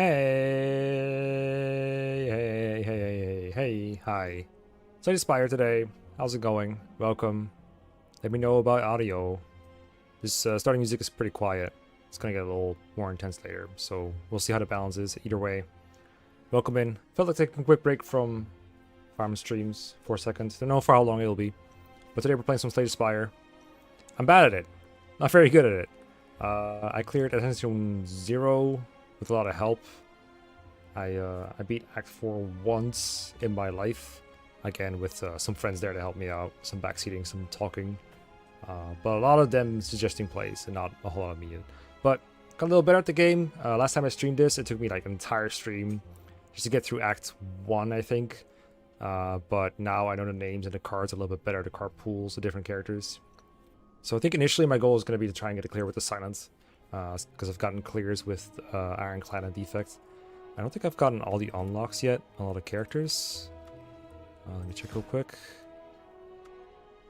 Hey, hi. So Spire today. How's it going? Welcome. Let me know about audio. This starting music is pretty quiet. It's gonna get a little more intense later, so we'll see how the balance is. Either way, welcome in. Felt like taking a quick break from farm streams for a second. Don't know for how long it'll be, but today we're playing some Spire. I'm bad at it. Not very good at it. I cleared Attention 0 with a lot of help. I beat Act 4 once in my life. Again, with some friends there to help me out. Some backseating, some talking. But a lot of them suggesting plays and not a whole lot of me. But got a little better at the game. Last time I streamed this, it took me like an entire stream just to get through Act 1, I think. But now I know the names and the cards a little bit better. The card pools, the different characters. So I think initially my goal is going to be to try and get a clear with the Silence. Because I've gotten clears with Ironclad and Defect. I don't think I've gotten all the unlocks yet on all the characters. Let me check real quick.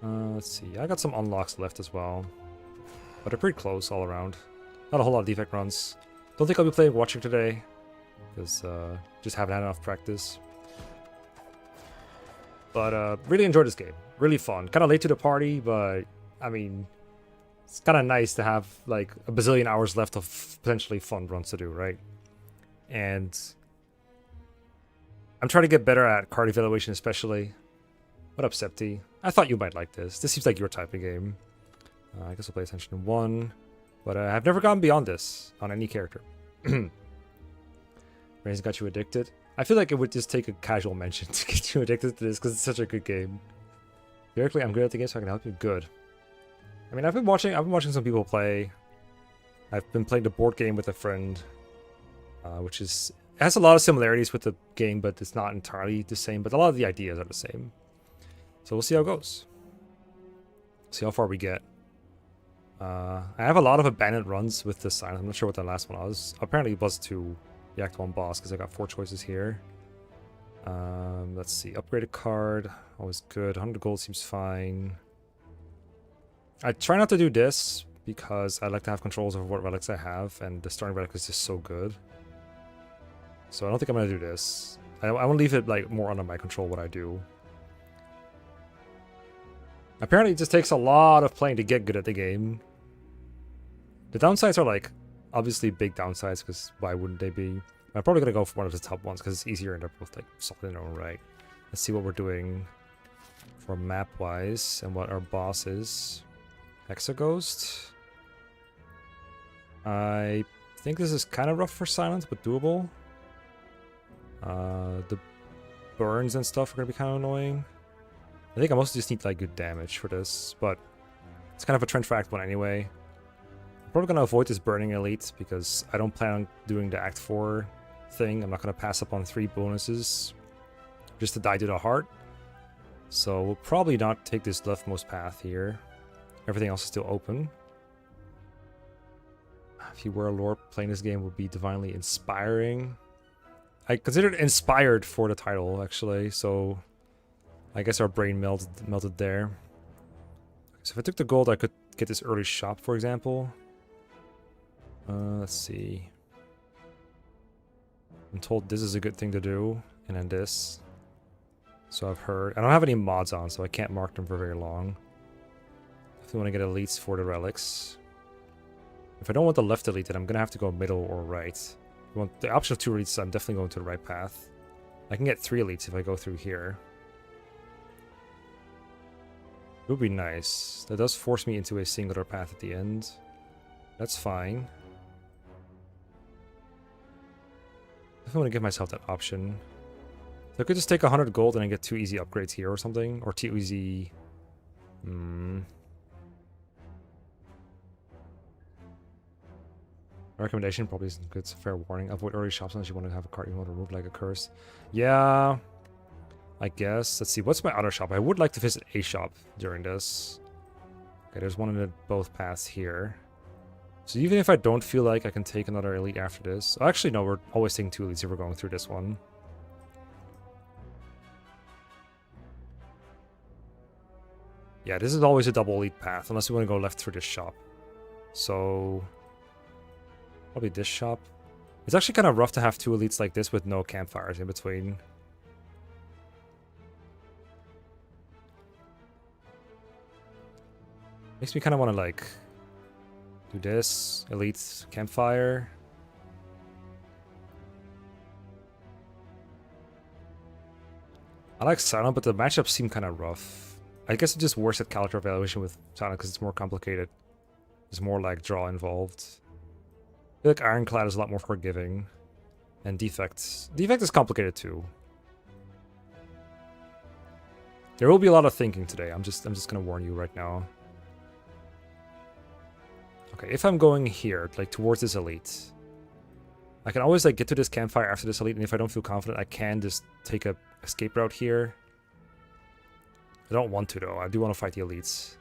Let's see. I got some unlocks left as well. But they're pretty close all around. Not a whole lot of defect runs. Don't think I'll be playing Watcher today. Because just haven't had enough practice. But really enjoyed this game. Really fun. Kind of late to the party, but I mean, it's kind of nice to have like a bazillion hours left of potentially fun runs to do, right? And I'm trying to get better at card evaluation, especially. What up, Septi? I thought you might like this. This seems like your type of game. I guess I'll play Attention to 1. But I've never gone beyond this on any character. Rain's got you addicted. I feel like it would just take a casual mention to get you addicted to this because it's such a good game. Theoretically, I'm good at the game, so I can help you. Good. I mean, I've been watching some people play. I've been playing the board game with a friend. Which it has a lot of similarities with the game, but it's not entirely the same. But a lot of the ideas are the same. So we'll see how it goes. See how far we get. I have a lot of abandoned runs with this sign. I'm not sure what the last one was. Apparently it was to the Act 1 boss, because I got 4 choices here. Let's see. Upgraded card. Always good. 100 gold seems fine. I try not to do this, because I like to have controls over what relics I have, and the starting relic is just so good. So I don't think I'm going to do this. I want to leave it like more under my control what I do. Apparently it just takes a lot of playing to get good at the game. The downsides are like, obviously big downsides, because why wouldn't they be? I'm probably going to go for one of the top ones, because it's easier and they're both like solid in their own right. Let's see what we're doing for map-wise, and what our boss is. Hexaghost. I think this is kind of rough for Silence, but doable. The burns and stuff are going to be kind of annoying. I think I mostly just need like good damage for this, but it's kind of a trend for Act 1 anyway. I'm probably going to avoid this burning elite because I don't plan on doing the Act 4 thing. I'm not going to pass up on 3 bonuses just to die to the heart. So we'll probably not take this leftmost path here. Everything else is still open. If you were a lord, playing this game would be divinely inspiring. I considered inspired for the title, actually, so I guess our brain melted there. So if I took the gold, I could get this early shop, for example. Let's see. I'm told this is a good thing to do, and then this. So I've heard. I don't have any mods on, so I can't mark them for very long. If I want to get elites for the relics. If I don't want the left elite, then I'm going to have to go middle or right. If I want the option of 2 elites, I'm definitely going to the right path. I can get 3 elites if I go through here. It would be nice. That does force me into a singular path at the end. That's fine. If I want to give myself that option. So I could just take 100 gold and then get 2 easy upgrades here or something. Or 2 easy... Recommendation probably isn't good. It's a fair warning. Avoid early shops unless you want to have a cart you want to remove like a curse. Yeah, I guess. Let's see. What's my other shop? I would like to visit a shop during this. Okay, there's one in the both paths here. So even if I don't feel like I can take another elite after this... Oh, actually, no. We're always taking 2 elites if we're going through this one. Yeah, this is always a double elite path. Unless we want to go left through this shop. So... probably this shop. It's actually kind of rough to have 2 elites like this with no campfires in between. Makes me kind of want to like do this, elite campfire. I like Silent, but the matchups seem kind of rough. I guess it's just worse at character evaluation with Silent because it's more complicated. There's more like draw involved. I feel like Ironclad is a lot more forgiving. And Defect. Defect is complicated too. There will be a lot of thinking today. I'm just gonna warn you right now. Okay, if I'm going here, like towards this elite, I can always like get to this campfire after this elite, and if I don't feel confident, I can just take a escape route here. I don't want to though. I do want to fight the elites.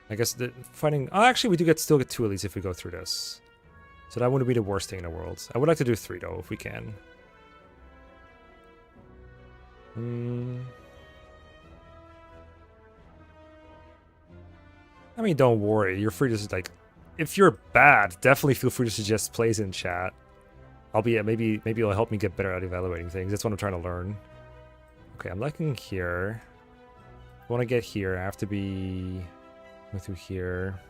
I guess fighting. Oh, actually, we do still get 2 elites if we go through this, so that wouldn't be the worst thing in the world. I would like to do 3 though, if we can. I mean, don't worry. You're free to like, if you're bad, definitely feel free to suggest plays in chat. I'll be maybe it'll help me get better at evaluating things. That's what I'm trying to learn. Okay, I'm liking here. I want to get here. I have to be go through here.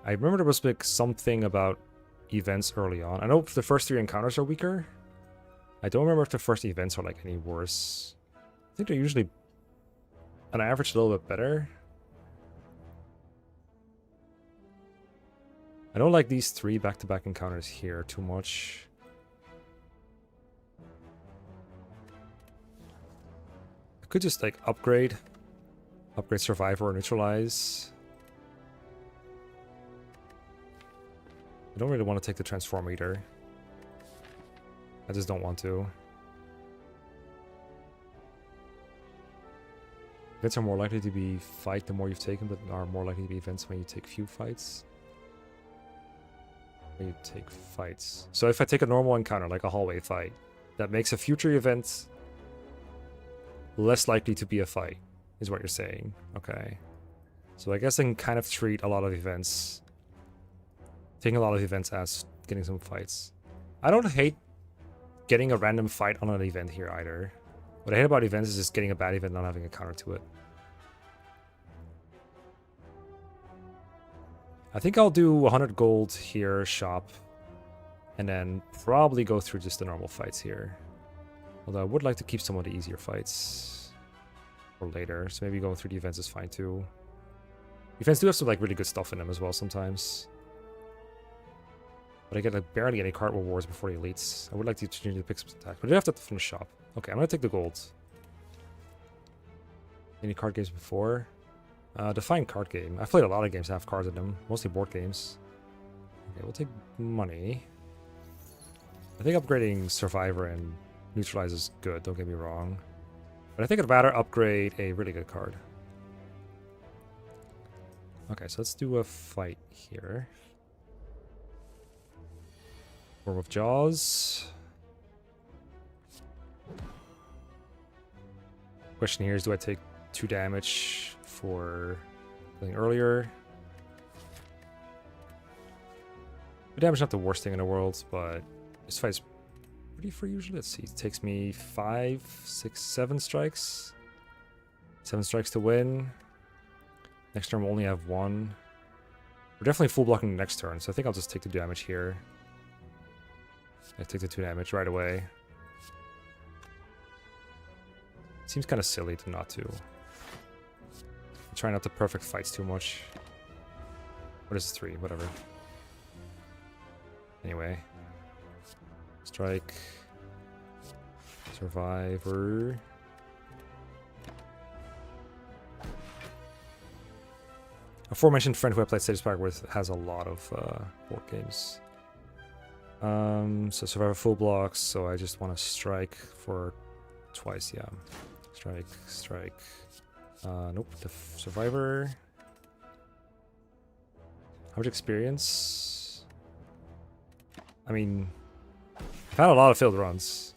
I remember there was like something about events early on. I know the first 3 encounters are weaker. I don't remember if the first events are like any worse. I think they're usually on average a little bit better. I don't like these 3 back-to-back encounters here too much. I could just like upgrade Survivor or Neutralize. I don't really want to take the Transform either. I just don't want to. Events are more likely to be fight the more you've taken, but are more likely to be events when you take few fights. When you take fights. So if I take a normal encounter, like a hallway fight, that makes a future event less likely to be a fight, is what you're saying. Okay. So I guess I can kind of treat a lot of events, taking a lot of events as getting some fights. I don't hate getting a random fight on an event here either. What I hate about events is just getting a bad event and not having a counter to it. I think I'll do 100 gold here, shop, and then probably go through just the normal fights here. Although I would like to keep some of the easier fights for later, so maybe going through the events is fine too. Events do have some like really good stuff in them as well sometimes. But I get like barely any card rewards before the elites. I would like to change the pick attack, but I do have that from the shop. Okay, I'm gonna take the gold. Any card games before? Define card game. I've played a lot of games that have cards in them, mostly board games. Okay, we'll take money. I think upgrading Survivor and Neutralize is good, don't get me wrong. But I think I'd rather upgrade a really good card. Okay, so let's do a fight here. Form of Jaws. Question here is, do I take 2 damage for something earlier? 2 damage is not the worst thing in the world, but this fight's pretty free usually. Let's see, it takes me 5, 6, 7 strikes. 7 strikes to win. Next turn we'll only have 1. We're definitely full blocking the next turn, so I think I'll just take the damage here. I take the 2 damage right away. Seems kind of silly to not to. Try not to perfect fights too much. What is this, 3? Whatever. Anyway. Strike. Survivor. Aforementioned friend who I played Spire with has a lot of board games. So Survivor full blocks, so I just want to strike for twice, yeah. Strike, strike. Nope, the Survivor. How much experience? I mean, I've had a lot of failed runs,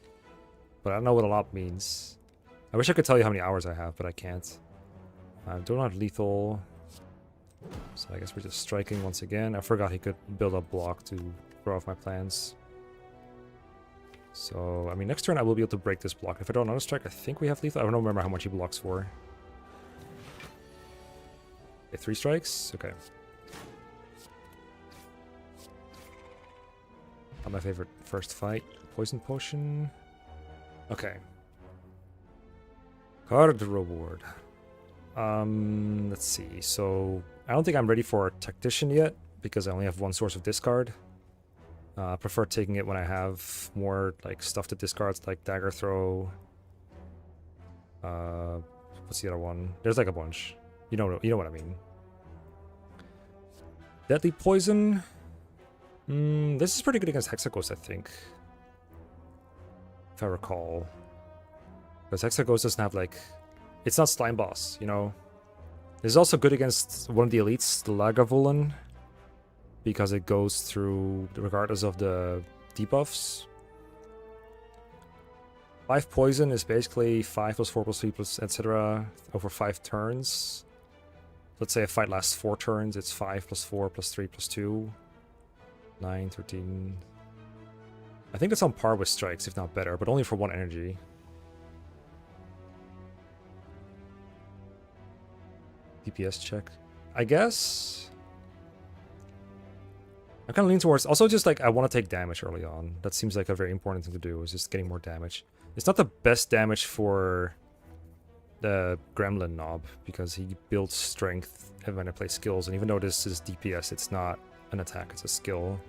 but I don't know what a lot means. I wish I could tell you how many hours I have, but I can't. I don't have lethal. So I guess we're just striking once again. I forgot he could build a block to throw off my plans. So, I mean, next turn I will be able to break this block. If I draw another strike, I think we have lethal. I don't remember how much he blocks for. Okay, 3 strikes? Okay. Not my favorite first fight. Poison potion. Okay. Card reward. Let's see. So, I don't think I'm ready for a Tactician yet, because I only have 1 source of discard. I prefer taking it when I have more like stuff to discard, like Dagger Throw. What's the other one? There's like a bunch. You know what I mean. Deadly Poison. This is pretty good against Hexaghost, I think. If I recall. Because Hexaghost doesn't have like... It's not Slime Boss, you know? This is also good against one of the elites, the Lagavulin. Because it goes through regardless of the debuffs. 5 poison is basically 5 plus 4 plus 3 plus etc. over 5 turns. Let's say a fight lasts 4 turns, it's 5 plus 4 plus 3 plus 2. 9, 13. I think that's on par with strikes, if not better, but only for 1 energy. DPS check. I guess... I kind of lean towards... Also, just like, I want to take damage early on. That seems like a very important thing to do, is just getting more damage. It's not the best damage for the Gremlin Knob, because he builds strength when I play skills, and even though this is DPS, it's not an attack, it's a skill.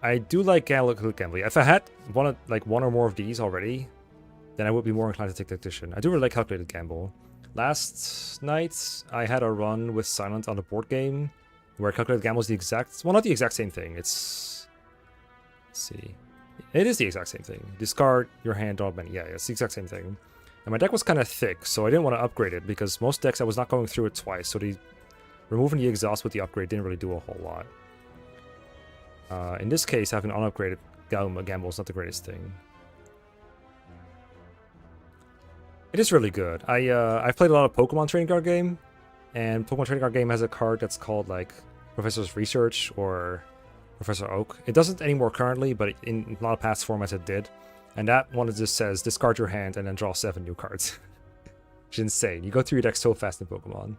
I do like Gambling. If I had one or more of these already, then I would be more inclined to take Tactician. I do really like Calculated Gamble. Last night, I had a run with Silent on the board game, where Calculated Gamble is the exact... Well, not the exact same thing. It's... Let's see. It is the exact same thing. Discard your hand, draw many. Yeah, it's the exact same thing. And my deck was kind of thick, so I didn't want to upgrade it, because most decks I was not going through it twice, so removing the exhaust with the upgrade didn't really do a whole lot. In this case, having an unupgraded Gamble is not the greatest thing. It is really good. I've played a lot of Pokemon Trading Card Game, and Pokemon Trading Card Game has a card that's called like Professor's Research or Professor Oak. It doesn't anymore currently, but in a lot of past formats it did. And that one just says discard your hand and then draw 7 new cards. Which is insane. You go through your deck so fast in Pokemon.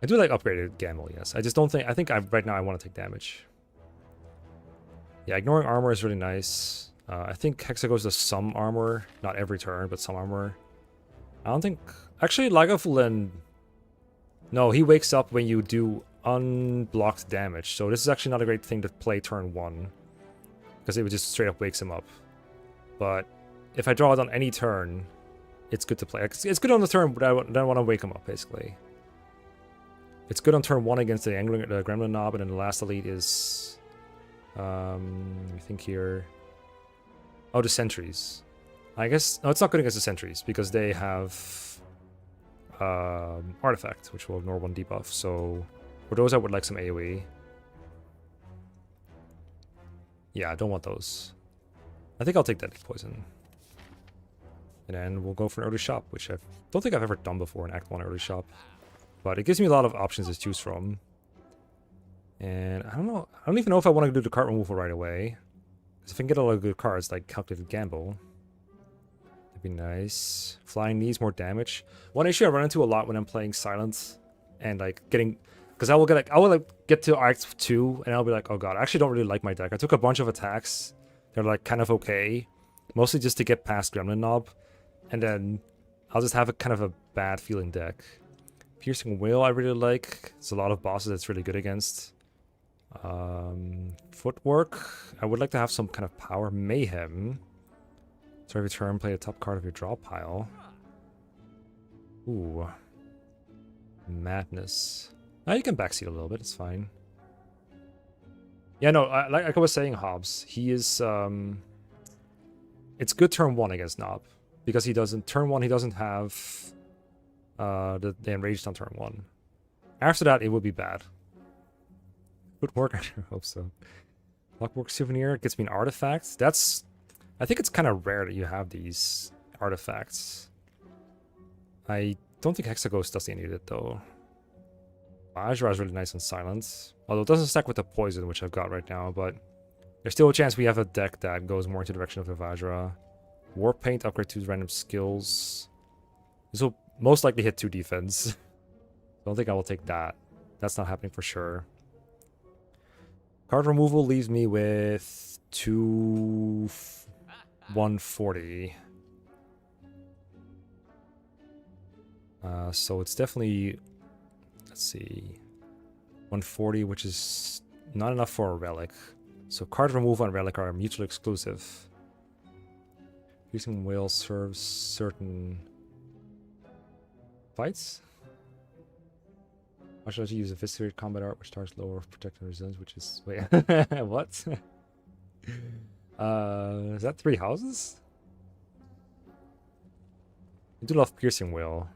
I do like upgraded Gamble, yes. I just don't think... I think right now I want to take damage. Yeah, ignoring armor is really nice. I think Hexaghost does some armor. Not every turn, but some armor. I don't think... Actually, Lagavulin... No, he wakes up when you do unblocked damage. So this is actually not a great thing to play turn 1. Because it would just straight up wakes him up. But if I draw it on any turn, it's good to play. It's good on the turn, but I don't want to wake him up, basically. It's good on turn 1 against the Gremlin Knob, and then the last elite is... I think here... Oh, the Sentries. I guess... No, it's not good against the Sentries, because they have... Artifact, which will ignore 1 debuff, so... For those, I would like some AoE. Yeah, I don't want those. I think I'll take Deadly Poison. And then we'll go for an early shop, which I don't think I've ever done before, an Act 1 early shop. But it gives me a lot of options to choose from. And I don't know, I don't even know if I want to do the card removal right away. Because if I can get a lot of good cards, like Calculated Gamble, that'd be nice. Flying needs more damage. One issue I run into a lot when I'm playing Silent, and like getting... Because I will get to Act 2, and I'll be like, oh god, I actually don't really like my deck. I took a bunch of attacks. They're like kind of okay. Mostly just to get past Gremlin Knob. And then I'll just have a kind of a bad feeling deck. Piercing Will I really like. There's a lot of bosses that's really good against. Footwork. I would like to have some kind of power. Mayhem. So every turn, play the top card of your draw pile. Ooh. Madness. Now you can backseat a little bit, it's fine. Yeah, no, like I was saying, Hobbs, he is... It's good turn 1 against Knob. Because he doesn't... Turn 1, he doesn't have... the enraged on turn 1. After that, it would be bad. Footwork, I hope so. Clockwork Souvenir gets me an artifact. That's... I think it's kind of rare that you have these artifacts. I don't think Hexaghost does any of it though. Vajra is really nice on silence. Although it doesn't stack with the poison, which I've got right now, but there's still a chance we have a deck that goes more into the direction of the Vajra. War Paint, upgrade to random skills. This will most likely hit 2 defense. Don't think I will take that. That's not happening for sure. Card removal leaves me with 140. So it's definitely, let's see, 140, which is not enough for a relic. So card removal and relic are mutually exclusive. Using whale serves certain fights. Why should I use Eviscerate combat art, which targets lower protective resilience, which is... Wait, what? Is that 3 houses? I do love Piercing Whale.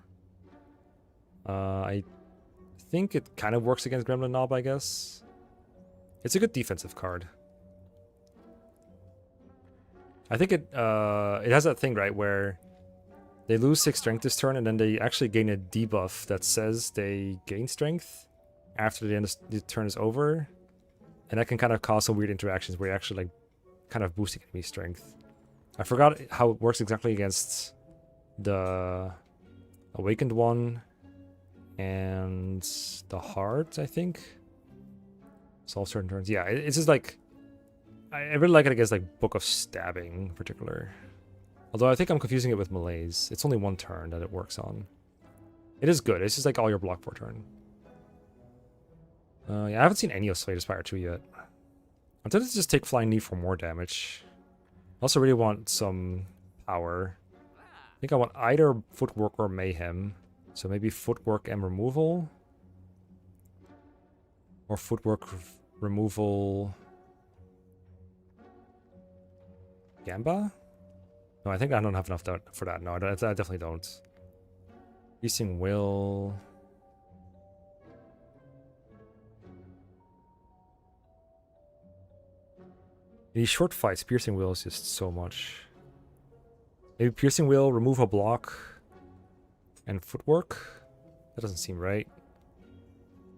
I think it kind of works against Gremlin Knob, I guess. It's a good defensive card. I think it has that thing, right, where they lose 6 strength this turn, and then they actually gain a debuff that says they gain strength after the turn is over. And that can kind of cause some weird interactions where you're actually, like, kind of boosting enemy strength. I forgot how it works exactly against the Awakened one and the Heart, I think. Solve certain turns. Yeah, it's just like... I really like it against, like, Book of Stabbing in particular. Although I think I'm confusing it with Malaise. It's only 1 turn that it works on. It is good. It's just like all your block for turn. Yeah, I haven't seen any of Slay the Spire 2 yet. I'm tempted to just take Flying Knee for more damage. I also really want some power. I think I want either Footwork or Mayhem. So maybe Footwork and Removal. Or Footwork, Removal... Gamba? No, I think I don't have enough for that. No, I definitely don't. Piercing Will. In these short fights, Piercing Will is just so much. Maybe Piercing Will, remove a block, and Footwork? That doesn't seem right.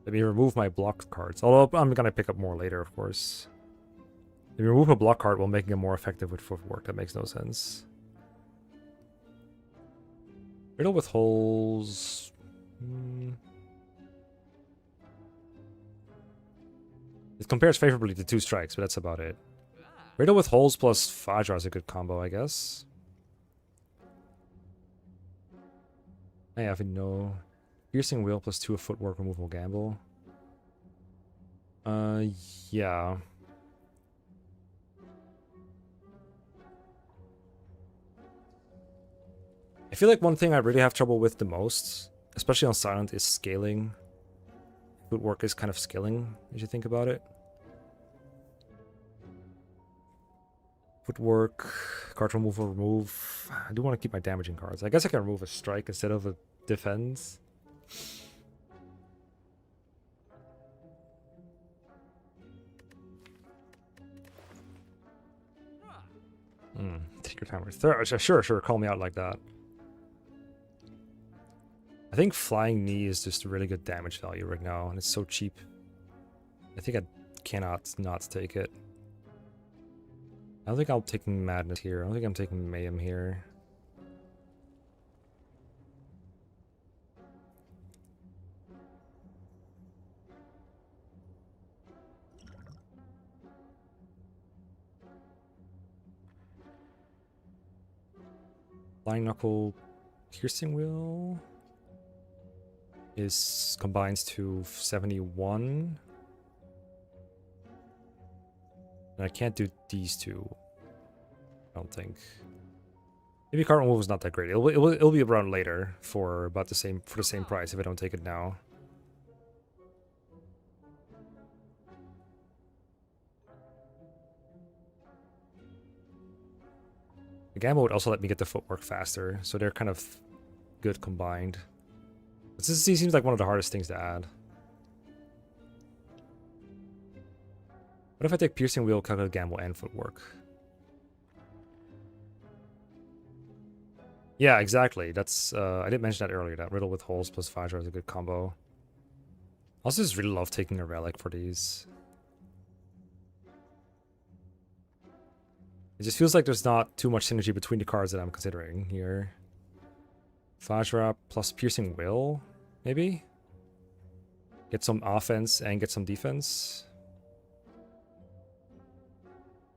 Let me remove my blocked cards. Although I'm gonna pick up more later, of course. If you remove a block card while making it more effective with Footwork, that makes no sense. Riddle with holes. It compares favorably to 2 strikes, but that's about it. Riddle with holes plus Vajra is a good combo, I guess. I have no. Piercing Wheel plus 2 of Footwork, removal gamble. Yeah. I feel like one thing I really have trouble with the most, especially on Silent, is scaling. Footwork is kind of scaling, as you think about it. Footwork, card removal, remove. I do want to keep my damaging cards. I guess I can remove a strike instead of a defense. Take your time. Sure, call me out like that. I think Flying Knee is just a really good damage value right now, and it's so cheap. I think I cannot not take it. I don't think I'm taking Madness here. I don't think I'm taking Mayhem here. Flying Knuckle, Piercing Wheel is combines to 71. And I can't do these 2. I don't think. Maybe card removal is not that great. It'll be around later for about the same price if I don't take it now. The Gamma would also let me get the Footwork faster, so they're kind of good combined. This seems like one of the hardest things to add. What if I take Piercing Wheel, Calculate Gamble, and Footwork? Yeah, exactly. That's I did mention that earlier. That riddle with holes plus Vajra is a good combo. I also just really love taking a relic for these. It just feels like there's not too much synergy between the cards that I'm considering here. Vajra plus Piercing Will, maybe? Get some offense and get some defense.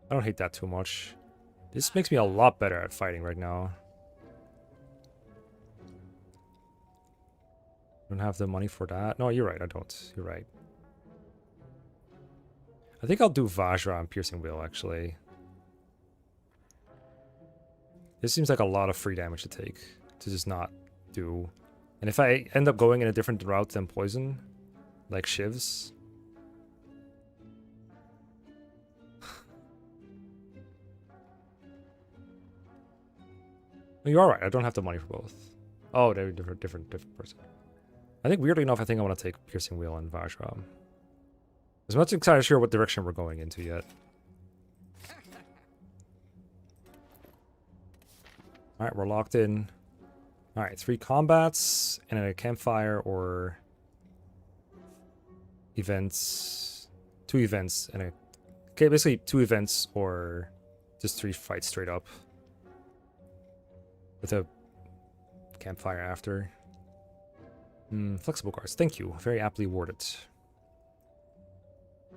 I don't hate that too much. This makes me a lot better at fighting right now. Don't have the money for that. No, you're right, I don't. You're right. I think I'll do Vajra and Piercing Will, actually. This seems like a lot of free damage to take, to just not do. And if I end up going in a different route than Poison, like Shivs... You're alright, I don't have the money for both. Oh, they're different person. I think weirdly enough, I think I want to take Piercing Wheel and Vajra. I'm not entirely sure what direction we're going into yet. Alright, we're locked in. Alright, 3 combats and a campfire or events. 2 events and a... Okay, basically 2 events or just 3 fights straight up. With a campfire after. Flexible cards. Thank you. Very aptly worded.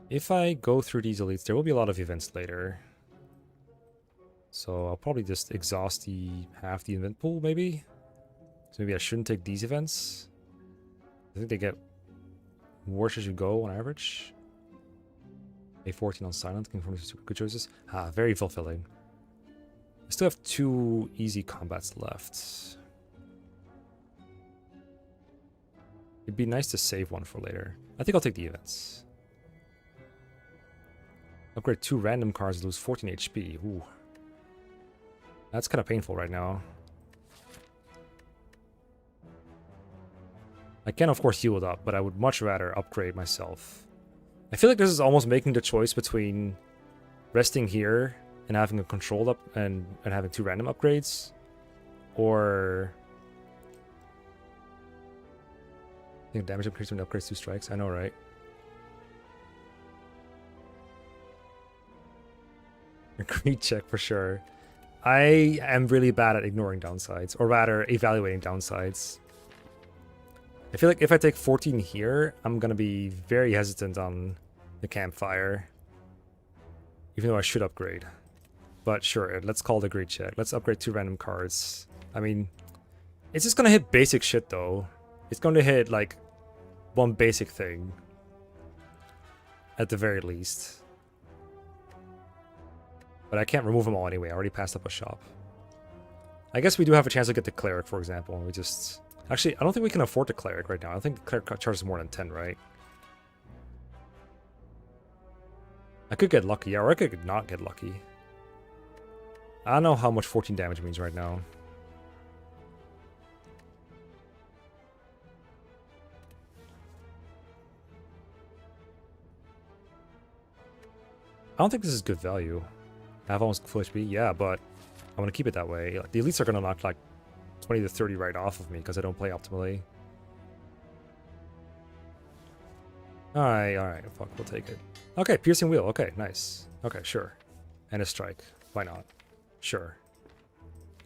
If I go through these elites, there will be a lot of events later. So I'll probably just exhaust half the event pool, maybe? So maybe I shouldn't take these events. I think they get worse as you go on average. A14 on silent, confirm good choices. Ah, very fulfilling. I still have 2 easy combats left. It'd be nice to save one for later. I think I'll take the events. Upgrade 2 random cards, lose 14 HP. Ooh. That's kind of painful right now. I can of course heal it up, but I would much rather upgrade myself. I feel like this is almost making the choice between resting here and having a controlled up and having 2 random upgrades, or I think damage increase when it upgrades 2 strikes. I know, right? Agreed check for sure. I am really bad at ignoring downsides, or rather evaluating downsides. I feel like if I take 14 here, I'm gonna be very hesitant on the campfire, even though I should upgrade. But sure, let's call it a great check. Let's upgrade 2 random cards. I mean, it's just gonna hit basic shit though. It's going to hit like 1 basic thing. At the very least. But I can't remove them all anyway. I already passed up a shop. I guess we do have a chance to get the cleric, for example. And we just... Actually, I don't think we can afford the cleric right now. I don't think the cleric charges more than 10, right? I could get lucky, yeah, or I could not get lucky. I don't know how much 14 damage means right now. I don't think this is good value. I have almost full HP, yeah, but I'm gonna keep it that way. Like, the elites are gonna knock like 20 to 30 right off of me because I don't play optimally. Alright, fuck, we'll take it. Okay, piercing wheel, okay, nice. Okay, sure. And a strike. Why not? Sure.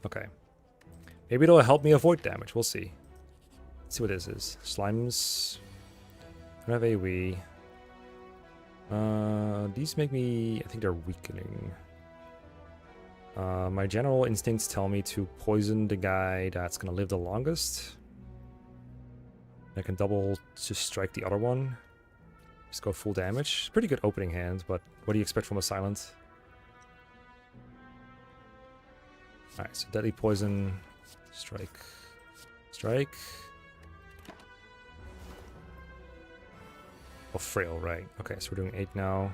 Okay. Maybe it'll help me avoid damage, we'll see. Let's see what this is. Slimes. I don't have AoE. These make me... I think they're weakening. My general instincts tell me to poison the guy that's gonna live the longest. I can double to strike the other one. Just go full damage. Pretty good opening hand, but what do you expect from a silent? Alright, so deadly poison. Strike. Strike. Oh, frail, right. Okay, so we're doing 8 now.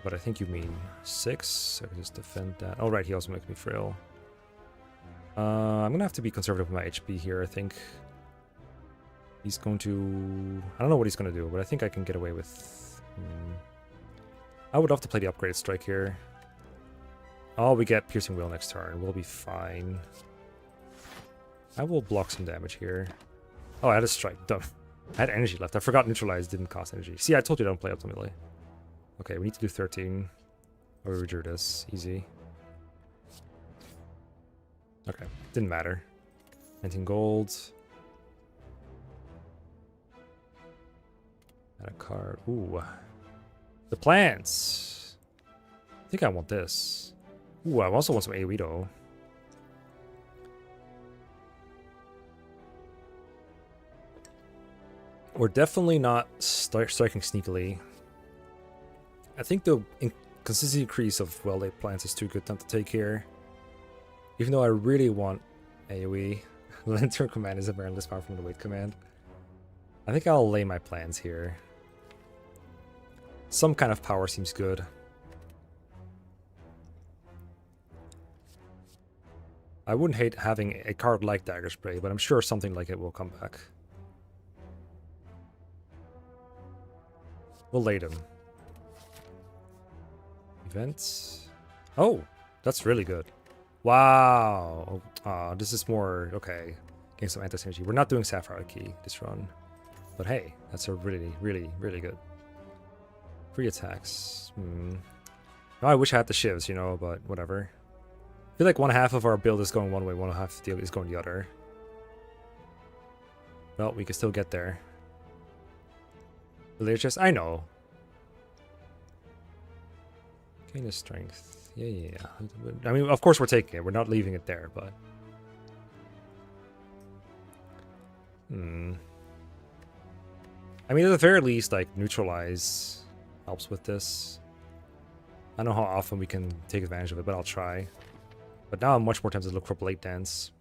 But I think you mean 6, so I can just defend that. Oh, right, he also makes me frail. I'm gonna have to be conservative with my HP here, I think. He's going to... I don't know what he's gonna do, but I think I can get away with... I would love to play the upgraded strike here. Oh, we get Piercing Wheel next turn. We'll be fine. I will block some damage here. Oh, I had a strike. Dumb. I had energy left. I forgot neutralize didn't cost energy. See, I told you I don't play ultimately. Okay, we need to do 13. Or we drew this. Easy. Okay, didn't matter. 19 gold. And a card. Ooh. The plants. I think I want this. Ooh, I also want some AoE though. We're definitely not striking sneakily. I think the consistency increase of well-laid plants is too good not to take here. Even though I really want AoE. Lantern command is apparently less powerful than the weight command. I think I'll lay my plans here. Some kind of power seems good. I wouldn't hate having a card like Dagger Spray, but I'm sure something like it will come back. We'll lay them. Events. Oh, that's really good. Wow. This is more okay. Getting some anti-synergy. We're not doing Sapphire Key this run, but hey, that's a really, really, really good. Free attacks. Oh, I wish I had the shivs, you know, but whatever. I feel like one half of our build is going one way, one half is going the other. Well, we can still get there. Villager chest, I know. Gain the strength. Yeah. I mean, of course we're taking it. We're not leaving it there, but... I mean, at the very least, like, neutralize helps with this. I don't know how often we can take advantage of it, but I'll try. But now I'm much more tempted to look for Blade Dance.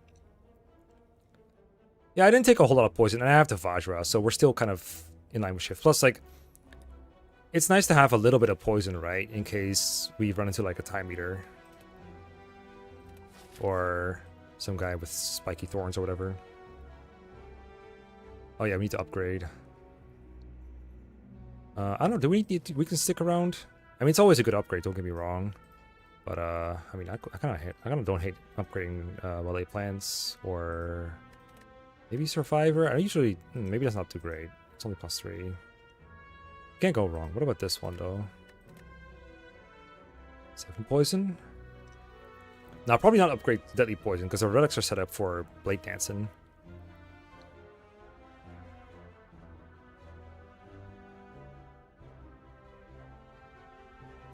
Yeah, I didn't take a whole lot of poison, and I have the Vajra, so we're still kind of in line with shift. Plus, like, it's nice to have a little bit of poison, right? In case we run into, like, a Time Eater. Or some guy with spiky thorns or whatever. Oh yeah, we need to upgrade. I don't know, do we need to, we can stick around? I mean, it's always a good upgrade, don't get me wrong. But, I mean, I kind of don't hate upgrading, well-laid plants, or maybe Survivor. I usually, maybe that's not too great. It's only +3. Can't go wrong. What about this one, though? 7 poison? Now, probably not upgrade Deadly Poison, because our relics are set up for Blade Dancing.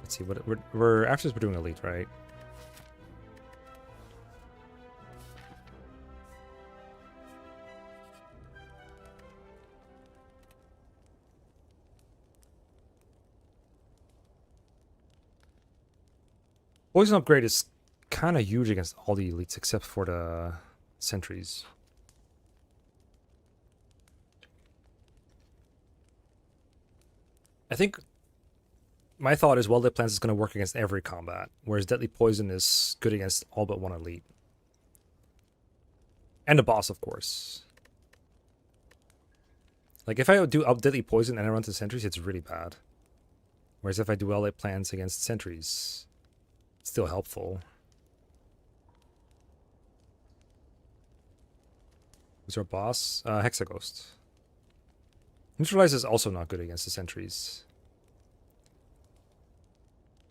Let's see, what we're after this we're doing Elite, right? Poison upgrade is kind of huge against all the elites except for the sentries. I think my thought is well-lit plants is going to work against every combat, whereas Deadly Poison is good against all but one elite. And the boss, of course. Like, if I do up Deadly Poison and I run to sentries, it's really bad. Whereas if I do well-lit plants against sentries, it's still helpful. Who's our boss? Hexaghost. Neutralize is also not good against the sentries.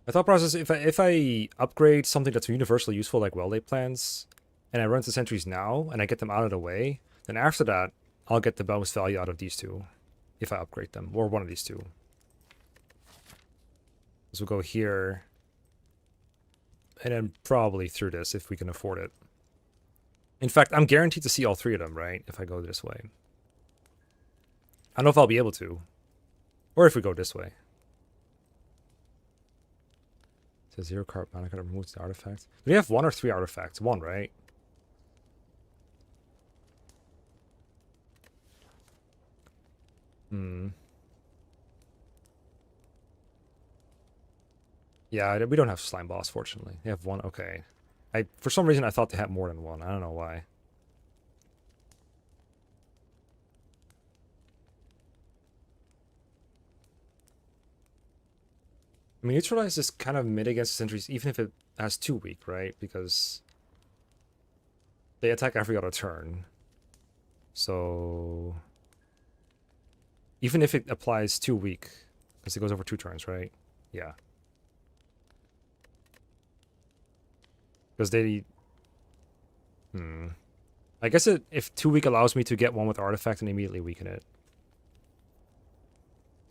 My thought process, if I upgrade something that's universally useful like well-laid plans, and I run to sentries now, and I get them out of the way, then after that, I'll get the most value out of these two, if I upgrade them, or one of these two. So we'll go here, and then probably through this, if we can afford it. In fact, I'm guaranteed to see all three of them, right, if I go this way. I don't know if I'll be able to, or if we go this way. It says 0 card mana card removes the artifact. Do we have 1 or 3 artifacts? 1, right? Yeah, we don't have Slime Boss, fortunately. They have 1, okay. For some reason, I thought they had more than 1. I don't know why. I mean, Neutralize is kind of mid against sentries, even if it has 2 weak, right? Because They attack every other turn. So even if it applies too weak, because it goes over 2 turns, right? Yeah. Because they... I guess if 2 weak allows me to get one with artifact and immediately weaken it.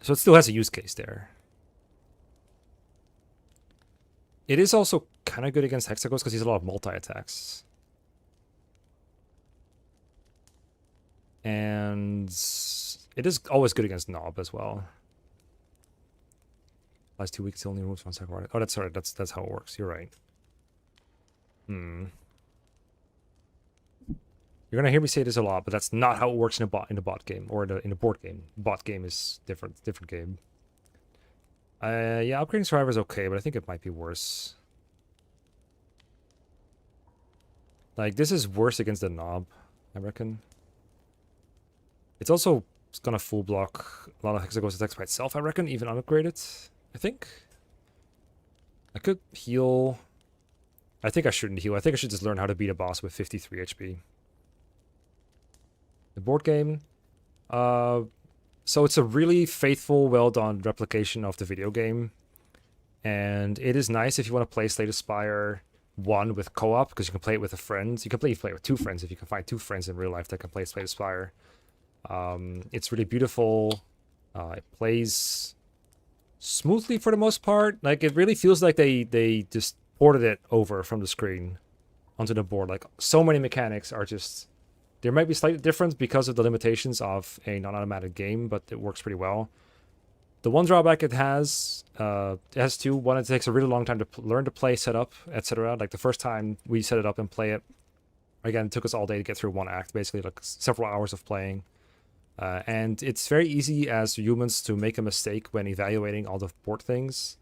So it still has a use case there. It is also kind of good against Hexagons because he's a lot of multi-attacks. And it is always good against Knob as well. Last 2 weeks, it only removes 1 second. Oh, that's right. That's how it works. You're right. You're gonna hear me say this a lot, but that's not how it works in a bot game or in a board game. Bot game is different game. Yeah, upgrading Survivor is okay, but I think it might be worse. Like, this is worse against the Knob, I reckon. It's also gonna full block a lot of Hexagons attacks by itself, I reckon, even unupgraded, I think. I could heal. I think I shouldn't heal. I think I should just learn how to beat a boss with 53 HP. The board game. So it's a really faithful, well-done replication of the video game. And it is nice if you want to play Slay the Spire 1 with co-op, because you can play it with a friend. You can play it with 2 friends if you can find 2 friends in real life that can play Slay the Spire. It's really beautiful. It plays smoothly for the most part. Like, it really feels like they just ported it over from the screen onto the board. Like, so many mechanics are just... There might be slight difference because of the limitations of a non-automatic game, but it works pretty well. The one drawback it has 2. One, it takes a really long time to learn to play, set up, etc. Like, the first time we set it up and play it, again, it took us all day to get through 1 act, basically, like several hours of playing. And it's very easy as humans to make a mistake when evaluating all the board things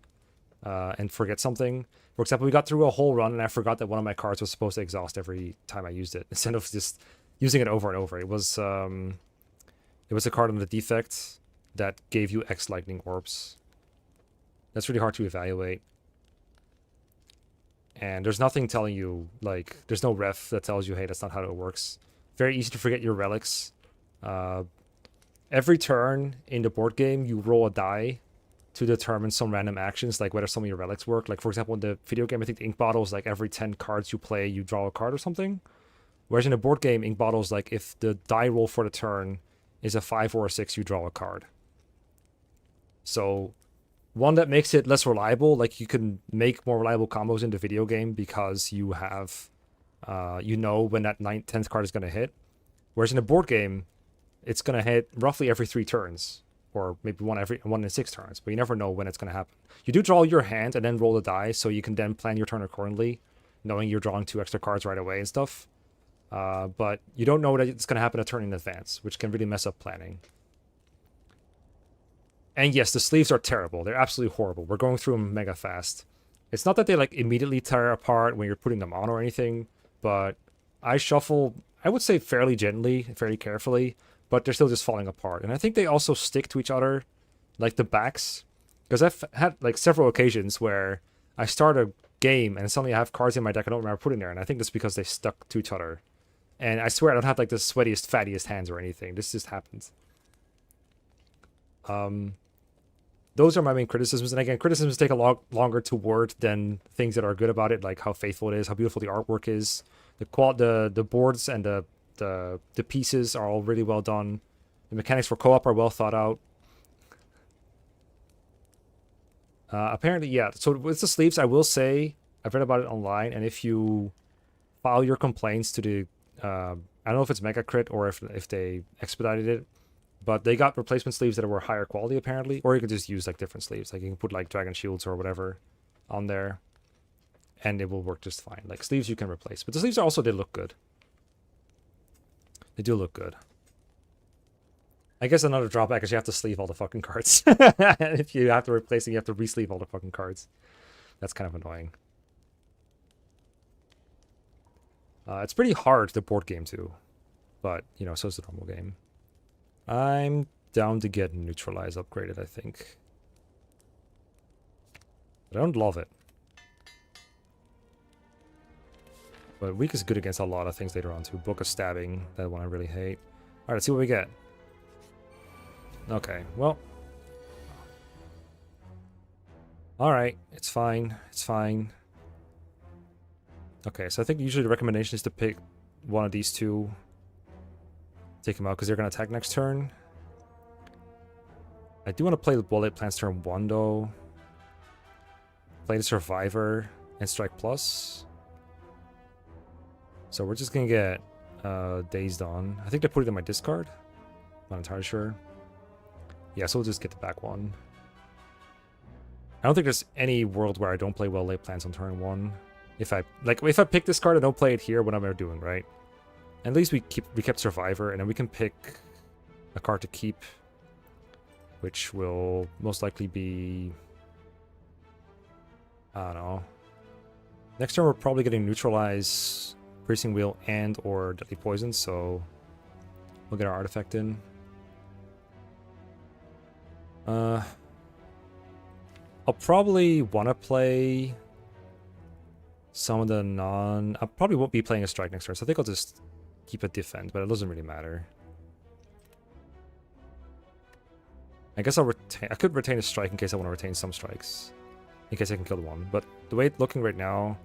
and forget something. For example, we got through a whole run and I forgot that one of my cards was supposed to exhaust every time I used it, instead of just using it over and over. It was a card on the defect that gave you X lightning orbs. That's really hard to evaluate. And there's nothing telling you, like, there's no ref that tells you, hey, that's not how it works. Very easy to forget your relics. Every turn in the board game, you roll a die to determine some random actions, like whether some of your relics work. Like, for example, in the video game, I think the ink bottle is like every 10 cards you play, you draw a card or something. Whereas in a board game, ink bottle is like if the die roll for the turn is a 5 or a 6, you draw a card. So, one that makes it less reliable, like you can make more reliable combos in the video game because you have, you know when that 9th, 10th card is going to hit. Whereas in a board game, it's going to hit roughly every 3 turns, or maybe one in 6 turns, but you never know when it's going to happen. You do draw your hand and then roll the die, so you can then plan your turn accordingly, knowing you're drawing 2 extra cards right away and stuff. But you don't know that it's going to happen a turn in advance, which can really mess up planning. And yes, the sleeves are terrible. They're absolutely horrible. We're going through them mega fast. It's not that they like immediately tear apart when you're putting them on or anything, but I shuffle, I would say fairly gently, fairly carefully, but they're still just falling apart. And I think they also stick to each other, like the backs, because I've had like several occasions where I start a game and suddenly I have cards in my deck I don't remember putting there, and I think that's because they stuck to each other. And I swear I don't have like the sweatiest, fattiest hands or anything. This just happens. Those are my main criticisms. And again, criticisms take a lot longer to word than things that are good about it, like how faithful it is, how beautiful the artwork is. The boards and the pieces are all really well done. The mechanics for co-op are well thought out. Apparently, yeah. So with the sleeves, I will say, I've read about it online, and if you file your complaints to the I don't know if it's Megacrit or if they expedited it, but they got replacement sleeves that were higher quality apparently, or you could just use like different sleeves, like you can put like dragon shields or whatever on there, and it will work just fine. Like sleeves you can replace, but the sleeves are also, they look good. They do look good. I guess another drawback is you have to sleeve all the fucking cards. And if you have to replace them, you have to re-sleeve all the fucking cards. That's kind of annoying. It's pretty hard, the board game, too. But, you know, so is the normal game. I'm down to get Neutralize upgraded, I think. But I don't love it. But weak is good against a lot of things later on too. Book of Stabbing, that one I really hate. Alright, let's see what we get. Okay, well. Alright, it's fine. It's fine. Okay, so I think usually the recommendation is to pick one of these two. Take them out because they're going to attack next turn. I do want to play the Bullet Plants turn 1 though. Play the Survivor and Strike Plus. So we're just going to get Dazed on. I think they put it in my discard. Not entirely sure. Yeah, so we'll just get the back one. I don't think there's any world where I don't play Well Laid Plans on turn 1. If I pick this card, I don't play it here, what am I doing, right? At least we kept Survivor, and then we can pick a card to keep, which will most likely be, I don't know. Next turn we're probably getting Neutralize, Piercing Wheel, and or Deadly Poison, so we'll get our artifact in. I'll probably want to play some of the I probably won't be playing a strike next turn, so I think I'll just keep a defend, but it doesn't really matter. I guess I could retain a strike in case I want to retain some strikes. In case I can kill the one. But the way it's looking right now,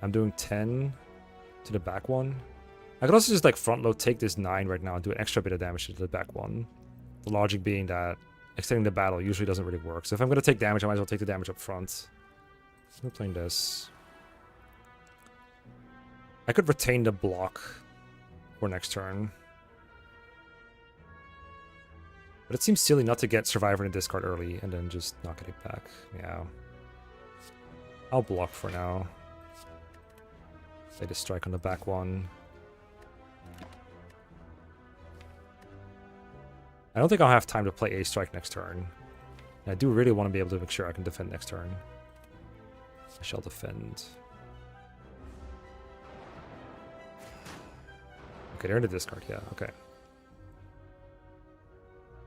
I'm doing 10 to the back one. I could also just like front load, take this 9 right now and do an extra bit of damage to the back one. The logic being that extending the battle usually doesn't really work. So if I'm going to take damage, I might as well take the damage up front. I'm playing this. I could retain the block for next turn. But it seems silly not to get Survivor in a discard early and then just not get it back. Yeah. I'll block for now. Play the strike on the back one. I don't think I'll have time to play a strike next turn. And I do really want to be able to make sure I can defend next turn. I shall defend. Okay, they're in the discard, yeah, okay.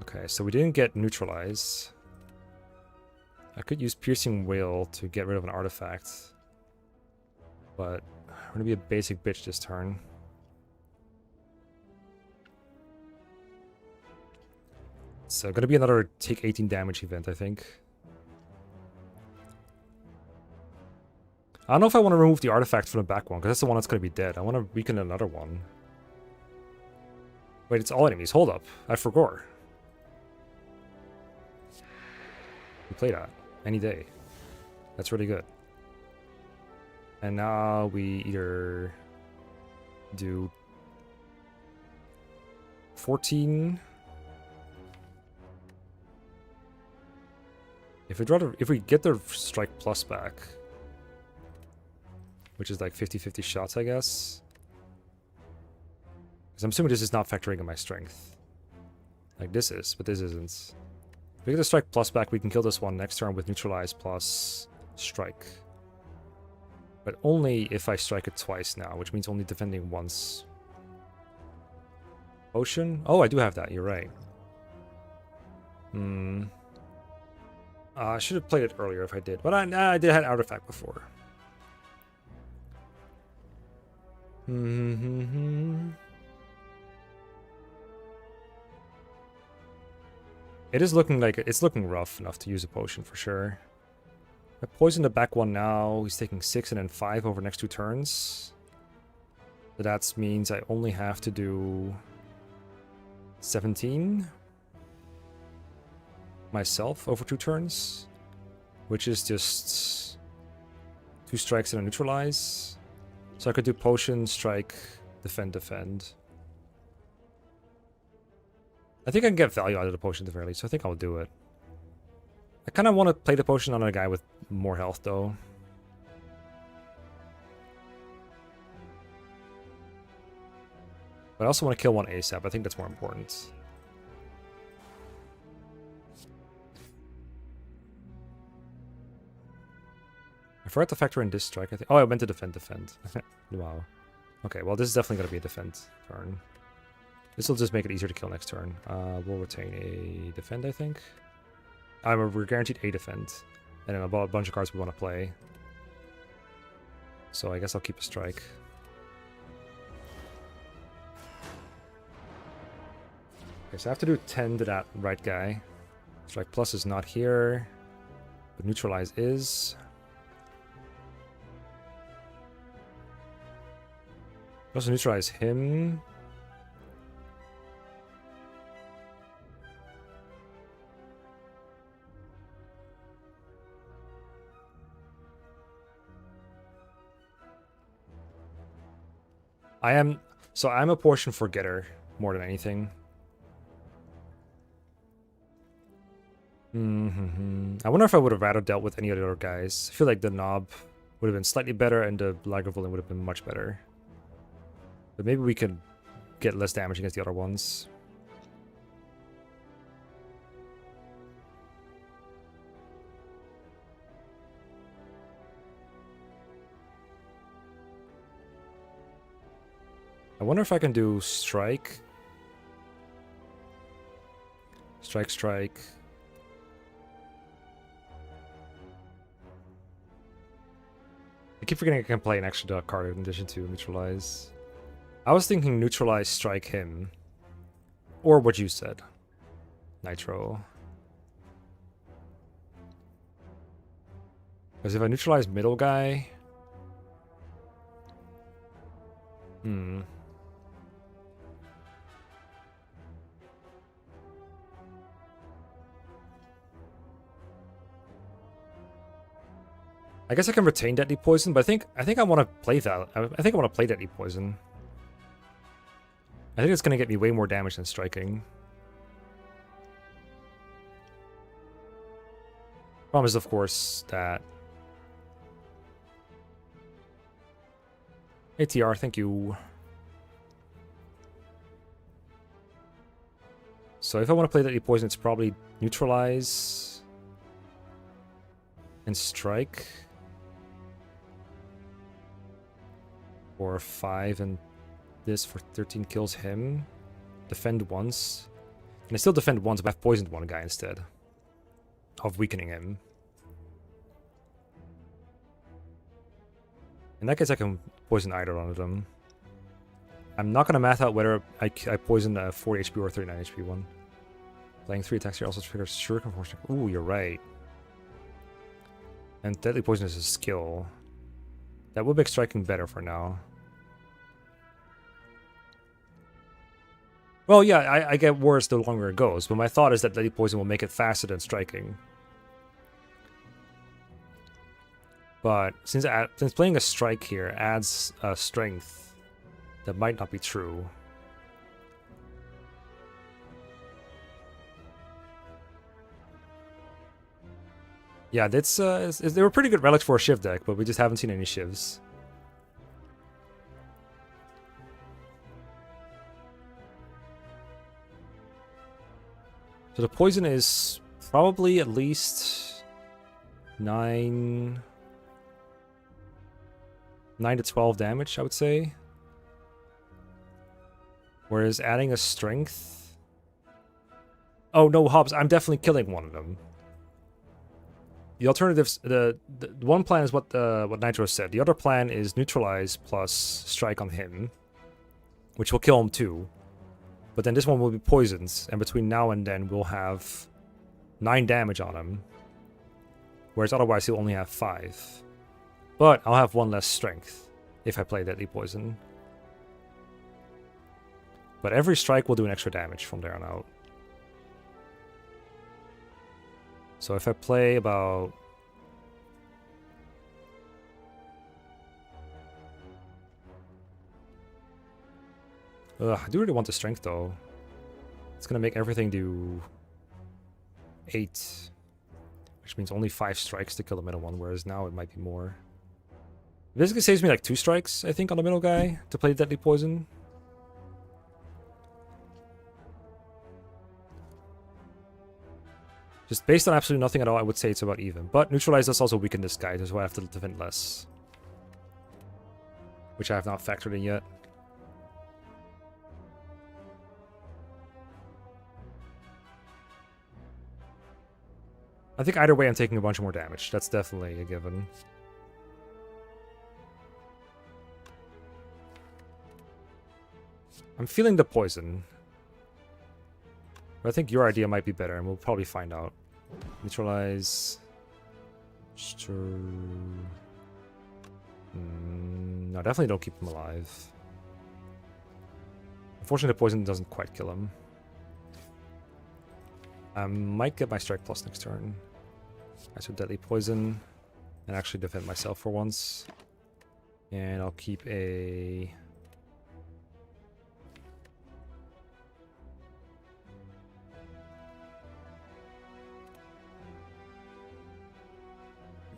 Okay, so we didn't get Neutralize. I could use Piercing Whale to get rid of an artifact. But I'm gonna be a basic bitch this turn. So gonna be another take 18 damage event, I think. I don't know if I want to remove the artifact from the back one, because that's the one that's gonna be dead. I want to weaken another one. Wait, it's all enemies. Hold up. I forgot. We play that any day. That's really good. And now we either do 14. If we get the strike plus back, which is like 50-50 shots, I guess. Because I'm assuming this is not factoring in my strength. Like this is, but this isn't. If we get the strike plus back, we can kill this one next turn with Neutralize plus strike. But only if I strike it twice now, which means only defending once. Potion? Oh, I do have that, you're right. I should have played it earlier if I did, but I did have Artifact before. It is looking like it's looking rough enough to use a potion for sure. I poison the back one now. He's taking 6 and then 5 over the next 2 turns. So that means I only have to do 17 myself over 2 turns, which is just 2 strikes and a neutralize. So I could do potion, strike, defend, defend. I think I can get value out of the potion at the very least, so I think I'll do it. I kind of want to play the potion on a guy with more health, though. But I also want to kill one ASAP. I think that's more important. I forgot to factor in this strike, I think. Oh, I meant to defend. Wow. Okay, well, this is definitely going to be a defend turn. This will just make it easier to kill next turn. We'll retain a defend, I think. We're guaranteed a defend. And then a bunch of cards we want to play. So I guess I'll keep a strike. Okay, so I have to do 10 to that right guy. Strike plus is not here, but neutralize is. Also neutralize him. I'm a portion forgetter more than anything. I wonder if I would have rather dealt with any of the other guys. I feel like the knob would have been slightly better and the Lagavulin would have been much better. But maybe we could get less damage against the other ones. I wonder if I can do strike. Strike. I keep forgetting I can play an extra duck card in addition to neutralize. I was thinking neutralize, strike him. Or what you said. Nitro. Because if I neutralize middle guy... I guess I can retain Deadly Poison, but I think I want to play that. I think I want to play Deadly Poison. I think it's going to get me way more damage than striking. Problem is, of course, that... ATR, thank you. So if I want to play Deadly Poison, it's probably neutralize and strike. Or 5 and this for 13 kills him. Defend once. And I still defend once, but I've poisoned one guy instead of weakening him. In that case, I can poison either one of them. I'm not going to math out whether I poison a 40 HP or 39 HP one. Playing 3 attacks here also triggers Shuriken Force. Ooh, you're right. And Deadly Poison is a skill. That would make striking better for now. Well, yeah, I get worse the longer it goes, but my thought is that Deadly Poison will make it faster than striking. But since playing a strike here adds strength, that might not be true. Yeah, that's they were pretty good relics for a Shiv deck, but we just haven't seen any Shivs. So the poison is probably at least 9 to 12 damage, I would say. Whereas adding a strength... Oh no, Hobbs, I'm definitely killing one of them. The alternatives, the one plan is what Nitro said. The other plan is neutralize plus strike on him, which will kill him too. But then this one will be poisoned, and between now and then we'll have 9 damage on him. Whereas otherwise he'll only have 5. But I'll have 1 less strength if I play Deadly Poison. But every strike will do an extra damage from there on out. So if I play about... Ugh, I do really want the strength though. It's gonna make everything do 8. Which means only 5 strikes to kill the middle one, whereas now it might be more. It basically saves me like 2 strikes, I think, on the middle guy to play Deadly Poison. Just based on absolutely nothing at all, I would say it's about even. But neutralize does also weaken this guy, so I have to defend less. Which I have not factored in yet. I think either way I'm taking a bunch more damage. That's definitely a given. I'm feeling the poison. But I think your idea might be better, and we'll probably find out. Neutralize. No, definitely don't keep him alive. Unfortunately, the poison doesn't quite kill him. I might get my strike plus next turn. I so deadly poison, and actually defend myself for once. And I'll keep a...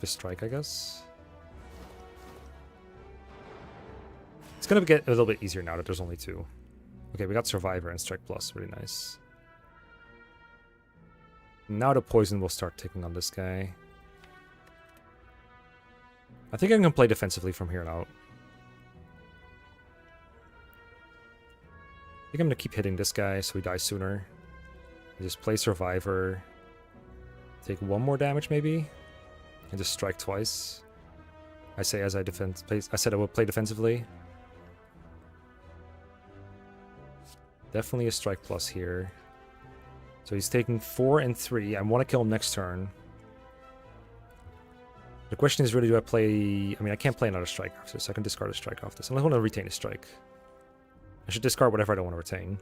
strike, I guess. It's gonna get a little bit easier now that there's only 2. Okay, we got Survivor and Strike Plus, really nice. Now the poison will start taking on this guy. I think I can play defensively from here on out. I think I'm gonna keep hitting this guy so he dies sooner. Just play Survivor. Take 1 more damage maybe? And just strike twice. I say as I defend. I said I will play defensively. Definitely a strike plus here. So he's taking 4 and 3. I want to kill him next turn. The question is really, do I play... I mean, I can't play another strike after this. I can discard a strike off this. Unless I want to retain a strike. I should discard whatever I don't want to retain.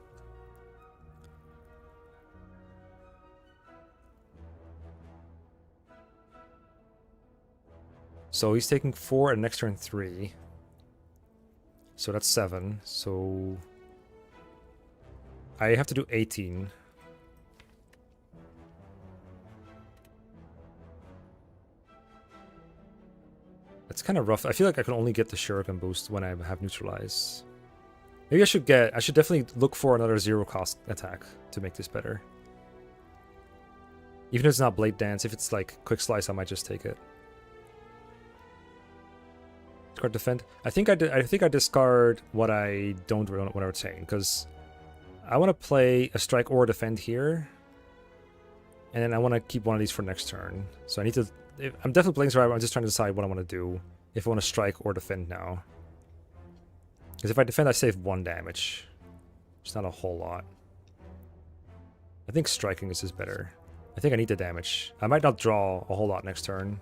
So he's taking 4 and next turn 3. So that's 7. So I have to do 18. That's kind of rough. I feel like I can only get the Shuriken boost when I have Neutralize. Maybe I should definitely look for another 0 cost attack to make this better. Even if it's not Blade Dance, if it's like Quick Slice, I might just take it. Discard defend. I think I discard what I don't want to retain, because I want to play a strike or a defend here, and then I want to keep one of these for next turn. So I need to. I'm definitely playing Survivor. I'm just trying to decide what I want to do. If I want to strike or defend now. Because if I defend, I save 1 damage. It's not a whole lot. I think striking this is better. I think I need the damage. I might not draw a whole lot next turn.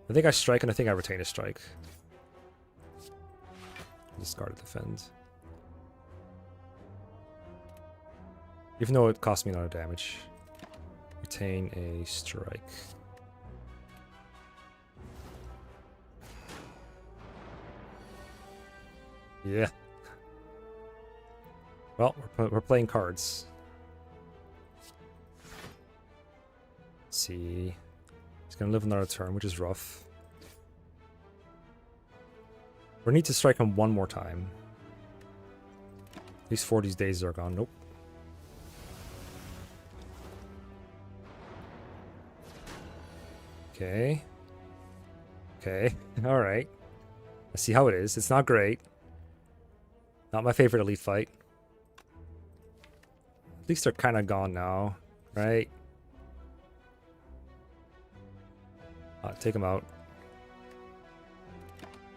I think I strike and I think I retain a strike. Discard a defend. Even though it cost me a lot of damage. Retain a strike. Yeah. Well, we're playing cards. Let's see. He's gonna live another turn, which is rough. We need to strike him 1 more time. At least 4 of these days are gone. Nope. Okay. Okay. Alright. Let's see how it is. It's not great. Not my favorite elite fight. At least they're kind of gone now, right? Take them out.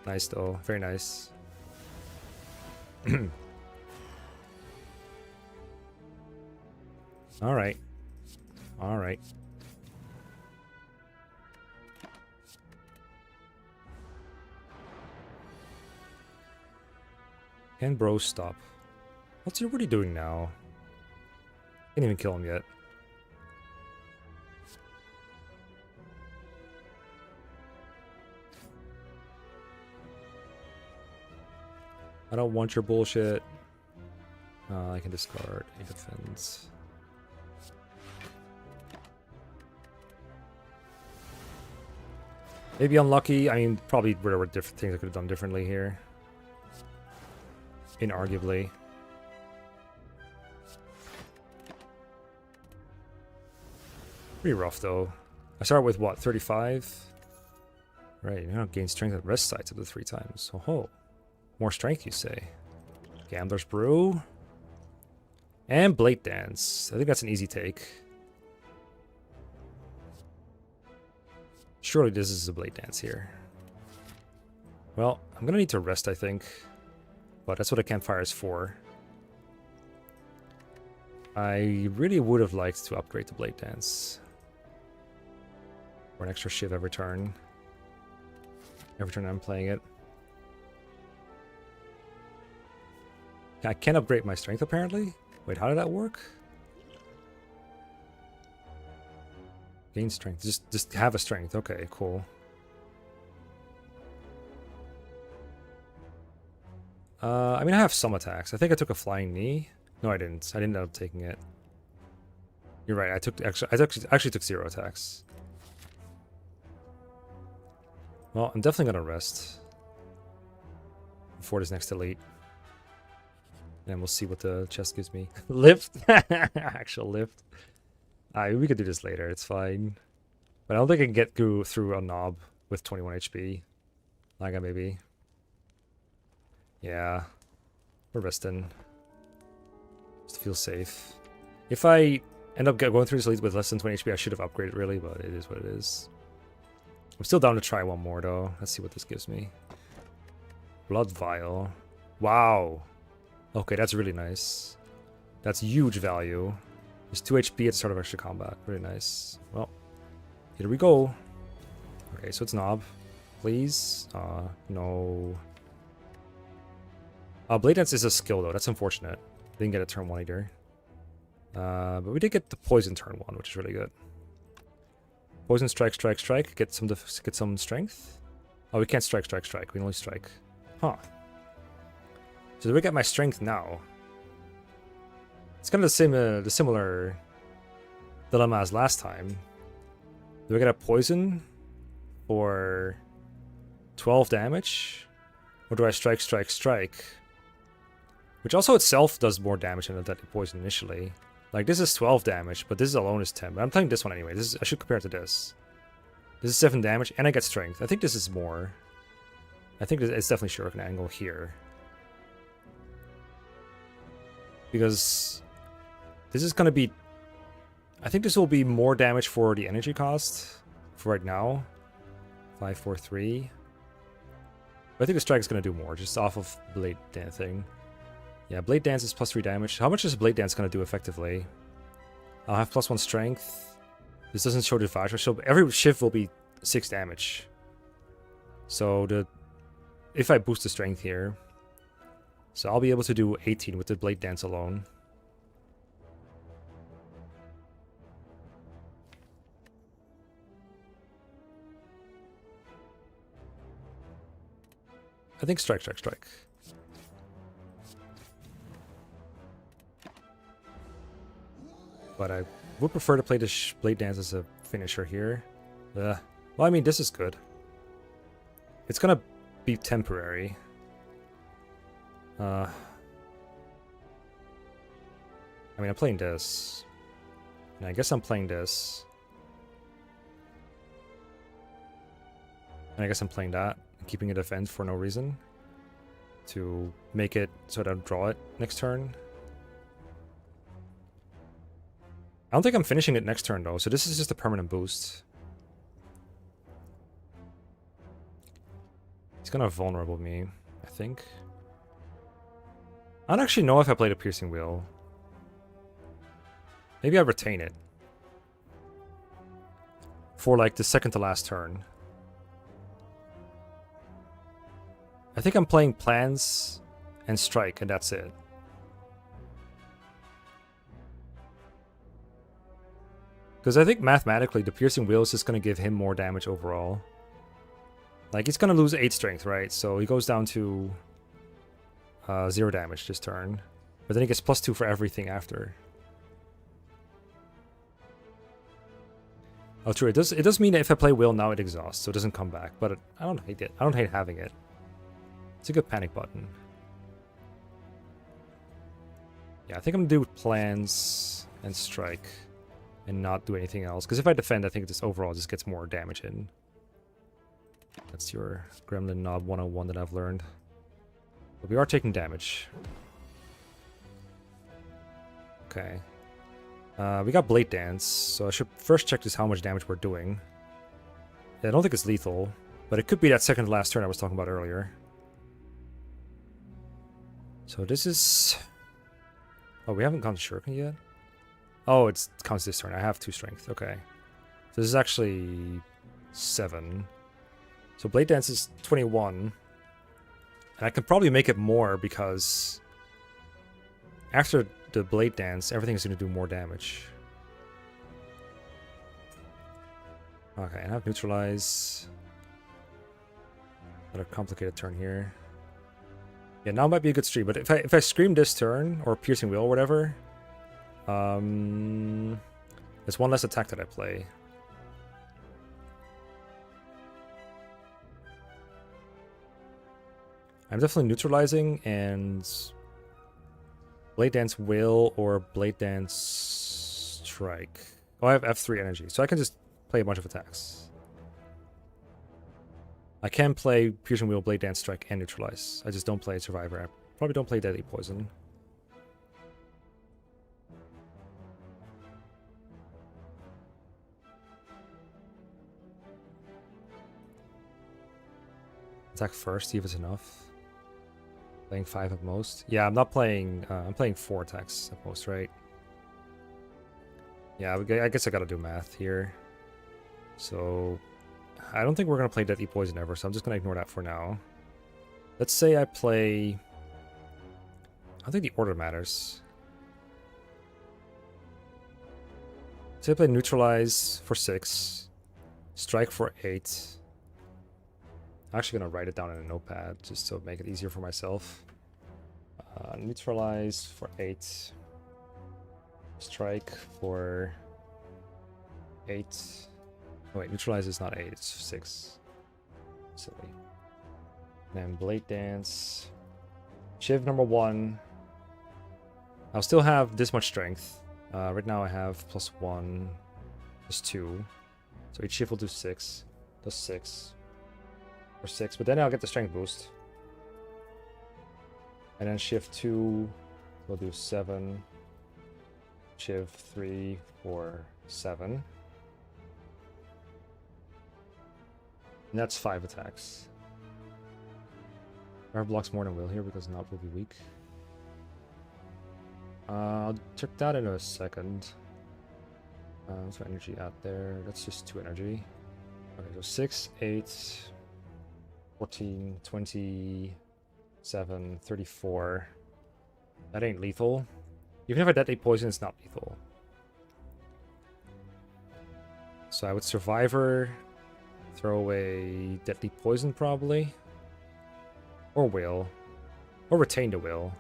Nice though, very nice. All right, all right. Can bro stop? What's he really doing now? Can't even kill him yet. I don't want your bullshit. I can discard a defense. Maybe unlucky. I mean, probably there were different things I could have done differently here. Inarguably. Pretty rough though. I start with what, 35? Right, you don't gain strength at rest sites up to 3 times. Oh, more strength, you say? Gambler's Brew. And Blade Dance. I think that's an easy take. Surely this is a Blade Dance here. Well, I'm gonna need to rest, I think. But that's what a campfire is for. I really would have liked to upgrade the Blade Dance. For an extra shiv every turn. Every turn I'm playing it. I can't upgrade my strength apparently? Wait, how did that work? Gain strength. Just have a strength. Okay, cool. I mean, I have some attacks. I think I took a flying knee. No, I didn't. I didn't end up taking it. You're right. I actually took 0 attacks. Well, I'm definitely gonna rest before this next elite, and we'll see what the chest gives me. Lift, actual lift. We could do this later. It's fine. But I don't think I can get through a knob with 21 HP. Like maybe. Yeah, we're resting. Just to feel safe. If I end up going through this elite with less than 20 HP, I should have upgraded really, but it is what it is. I'm still down to try one more though. Let's see what this gives me. Blood Vial. Wow. Okay, that's really nice. That's huge value. There's 2 HP at the start of extra combat. Really nice. Well, here we go. Okay, so it's Knob. Please. No. Blade Dance is a skill though. That's unfortunate. Didn't get a turn 1 either. But we did get the Poison turn 1, which is really good. Poison, strike, strike, strike. Get some strength. Oh, we can't strike, strike, strike. We can only strike. Huh. So do we get my strength now? It's kind of the similar dilemma as last time. Do I get a poison for 12 damage? Or do I strike, strike, strike? Which also itself does more damage than the poison initially. Like, this is 12 damage, but this alone is 10. But I'm playing this one anyway. I should compare it to this. This is 7 damage, and I get strength. I think this is more. I think it's definitely Shuriken Angle here. Because this is going to be... I think this will be more damage for the energy cost for right now. 5, 4, 3. But I think the strike is going to do more, just off of Blade Dance thing. Yeah, Blade Dance is plus 3 damage. How much is Blade Dance going to do effectively? I'll have plus 1 strength. This doesn't show the advantage. So every shift will be 6 damage. So if I boost the strength here, so I'll be able to do 18 with the Blade Dance alone. I think strike, strike, strike. But I would prefer to play the Blade Dance as a finisher here. Well, I mean, this is good. It's gonna be temporary. I mean, I'm playing this. And I guess I'm playing this. And I guess I'm playing that. Keeping a defense for no reason. To make it so that I'll draw it next turn. I don't think I'm finishing it next turn though, so this is just a permanent boost. He's gonna vulnerable me, I think. I don't actually know if I played a Piercing Wheel. Maybe I retain it. For like the second to last turn. I think I'm playing Plans and Strike, and that's it. Because I think mathematically, the Piercing Wheel is just going to give him more damage overall. Like, he's going to lose 8 strength, right? So he goes down to 0 damage this turn. But then he gets +2 for everything after. Oh, true. It does mean that if I play Will now, it exhausts, so it doesn't come back. But I don't hate it. I don't hate having it. It's a good panic button. Yeah, I think I'm going to do Plans and Strike. And not do anything else. Because if I defend, I think this overall just gets more damage in. That's your Gremlin Knob 101 that I've learned. But we are taking damage. Okay. We got Blade Dance, so I should first check just how much damage we're doing. Yeah, I don't think it's lethal, but it could be that second to last turn I was talking about earlier. So this is... Oh, we haven't gone to Shuriken yet? Oh, it counts this turn. I have 2 strength. Okay. So this is actually 7. So Blade Dance is 21. And I can probably make it more because after the Blade Dance, everything is going to do more damage. Okay, and I have Neutralize. Another complicated turn here. Yeah, now might be a good stream, but if I Scream this turn, or Piercing Will or whatever, it's 1 less attack that I play. I'm definitely neutralizing, and Blade Dance Will or Blade Dance Strike. Oh, I have F3 energy, so I can just play a bunch of attacks. I can play Piercing Wheel, Blade Dance Strike, and Neutralize. I just don't play Survivor. I probably don't play Deadly Poison. Attack first, see if it's enough. Playing 5 at most. Yeah, I'm not playing... I'm playing 4 attacks at most, right? Yeah, I guess I gotta do math here. So... I don't think we're gonna play Deadly Poison ever, so I'm just gonna ignore that for now. Let's say I play... I don't think the order matters. Say I play Neutralize for 6. Strike for 8. I'm actually gonna write it down in a notepad just to make it easier for myself. Neutralize for 8. Strike for 8. Oh wait, Neutralize is not 8, it's 6. Silly. And then Blade Dance. Shiv number 1. I'll still have this much strength. Right now I have +1, +2. So each shift will do 6. Does 6. Or 6, but then I'll get the strength boost. And then shift 2 will do 7. Shift 3, 4, 7. And that's 5 attacks. Fire blocks more than will here because not will be weak. I'll check that in a second. So energy out there. That's just 2 energy. Okay, so 6, 8, 14, 27, 34. That ain't lethal. Even if I detonate poison, it's not lethal. So I would Survivor, throw away Deadly Poison probably. Or Will. Or retain the Will.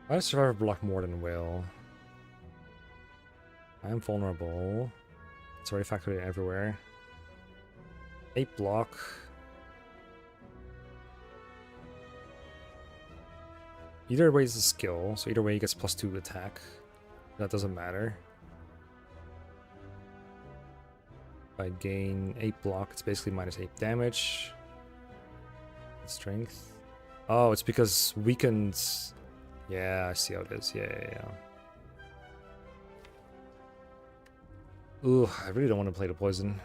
Why does Survivor block more than Will? I am vulnerable. It's already factored in everywhere. 8 block. Either way is a skill, so either way he gets +2 attack. That doesn't matter. If I gain 8 block, it's basically -8 damage. Strength. Oh, it's because weakens. Yeah, I see how it is. Yeah. Ooh, I really don't want to play the poison.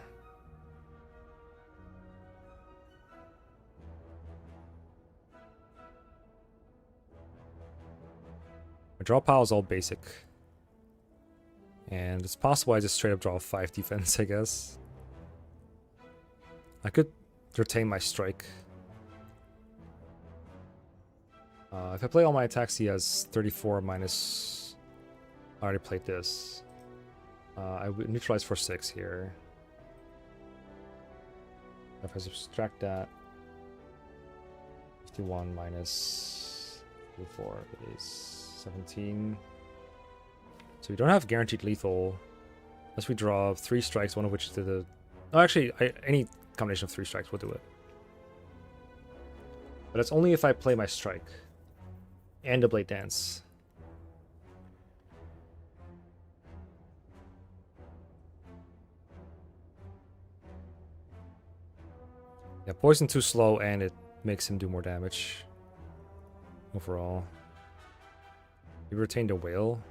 My draw pile is all basic. And it's possible I just straight up draw 5 defense, I guess. I could retain my strike. If I play all my attacks, he has 34 minus... I already played this. I would neutralize for 6 here. If I subtract that, 51 minus 34 is 17. So we don't have guaranteed lethal unless we draw 3 strikes, one of which did the... Oh, actually, any combination of 3 strikes will do it. But it's only if I play my strike and a Blade Dance. Yeah, poison too slow and it makes him do more damage overall. We retain the whale.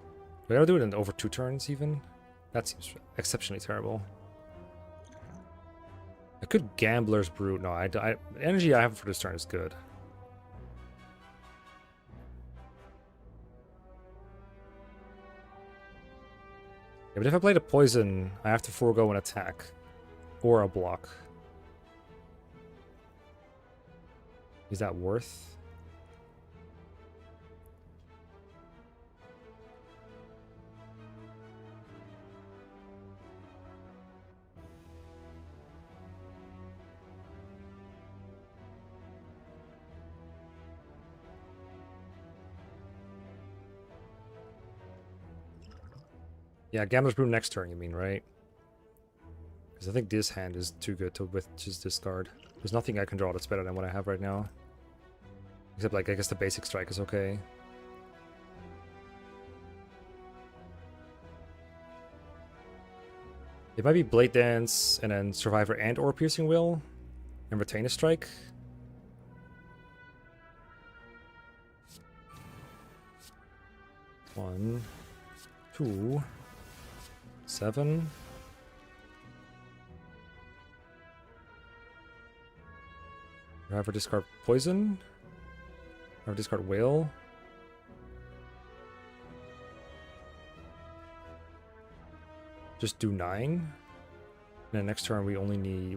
We gotta do it in over 2 turns even. That seems exceptionally terrible. I could Gambler's Brew. No, energy I have for this turn is good. Yeah, but if I play the poison, I have to forego an attack or a block. Is that worth? Yeah, Gambler's Brew next turn, you mean, right? Because I think this hand is too good to with just discard. There's nothing I can draw that's better than what I have right now. Except, like, I guess the basic strike is okay. It might be Blade Dance and then Survivor and or Piercing Will and retain a strike. One, 2, 7. Survivor discard Poison. Survivor discard Whale. Just do 9. And then next turn we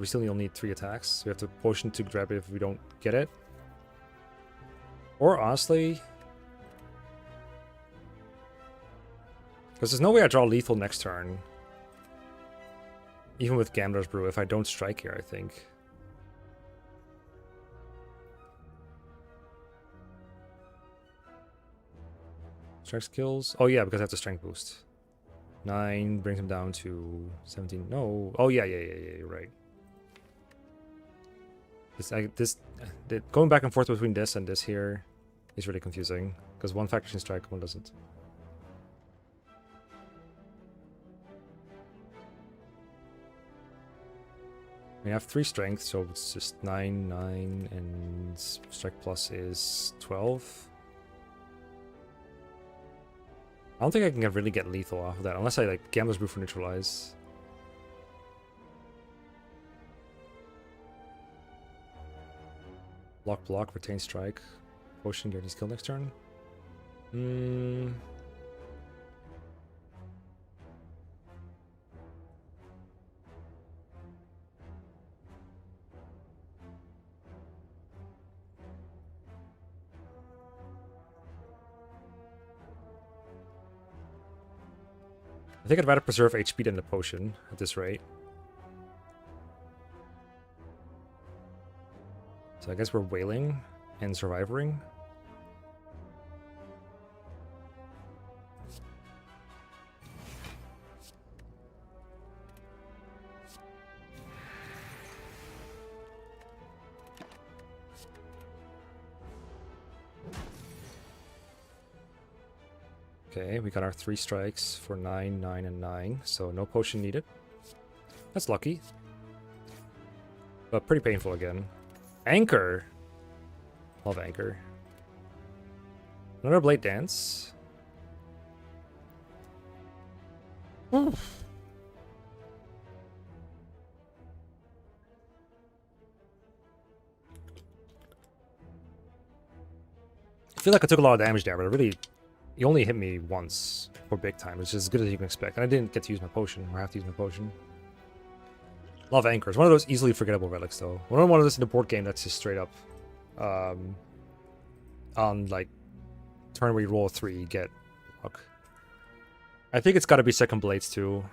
still only need 3 attacks. So we have to potion to grab it if we don't get it. Or honestly, because there's no way I draw lethal next turn. Even with Gambler's Brew, if I don't strike here, I think. Strike skills? Oh yeah, because I have the strength boost. 9 brings him down to 17. No. Oh yeah, you're right. Going back and forth between this and this here is really confusing. Because one factor can strike, one doesn't. We have 3 strength, so it's just 9, 9, and strike plus is 12. I don't think I can really get lethal off of that, unless I like Gambler's Brew for neutralize. Block, retain strike. Potion guarantees kill next turn. I think I'd rather preserve HP than the potion at this rate. So I guess we're wailing and survivoring. Okay, we got our 3 strikes for 9, 9, and 9, so no potion needed. That's lucky. But pretty painful again. Anchor! Love Anchor. Another Blade Dance. Oof. I feel like I took a lot of damage there, but it really... He only hit me once for big time, which is as good as you can expect. And I didn't get to use my potion, or have to use my potion. Love Anchors. One of those easily forgettable relics, though. One of those in the board game that's just straight up on, like, turn where you roll a 3, you get luck. I think it's got to be Second Blades, too.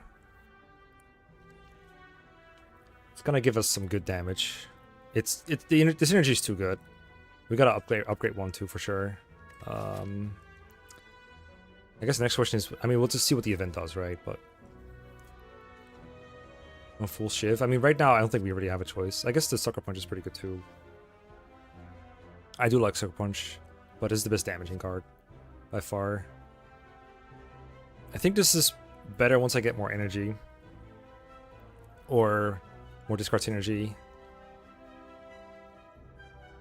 It's gonna give us some good damage. This energy is too good. We gotta upgrade 1, too, for sure. I guess the next question is, I mean, we'll just see what the event does, right? But a full shiv. I mean, right now, I don't think we really have a choice. I guess the Sucker Punch is pretty good, too. I do like Sucker Punch, but it's the best damaging card, by far. I think this is better once I get more energy. Or more discard synergy.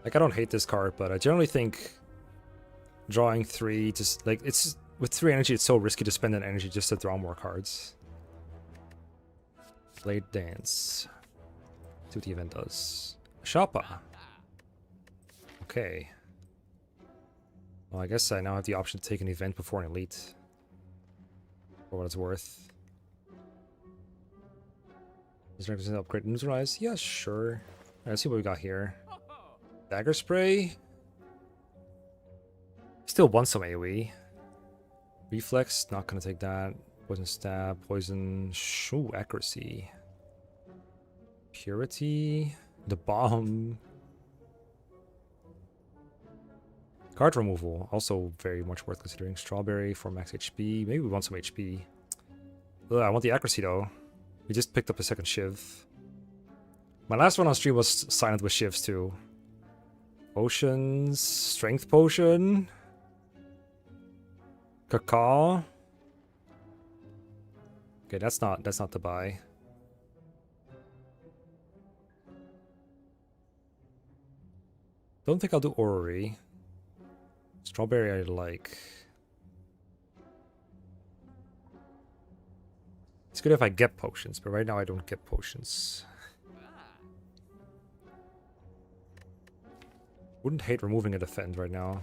Like, I don't hate this card, but I generally think drawing 3, just, like, it's... With 3 energy, it's so risky to spend that energy just to draw more cards. Blade Dance. See what the event does. Shoppa. Okay. Well, I guess I now have the option to take an event before an elite. For what it's worth. Is there an upgrade neutralize? Yeah, sure. Alright, let's see what we got here. Dagger spray. Still want some AoE. Reflex, not gonna take that. Poison stab, poison, shoo, accuracy. Purity, the bomb. Card removal, also very much worth considering. Strawberry for max HP. Maybe we want some HP. Ugh, I want the accuracy though. We just picked up a second Shiv. My last one on stream was silent with Shivs too. Potions, strength potion. Cacao. Okay, that's not to buy. Don't think I'll do orrery. Strawberry I like. It's good if I get potions, but right now I don't get potions. Wouldn't hate removing a defend right now.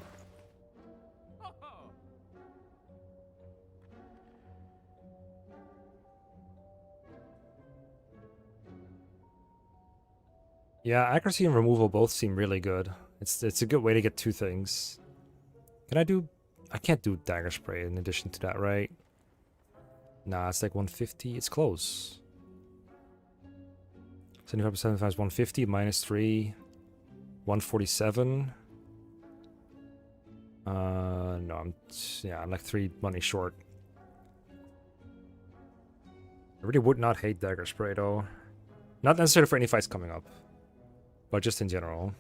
Yeah, accuracy and removal both seem really good. It's a good way to get two things. Can I do... I can't do dagger spray in addition to that, right? Nah, it's like 150. It's close. 75% times 150 minus 3. 147. No, I'm like 3 money short. I really would not hate dagger spray though. Not necessarily for any fights coming up, but just in general.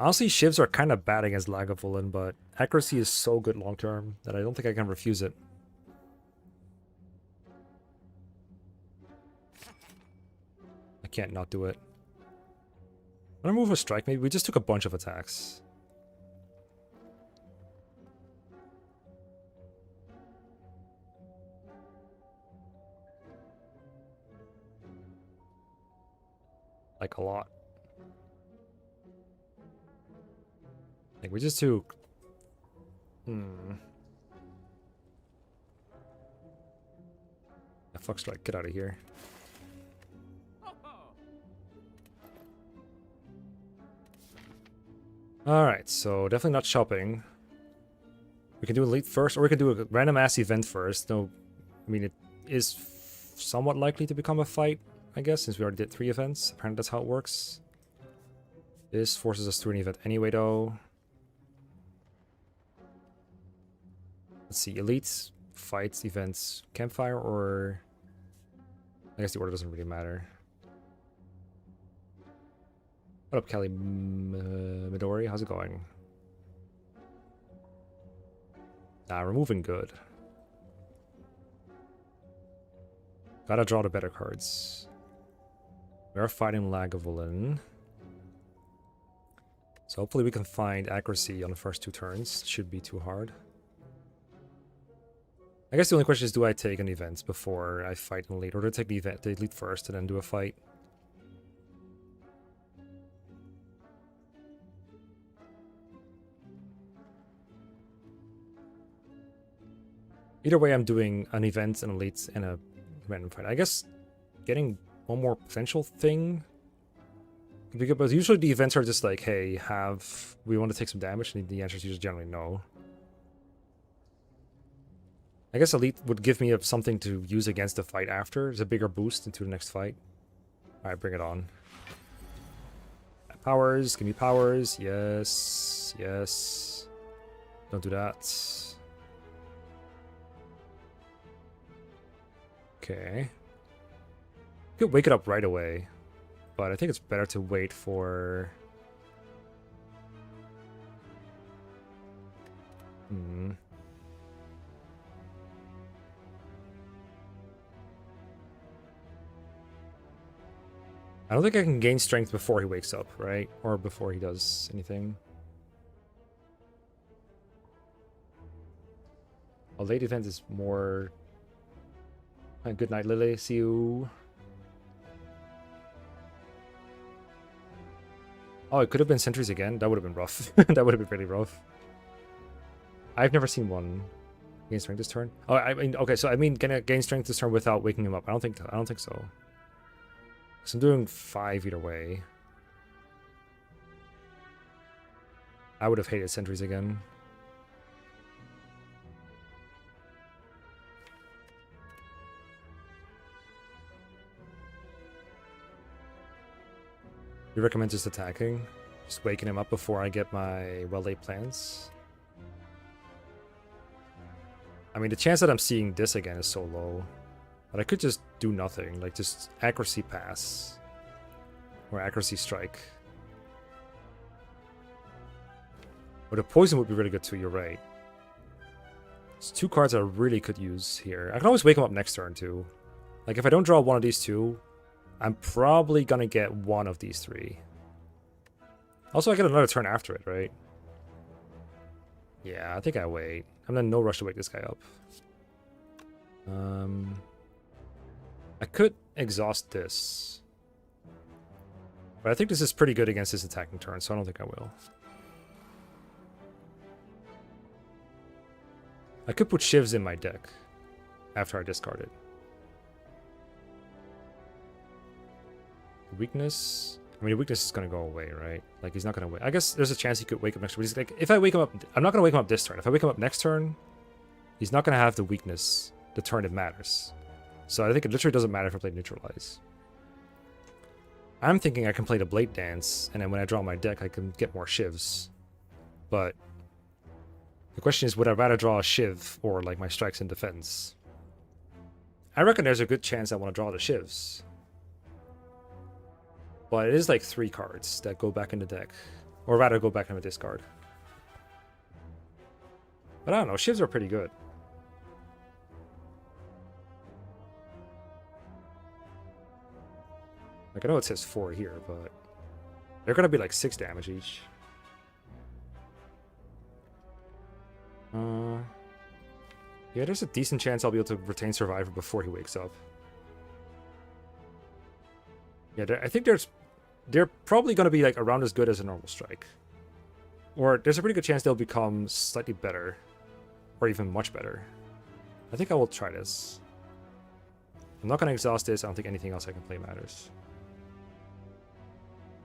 Honestly, shivs are kind of bad against Lagavulin, but accuracy is so good long term that I don't think I can refuse it. I can't not do it. I'm gonna move a strike, maybe. We just took a bunch of attacks. Like a lot. Like we just took... The fuck strike, get out of here. Alright, so definitely not shopping. We can do elite first, or we can do a random ass event first. No, I mean, it is somewhat likely to become a fight, I guess, since we already did 3 events. Apparently that's how it works. This forces us through an event anyway, though. Let's see, elites, fights, events, campfire, or... I guess the order doesn't really matter. What up, Kelly Midori? How's it going? Nah, we're moving good. Gotta draw the better cards. We are fighting Lagavulin. So hopefully we can find accuracy on the first 2 turns. Shouldn't be too hard. I guess the only question is, do I take an event before I fight an elite, or do I take the elite first and then do a fight? Either way, I'm doing an event, an elite, and a random fight. I guess getting one more potential thing could be good, but usually the events are just like, hey, we want to take some damage, and the answer is usually generally no. I guess elite would give me something to use against the fight after. It's a bigger boost into the next fight. Alright, bring it on. Powers, give me powers. Yes, yes. Don't do that. Okay. You could wake it up right away, but I think it's better to wait for... I don't think I can gain strength before he wakes up, right? Or before he does anything. A late event is more... Good night, Lily. See you. Oh, it could have been sentries again. That would have been rough. That would have been really rough. I've never seen one gain strength this turn. Oh, I mean, okay, so I mean, can I gain strength this turn without waking him up? I don't think so. So I'm doing 5 either way. I would have hated sentries again. You recommend just attacking? Just waking him up before I get my well-laid plans? I mean, the chance that I'm seeing this again is so low. But I could just do nothing, like just accuracy pass. Or accuracy strike. Or the poison would be really good too, you're right. It's 2 cards I really could use here. I can always wake him up next turn too. Like if I don't draw one of these 2, I'm probably gonna get one of these 3. Also, I get another turn after it, right? Yeah, I think I wait. I'm in no rush to wake this guy up. I could exhaust this. But I think this is pretty good against this attacking turn, so I don't think I will. I could put shivs in my deck after I discard it. Weakness. I mean, the weakness is going to go away, right? Like, he's not going to wait. I guess there's a chance he could wake up next turn. He's like, if I wake him up, I'm not going to wake him up this turn. If I wake him up next turn, he's not going to have the weakness the turn it matters. So I think it literally doesn't matter if I play Neutralize. I'm thinking I can play the Blade Dance, and then when I draw my deck, I can get more shivs. But the question is, would I rather draw a shiv or like my strikes and defense? I reckon there's a good chance I want to draw the shivs. But it is like 3 cards that go back in the deck. Or rather go back in the discard. But I don't know, shivs are pretty good. Like, I know it says 4 here, but they're gonna be like 6 damage each. Yeah, there's a decent chance I'll be able to retain Survivor before he wakes up. Yeah, I think they're probably going to be like around as good as a normal strike. Or there's a pretty good chance they'll become slightly better. Or even much better. I think I will try this. I'm not going to exhaust this. I don't think anything else I can play matters.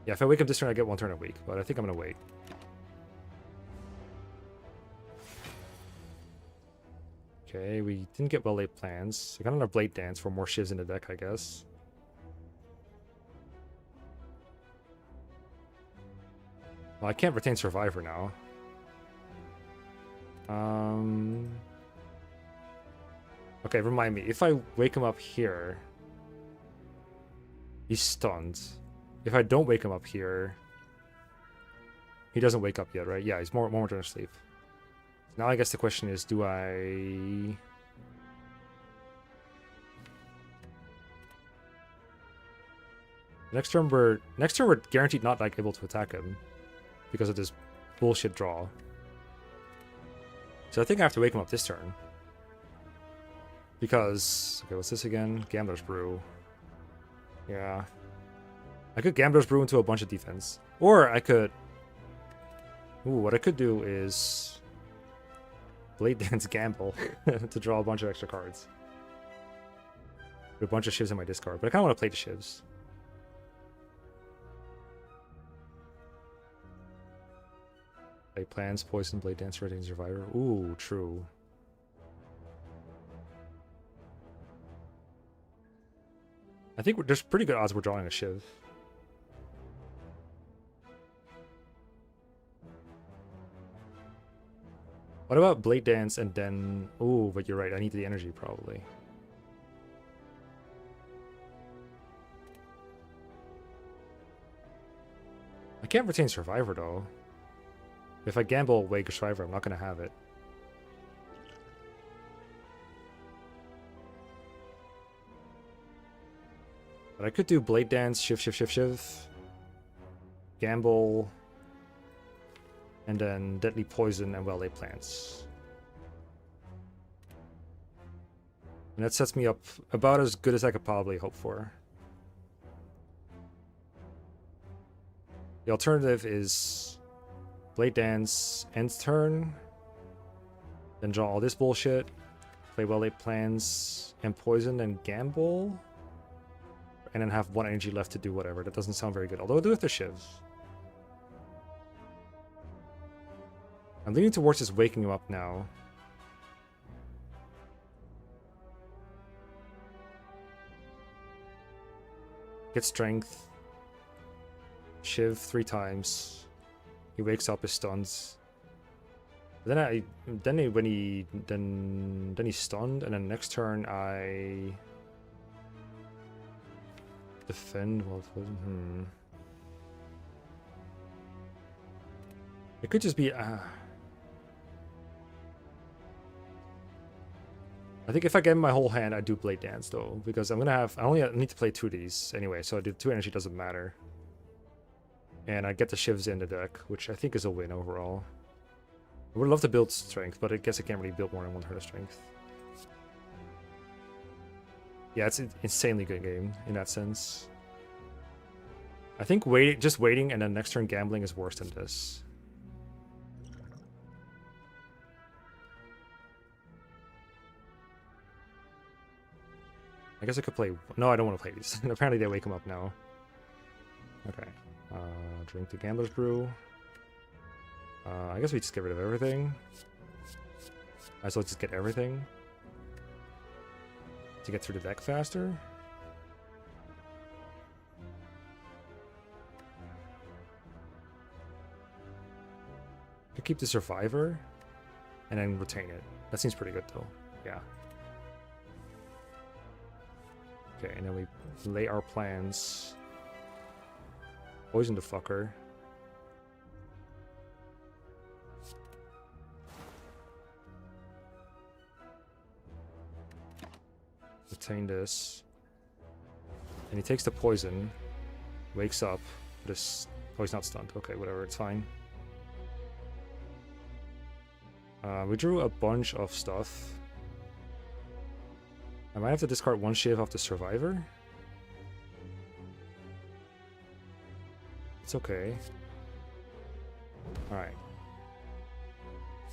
Yeah, if I wake up this turn, I get 1 turn a week. But I think I'm going to wait. Okay, we didn't get well-laid plans. I got another Blade Dance for more shivs in the deck, I guess. Well, I can't retain Survivor now. Okay, remind me. If I wake him up here, he's stunned. If I don't wake him up here, he doesn't wake up yet, right? Yeah, he's one more turn of sleep. Now I guess the question is, do I... Next turn we're guaranteed not like able to attack him because of this bullshit draw. So I think I have to wake him up this turn. Because, okay, what's this again? Gambler's Brew. Yeah. I could Gambler's Brew into a bunch of defense. Or I could... Ooh, what I could do is... Blade Dance Gamble to draw a bunch of extra cards. With a bunch of shivs in my discard. But I kind of want to play the shivs. Play plans, poison, Blade Dance, Retain Survivor. Ooh, true. I think there's pretty good odds we're drawing a shiv. What about Blade Dance and then... Ooh, but you're right, I need the energy probably. I can't retain Survivor though. If I gamble Wake Survivor, I'm not going to have it. But I could do Blade Dance, Shiv. Gamble. And then Deadly Poison and Well-Laid Plants. And that sets me up about as good as I could probably hope for. The alternative is Blade Dance, end turn, then draw all this bullshit, play well-laid plans, and poison and gamble, and then have 1 energy left to do whatever. That doesn't sound very good, although I do have the Shiv. I'm leaning towards just waking him up now. Get strength. Shiv 3 times. He wakes up, his stuns. Then he's stunned, and then next turn I defend. Well, it could just be. I think if I get him my whole hand, I do Blade Dance though, because I'm gonna have. I only need to play 2 of these anyway, so I do 2 energy doesn't matter. And I get the Shivs in the deck, which I think is a win overall. I would love to build strength, but I guess I can't really build more than 1 turn of strength. Yeah, it's an insanely good game in that sense. I think just waiting and then next turn gambling is worse than this. I guess I could play... No, I don't want to play these. Apparently they wake him up now. Okay. Drink the Gambler's Brew. I guess we just get rid of everything. Might as well just get everything. To get through the deck faster. Could keep the Survivor. And then retain it. That seems pretty good though. Yeah. Okay, and then we lay our plans. Poison the fucker. Retain this. And he takes the poison. Wakes up. This. Oh, he's not stunned. Okay, whatever, it's fine. We drew a bunch of stuff. I might have to discard 1 Shiv off the Survivor. It's okay. Alright.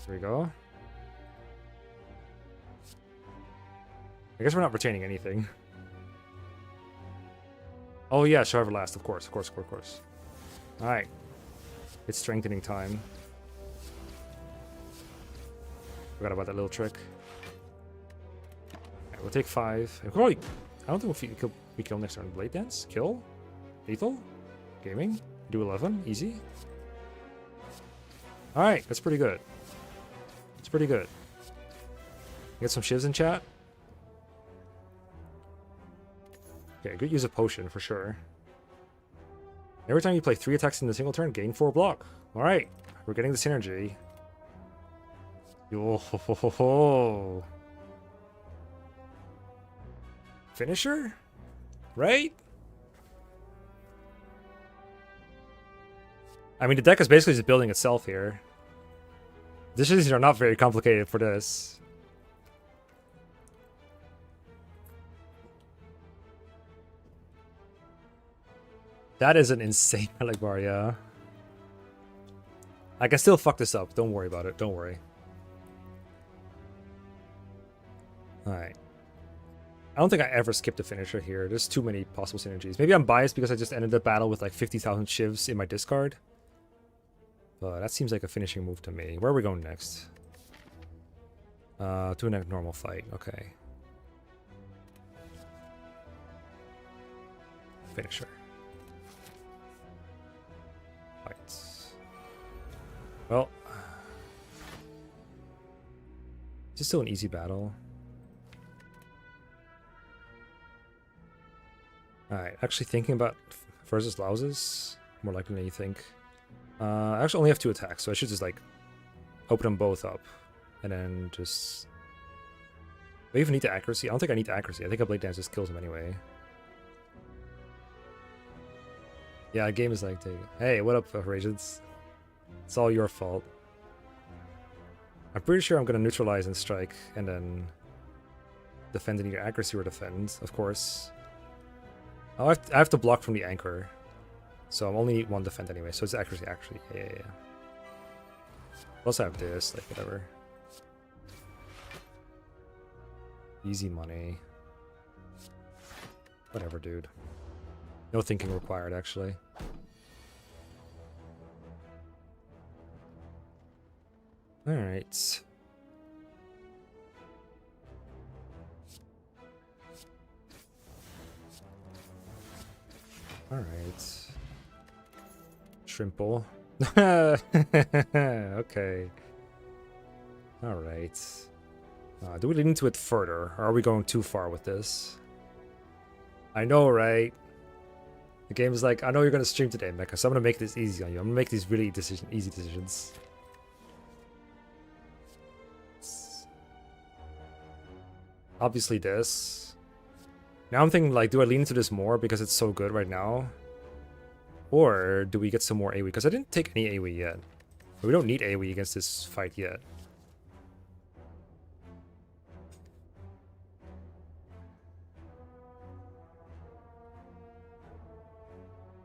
Here we go. I guess we're not retaining anything. Oh yeah, Survivor last, of course. Alright. It's strengthening time. Forgot about that little trick. Right, we'll take 5. And probably, I don't think we kill next turn. Blade Dance? Kill? Lethal? Gaming? Do 11? Easy? Alright, that's pretty good. It's pretty good. Get some shivs in chat. Okay, good use of potion for sure. Every time you play 3 attacks in a single turn, gain 4 block. Alright, we're getting the synergy. Yo ho ho ho ho. Finisher? Right? I mean, the deck is basically just building itself here. Decisions are not very complicated for this. That is an insane relic bar, yeah. I can still fuck this up. Don't worry about it. Don't worry. Alright. I don't think I ever skipped a finisher here. There's too many possible synergies. Maybe I'm biased because I just ended the battle with like 50,000 shivs in my discard. But that seems like a finishing move to me. Where are we going next? To a normal fight. Okay. Finisher. Fights. Well. Is this still an easy battle? Alright, actually thinking about versus louses, more likely than you think. I actually only have 2 attacks, so I should just like open them both up. And then just... Do I even need the accuracy? I don't think I need the accuracy. I think a Blade Dance just kills him anyway. Yeah, the game is like, hey, what up, Radiance? It's all your fault. I'm pretty sure I'm gonna neutralize and strike, and then defend in either accuracy or defend, of course. Oh, I have to block from the anchor. So I only need one defend anyway, so it's accuracy actually. Yeah. Plus I have this, like whatever. Easy money. Whatever, dude. No thinking required, actually. Alright. Alright. Shrimple. Okay. Alright. Do we lean into it further, or are we going too far with this? I know, right? The game is like, I know you're gonna stream today, Mecha, so I'm gonna make this easy on you. I'm gonna make these really easy decisions. Obviously this. Now I'm thinking, like, do I lean into this more because it's so good right now? Or do we get some more AoE? Because I didn't take any AoE yet. We don't need AoE against this fight yet.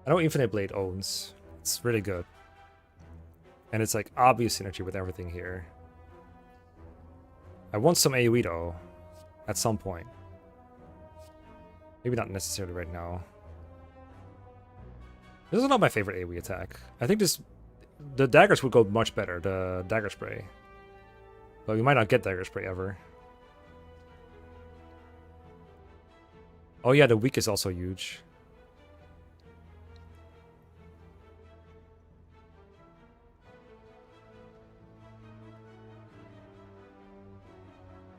I know Infinite Blade owns. It's really good. And it's like obvious synergy with everything here. I want some AoE though. At some point. Maybe not necessarily right now. This is not my favorite AoE attack. I think the daggers would go much better, the dagger spray. But we might not get dagger spray ever. Oh yeah, the weak is also huge.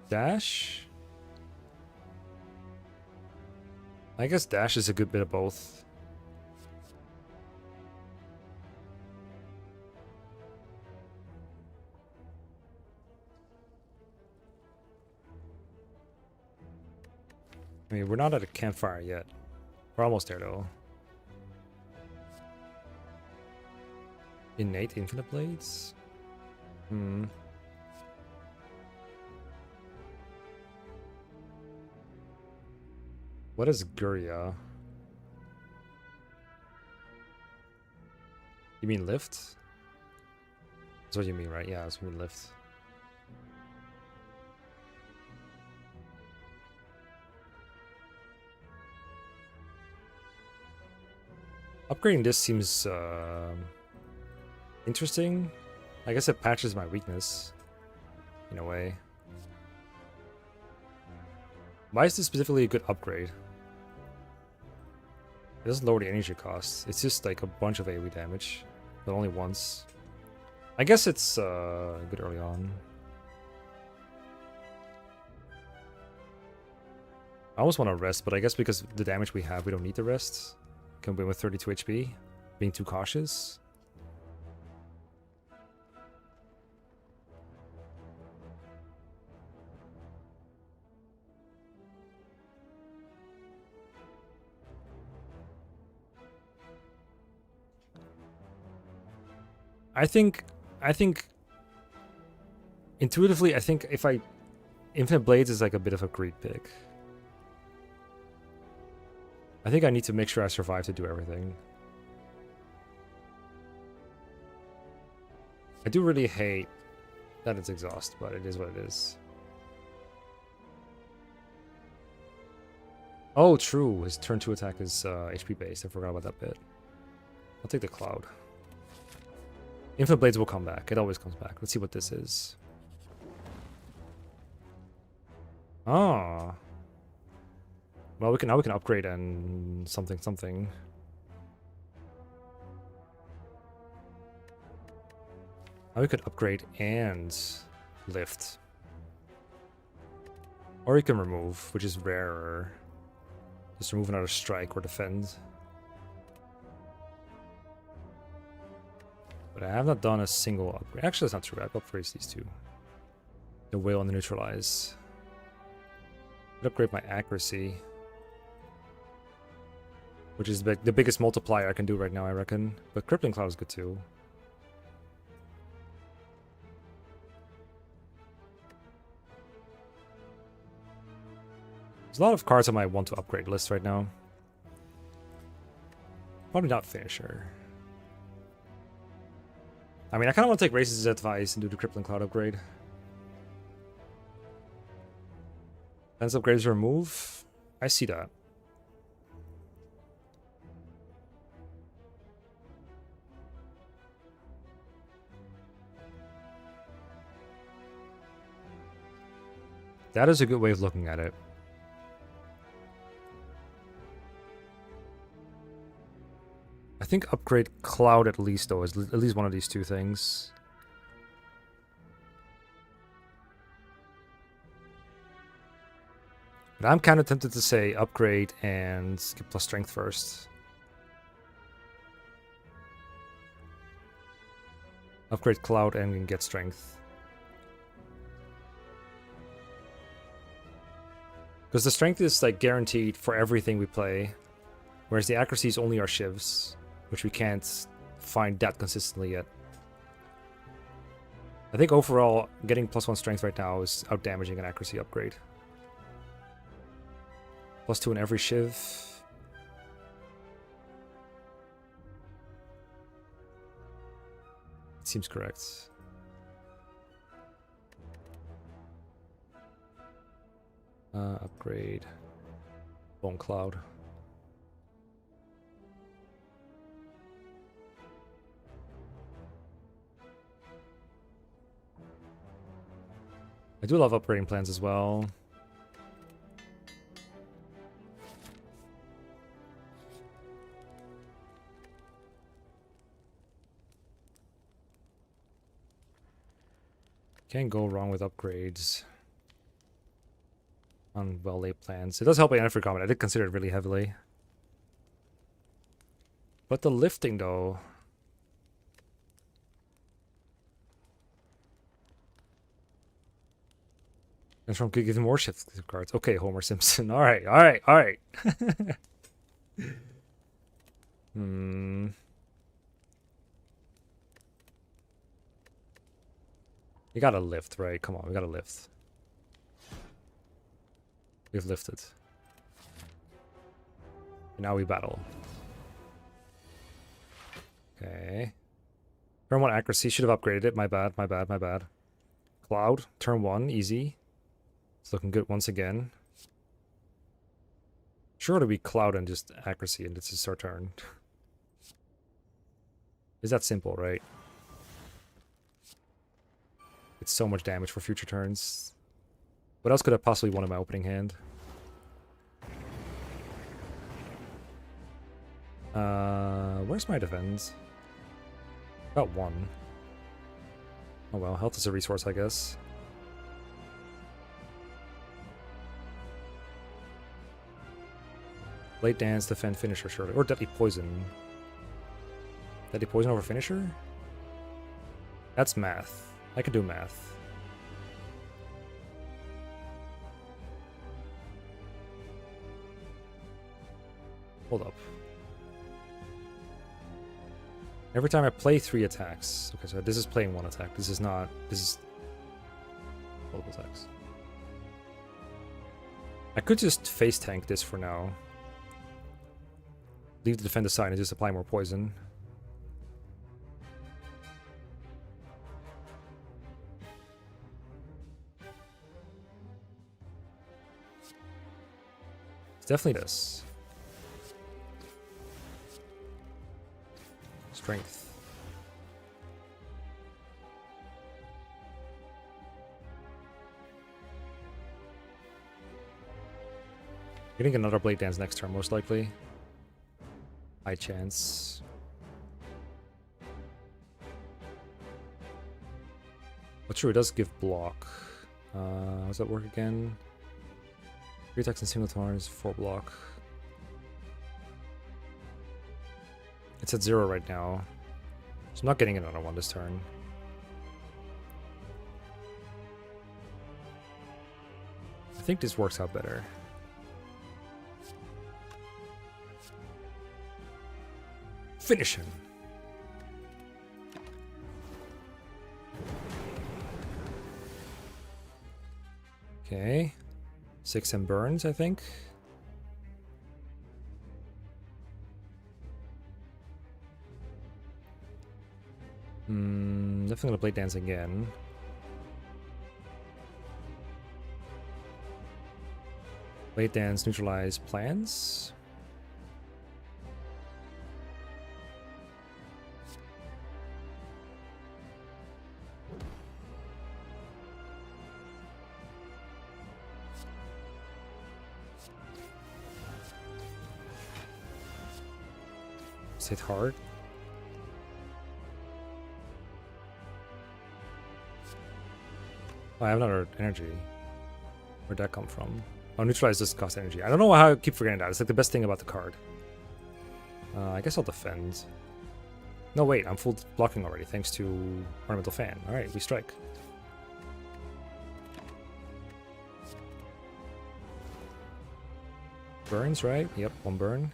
Dash? I guess dash is a good bit of both. I mean, we're not at a campfire yet. We're almost there, though. Innate Infinite Blades? What is Guria? You mean lift? That's what you mean, right? Yeah, that's what you mean lift. Upgrading this seems interesting. I guess it patches my weakness in a way. Why is this specifically a good upgrade? It doesn't lower the energy cost. It's just like a bunch of AoE damage, but only once. I guess it's good early on. I almost want to rest, but I guess because the damage we have, we don't need to rest. Can win with 32 HP, being too cautious. I think intuitively, I think if Infinite Blades is like a bit of a greed pick. I think I need to make sure I survive to do everything. I do really hate that it's exhaust, but it is what it is. Oh, true. His turn 2 attack is HP based. I forgot about that bit. I'll take the Cloud. Infinite Blades will come back. It always comes back. Let's see what this is. Ah. Well, now we can upgrade and something. Now we could upgrade and lift. Or you can remove, which is rarer. Just remove another strike or defend. But I have not done a single upgrade. Actually, that's not true. I've upgraded these two. The whale and the neutralize. I'd upgrade my accuracy. Which is the biggest multiplier I can do right now, I reckon. But Crippling Cloud is good too. There's a lot of cards on my want to upgrade list right now. Probably not Finisher. I mean, I kind of want to take Race's advice and do the Crippling Cloud upgrade. Defense upgrades remove. I see that. That is a good way of looking at it. I think upgrade Cloud at least, though, is at least one of these two things. But I'm kind of tempted to say upgrade and get plus strength first. Upgrade Cloud and get strength. Because the strength is like guaranteed for everything we play, whereas the accuracy is only our shivs, which we can't find that consistently yet. I think overall, getting +1 strength right now is outdamaging an accuracy upgrade. +2 in every shiv. It seems correct. Upgrade. Bone Cloud. I do love upgrading plans as well. Can't go wrong with upgrades on well-laid plans. It does help Anna for comment. I did consider it really heavily. But the lifting, though... And from could give him more shift cards. Okay, Homer Simpson. Alright, alright, alright. Hmm... You gotta lift, right? Come on, we gotta lift. We've lifted. Now we battle. Okay. Turn 1 accuracy. Should have upgraded it. My bad, my bad, my bad. Cloud. Turn 1. Easy. It's looking good once again. Sure to be Cloud and just accuracy, and this is our turn. Is that simple, right? It's so much damage for future turns. What else could I possibly want in my opening hand? Where's my defense? About 1. Oh well, health is a resource, I guess. Late dance, defend, finisher, surely. Or deadly poison. Deadly poison over finisher? That's math. I could do math. Hold up. Every time I play 3 attacks. Okay, so this is playing 1 attack. This is not. This is multiple attacks. I could just face tank this for now. Leave the defend aside and just apply more poison. It's definitely this. Strength. Getting another Blade Dance next turn, most likely. High chance. But true, it does give block. How does that work again? 3 attacks and single turns, 4 block. It's at 0 right now. So I'm not getting another one this turn. I think this works out better. Finish him. Okay. 6 and burns, I think. Definitely gonna Blade Dance again. Blade Dance, neutralize plans. Hit hard. Oh, I have another energy. Where'd that come from? Oh, neutralize does cost energy. I don't know how I keep forgetting that. It's like the best thing about the card. I guess I'll defend. No, wait, I'm full blocking already thanks to Ornamental Fan. Alright, we strike. Burns, right? Yep, 1 burn.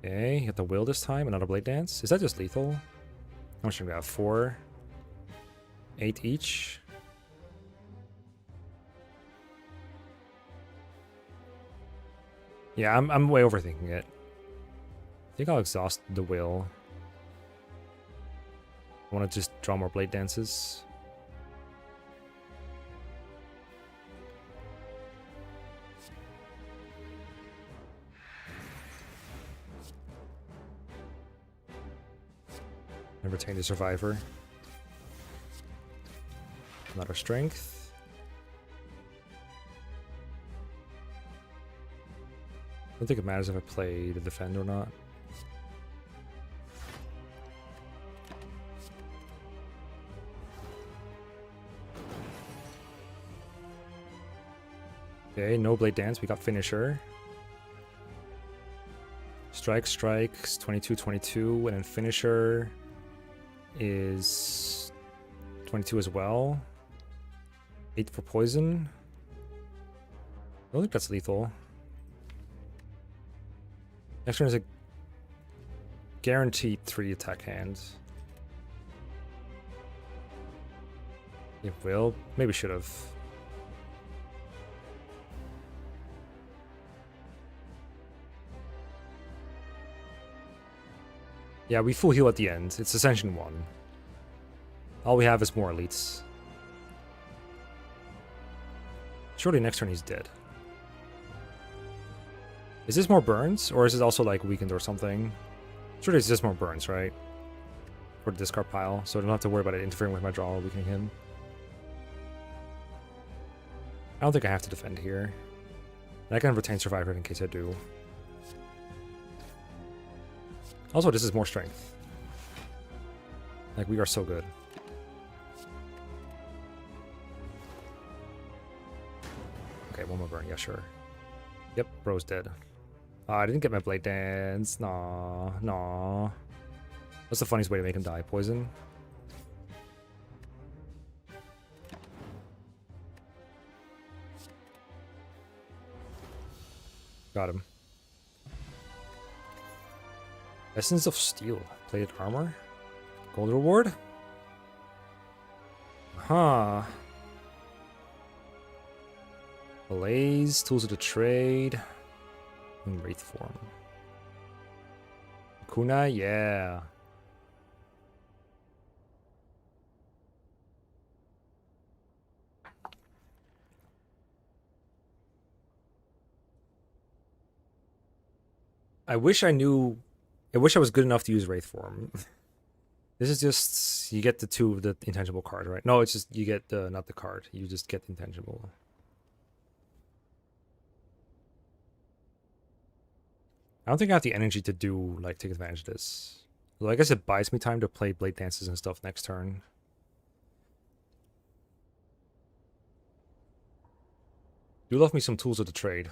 Okay, hit the will this time. Another Blade Dance. Is that just lethal? How much do we have? 4, 8 each. Yeah, I'm way overthinking it. I think I'll exhaust the will. I want to just draw more Blade Dances. And retain the Survivor. Another Strength. I don't think it matters if I play the Defend or not. Okay, no Blade Dance, we got Finisher. Strike, strikes, 22, 22, and then Finisher is 22 as well. 8 for poison. I don't think that's lethal. Next turn is a guaranteed 3 attack hand. It will. Maybe should have. Yeah, we full heal at the end. It's Ascension 1. All we have is more elites. Surely next turn he's dead. Is this more burns? Or is it also like weakened or something? Surely it's just more burns, right? For the discard pile, so I don't have to worry about it interfering with my draw or weakening him. I don't think I have to defend here. And I can retain Survivor in case I do. Also, this is more strength. Like, we are so good. Okay, 1 more burn. Yeah, sure. Yep, bro's dead. I didn't get my Blade Dance. Nah, nah. What's the funniest way to make him die? Poison? Got him. Essence of Steel. Plated armor. Gold reward? Huh. Blaze. Tools of the trade. And Wraith form. Kuna? Yeah. I wish I was good enough to use Wraith form. This is just, you get the intangible card, right? No, it's just, you get not the card. You just get intangible. I don't think I have the energy to take advantage of this. Well, I guess it buys me time to play Blade Dances and stuff next turn. Do love me some Tools of the Trade.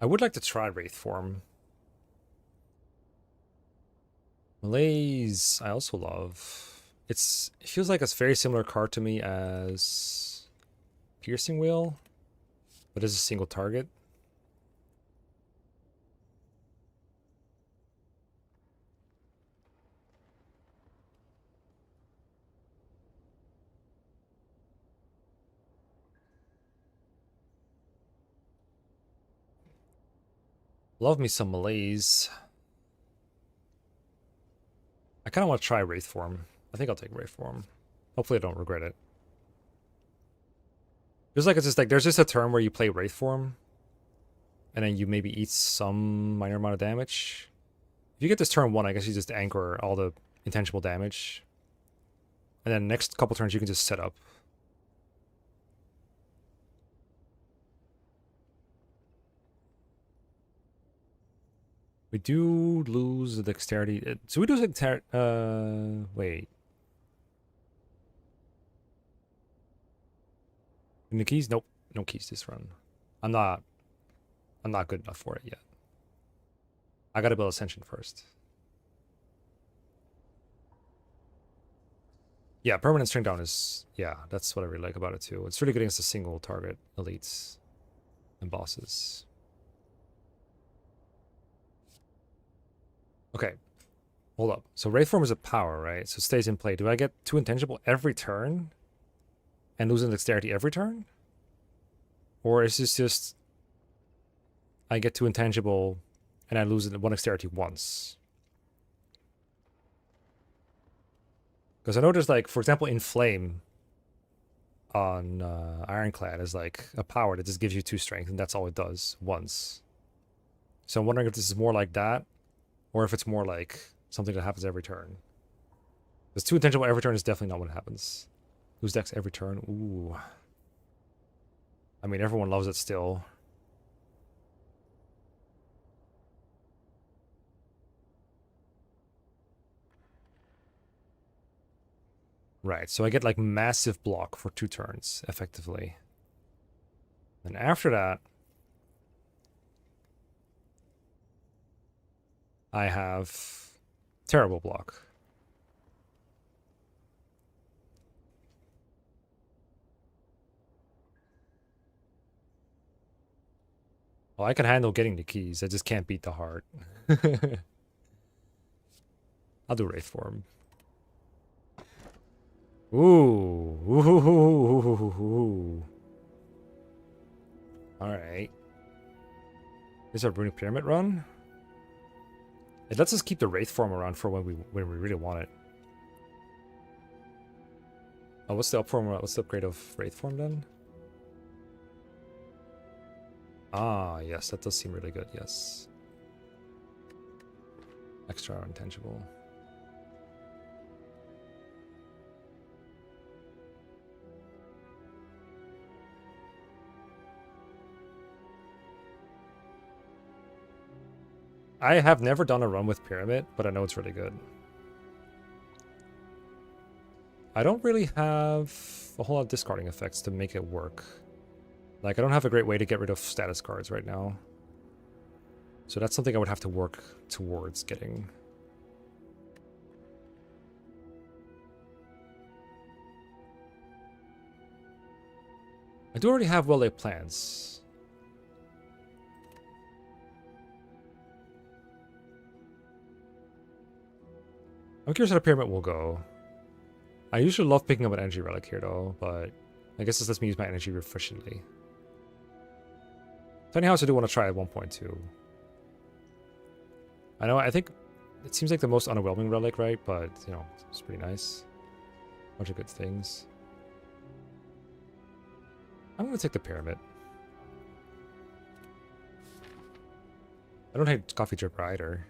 I would like to try Wraith form. Malaise, I also love. It feels like a very similar card to me as Piercing Wheel, but it's a single target. Love me some malaise. I kind of want to try Wraith form. I think I'll take Wraith form. Hopefully I don't regret it. Feels like it's just like there's just a turn where you play Wraith form, and then you maybe eat some minor amount of damage. If you get this turn 1, I guess you just anchor all the intangible damage. And then next couple turns you can just set up. We do lose the dexterity. So we lose dexterity. Wait. And the keys? Nope. No keys this run. I'm not good enough for it yet. I gotta build Ascension first. Yeah, permanent string down is... Yeah, that's what I really like about it too. It's really good against a single target elites and bosses. Okay. Hold up. So Wraith form is a power, right? So it stays in play. Do I get 2 intangible every turn? And losing dexterity every turn? Or is this just... I get 2 intangible and I lose 1 dexterity once? Because I know there's like, for example, Inflame on Ironclad is like a power that just gives you 2 strength, and that's all it does once. So I'm wondering if this is more like that, or if it's more like something that happens every turn. Because 2 intangible every turn is definitely not what happens. Lose dex every turn. Ooh. I mean, everyone loves it still. Right, so I get like massive block for 2 turns, effectively. And after that, I have terrible block. Well, I can handle getting the keys. I just can't beat the heart. I'll do Wraith form. Ooh. Ooh. Alright. This is our Runic Pyramid run. It lets us keep the Wraith form around for when we really want it. Oh, what's the upgrade of Wraith form then? Ah, yes, that does seem really good, yes. Extra intangible. I have never done a run with Pyramid, but I know it's really good. I don't really have a whole lot of discarding effects to make it work. Like, I don't have a great way to get rid of status cards right now. So that's something I would have to work towards getting. I do already have well-laid plans. I'm curious how the Pyramid will go. I usually love picking up an energy relic here though, but I guess this lets me use my energy efficiently. Tiny House I do want to try at 1.2. I know, I think it seems like the most underwhelming relic, right? But, you know, it's pretty nice. Bunch of good things. I'm going to take the Pyramid. I don't hate Coffee Dripper either.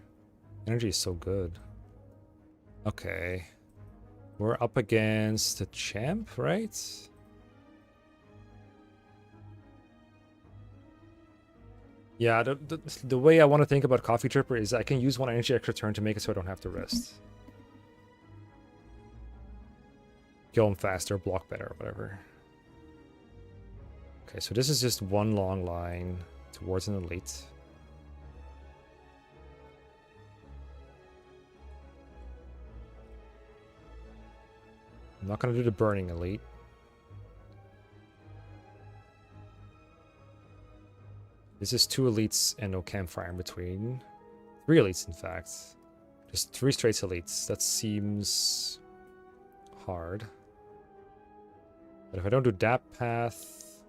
Energy is so good. Okay. We're up against the champ, right? Yeah, the way I want to think about Coffee Dripper is I can use 1 energy extra turn to make it so I don't have to rest. Kill him faster, block better, whatever. Okay, so this is just 1 long line towards an elite. I'm not going to do the burning elite. This is 2 elites and no campfire in between. 3 elites, in fact. Just 3 straight elites. That seems hard. But if I don't do that path,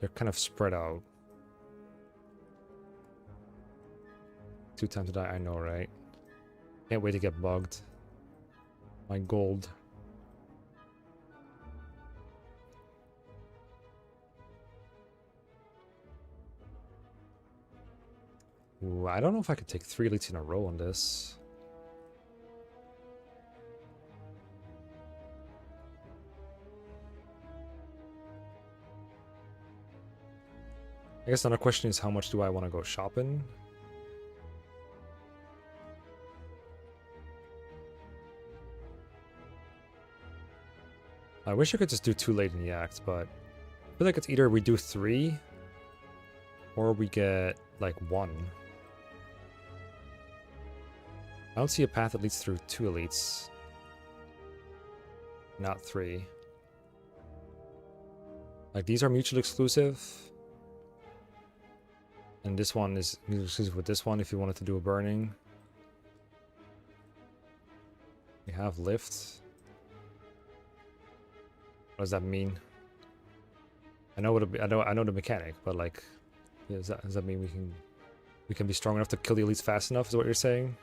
they're kind of spread out. 2 times to die. I know, right? Can't wait to get bugged. My gold. Ooh, I don't know if I could take 3 elites in a row on this. I guess another question is how much do I want to go shopping? I wish I could just do 2 late in the act, but I feel like it's either we do 3 or we get like 1. I don't see a path that leads through 2 elites. Not 3. Like these are mutually exclusive. And this one is mutually exclusive with this one if you wanted to do a burning. We have lift. What does that mean? I know I know the mechanic, but like, yeah, does that mean we can be strong enough to kill the elites fast enough? Is what you're saying?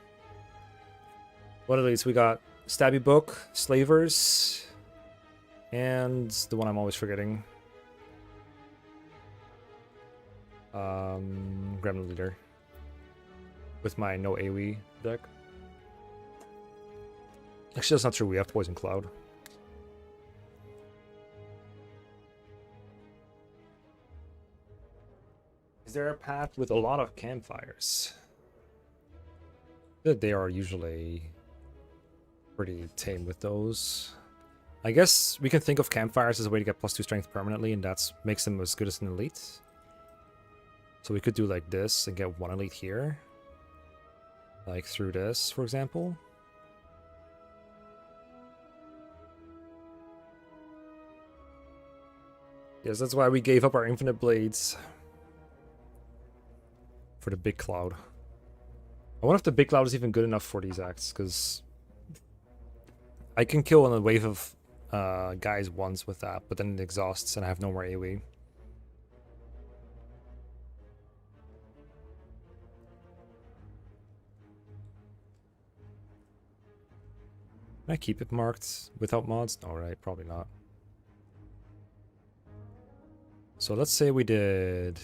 What elites? We got Stabby Book, Slavers, and the one I'm always forgetting. Gremlin Leader. With my no AoE deck. Actually, that's not true. We have Poison Cloud. Is there a path with a lot of campfires? They are usually pretty tame with those. I guess we can think of campfires as a way to get +2 strength permanently, and that makes them as good as an elite. So we could do like this and get 1 elite here. Like through this, for example. Yes, that's why we gave up our infinite blades. For the big cloud. I wonder if the big cloud is even good enough for these acts, because I can kill on a wave of guys once with that, but then it exhausts and I have no more AoE. Can I keep it marked without mods? No, right? Probably not. So let's say we did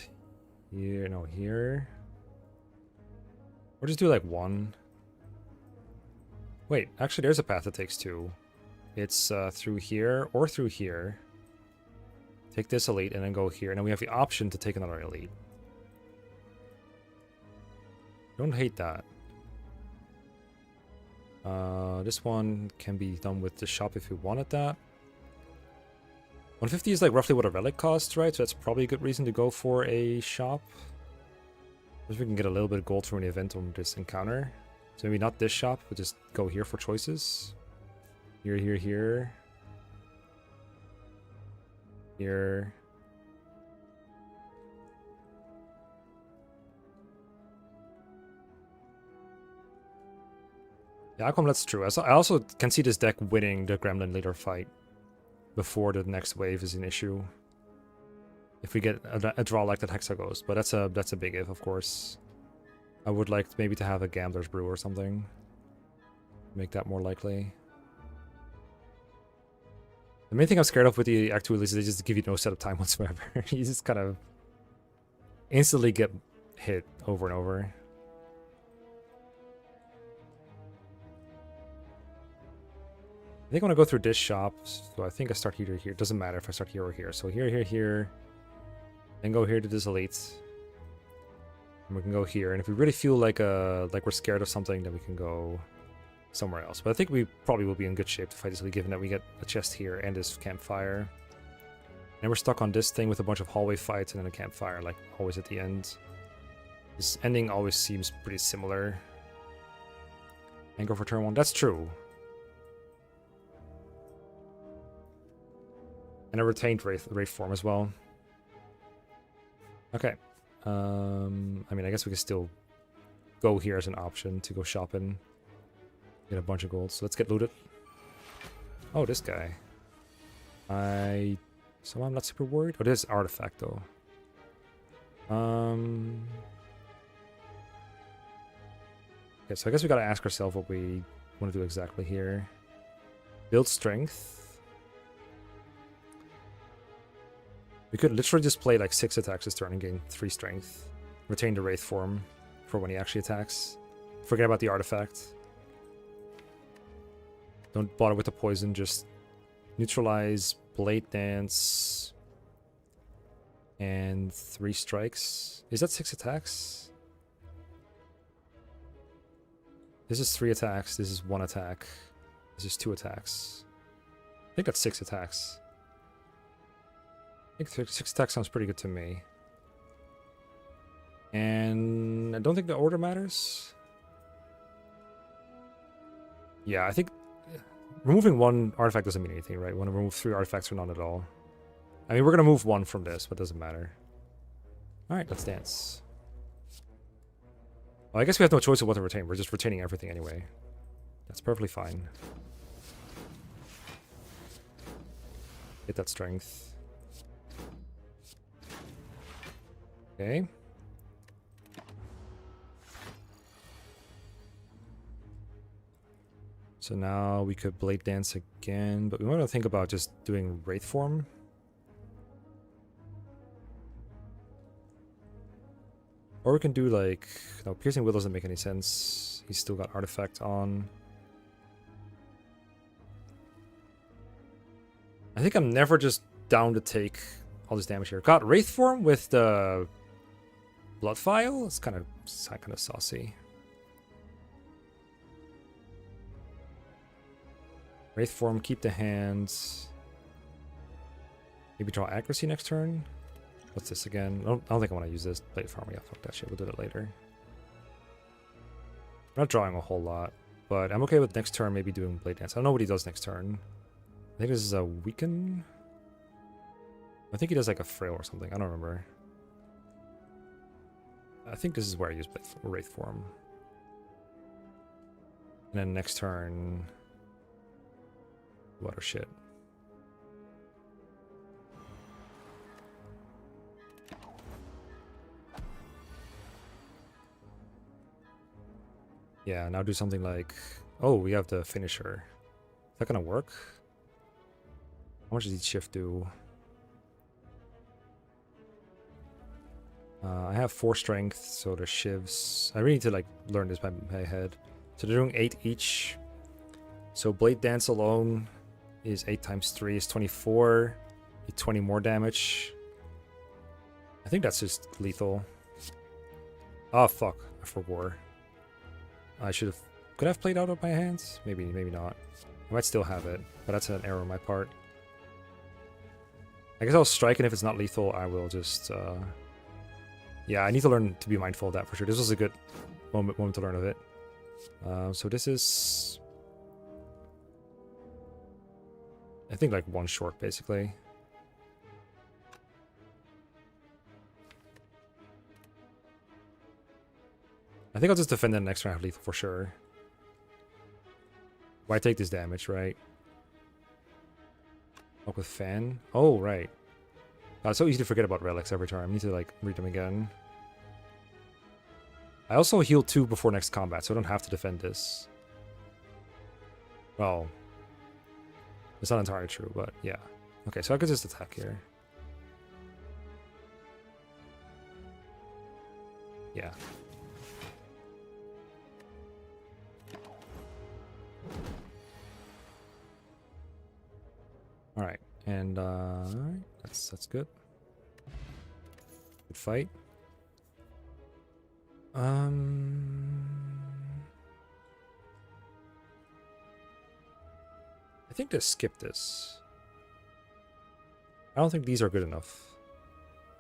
here, no, here. Or just do like 1. Wait, actually there's a path that takes 2. It's through here or through here. Take this elite and then go here. And then we have the option to take another elite. Don't hate that. This one can be done with the shop if you wanted that. 150 is like roughly what a relic costs, right? So that's probably a good reason to go for a shop. Because we can get a little bit of gold from an event on this encounter. So maybe not this shop, but just go here for choices. Here, here, here. Here. Yeah, Aquam, that's true. I also can see this deck winning the Gremlin Leader fight before the next wave is an issue. If we get a draw like that Hexaghost, but that's a big if, of course. I would like maybe to have a Gambler's Brew or something. Make that more likely. The main thing I'm scared of with the Act 2 release is they just give you no setup time whatsoever. You just kind of instantly get hit over and over. I think I want to go through this shop, so I think I start here or here. It doesn't matter if I start here or here. So here, here, here. Then go here to this elite. And we can go here. And if we really feel like we're scared of something, then we can go somewhere else. But I think we probably will be in good shape to fight this elite, given that we get a chest here and this campfire. And we're stuck on this thing with a bunch of hallway fights and then a campfire, like always at the end. This ending always seems pretty similar. And go for turn 1. That's true. And a retained Wraith form as well. Okay. I mean, I guess we can still go here as an option to go shopping. Get a bunch of gold. So let's get looted. Oh, this guy. So I'm not super worried. Oh, this is artifact though. Okay, so I guess we gotta ask ourselves what we want to do exactly here. Build strength. We could literally just play like 6 attacks this turn and gain 3 strength. Retain the Wraith form for when he actually attacks. Forget about the artifact. Don't bother with the poison, just neutralize, Blade Dance, and 3 strikes. Is that 6 attacks? This is 3 attacks, this is 1 attack. This is 2 attacks. I think that's 6 attacks. I think 6 attacks sounds pretty good to me. And I don't think the order matters. Yeah, I think removing 1 artifact doesn't mean anything, right? We want to remove 3 artifacts or none at all. I mean, we're going to move 1 from this, but it doesn't matter. Alright, let's dance. Well, I guess we have no choice of what to retain. We're just retaining everything anyway. That's perfectly fine. Get that strength. Okay. So now we could Blade Dance again, but we want to think about just doing Wraith form. Or we can do like... No, Piercing Will doesn't make any sense. He's still got Artifact on. I think I'm never just down to take all this damage here. Got Wraith form with the Blood Vial? It's kind of saucy. Wraith form, keep the hands. Maybe draw accuracy next turn. What's this again? I don't think I want to use this. Blade farm. Yeah, fuck that shit. We'll do it later. I'm not drawing a whole lot, but I'm okay with next turn maybe doing Blade Dance. I don't know what he does next turn. I think this is a Weaken. I think he does like a Frail or something. I don't remember. I think this is where I use Wraith form. And then next turn... Water shit. Yeah, now do something like... Oh, we have the finisher. Is that gonna work? How much does each shift do? I have 4 strength, so the shivs... I really need to like learn this by my head. So they're doing 8 each. So Blade Dance alone is 8 times 3 is 24. 20 more damage. I think that's just lethal. Oh fuck, I forgot. I should have... Could I have played out of my hands? Maybe, maybe not. I might still have it, but that's an error on my part. I guess I'll strike, and if it's not lethal, I will just... Yeah, I need to learn to be mindful of that for sure. This was a good moment to learn of it. So this is... I think like 1 short, basically. I think I'll just defend the next round lethal for sure. Why take this damage, right? Up with Fan. Oh, right. It's so easy to forget about relics every time. I need to like read them again. I also heal 2 before next combat, so I don't have to defend this. Well, it's not entirely true, but yeah. Okay, so I could just attack here. Yeah. Alright, and alright, that's good. Good fight. I think to skip this. I don't think these are good enough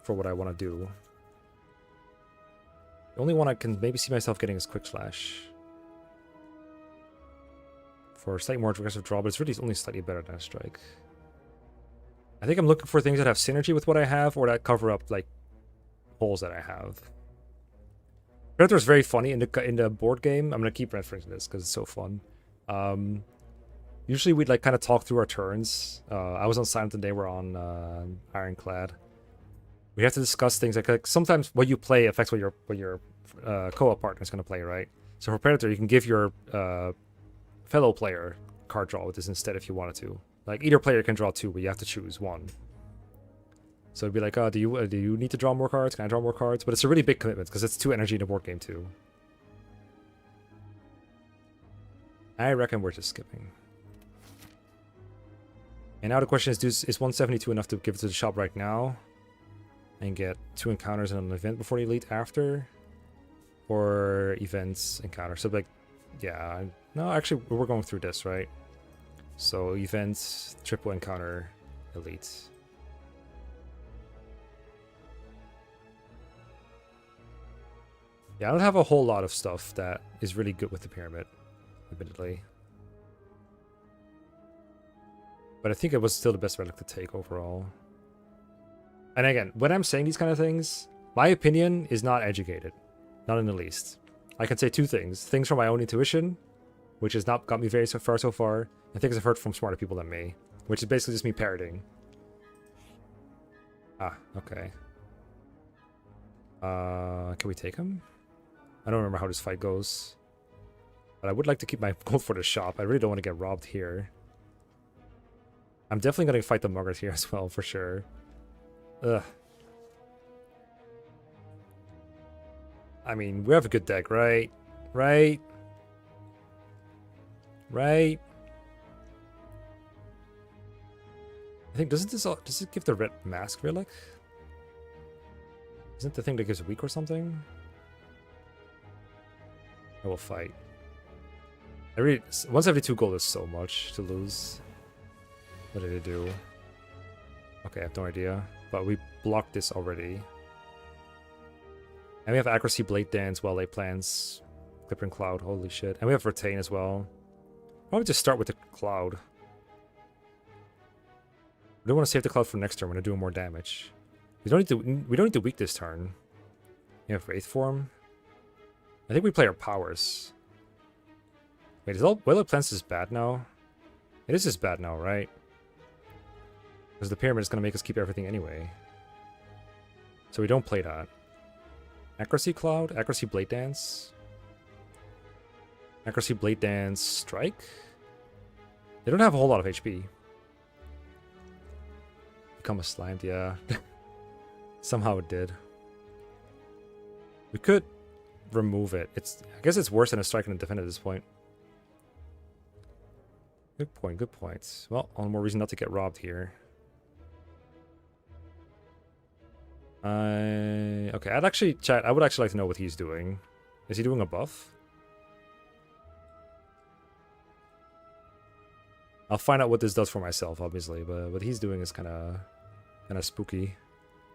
for what I want to do. The only one I can maybe see myself getting is Quick Slash. For a slightly more aggressive draw, but it's really only slightly better than a strike. I think I'm looking for things that have synergy with what I have, or that cover up like holes that I have. Predator is very funny in the board game. I'm gonna keep referencing this because it's so fun. Usually we'd like kind of talk through our turns. I was on Silent and they were on Ironclad. We have to discuss things like sometimes what you play affects what your co-op partner is gonna play, right? So for Predator, you can give your fellow player card draw with this instead if you wanted to. Like either player can draw 2, but you have to choose 1. So it'd be like, do you need to draw more cards? Can I draw more cards? But it's a really big commitment because it's 2 energy in a board game too. I reckon we're just skipping. And now the question is 172 enough to give it to the shop right now? And get 2 encounters and an event before the elite after? Or events, encounter. So like, yeah, no, actually we're going through this, right? So events, triple encounter, elite. Yeah, I don't have a whole lot of stuff that is really good with the pyramid, admittedly. But I think it was still the best relic to take overall. And again, when I'm saying these kind of things, my opinion is not educated. Not in the least. I can say 2 things. Things from my own intuition, which has not got me very far so far, and things I've heard from smarter people than me, which is basically just me parroting. Ah, okay. Can we take him? I don't remember how this fight goes. But I would like to keep my gold for the shop. I really don't want to get robbed here. I'm definitely going to fight the muggers here as well, for sure. Ugh. I mean, we have a good deck, right? Right? Right? I think, does it give the red mask relic? Isn't the thing that gives weak or something? I will fight. 172 gold is so much to lose. What did it do? Okay, I have no idea. But we blocked this already. And we have accuracy, blade dance, well laid plans, clipping cloud, holy shit. And we have retain as well. Probably just start with the cloud. We don't want to save the cloud for next turn when they're doing more damage. We don't need to weak this turn. We have Wraith Form. I think we play our powers. Wait, is all well plans is bad now? It is just bad now, right? Because the pyramid is going to make us keep everything anyway. So we don't play that. Accuracy Cloud, Accuracy Blade Dance. Accuracy Blade Dance Strike. They don't have a whole lot of HP. Become a slimed, yeah. Somehow it did. We could remove it. I guess it's worse than a strike and a defend at this point. Good point, good point. Well, one more reason not to get robbed here. Okay, I would actually like to know what he's doing. Is he doing a buff? I'll find out what this does for myself, obviously, but what he's doing is kind of spooky.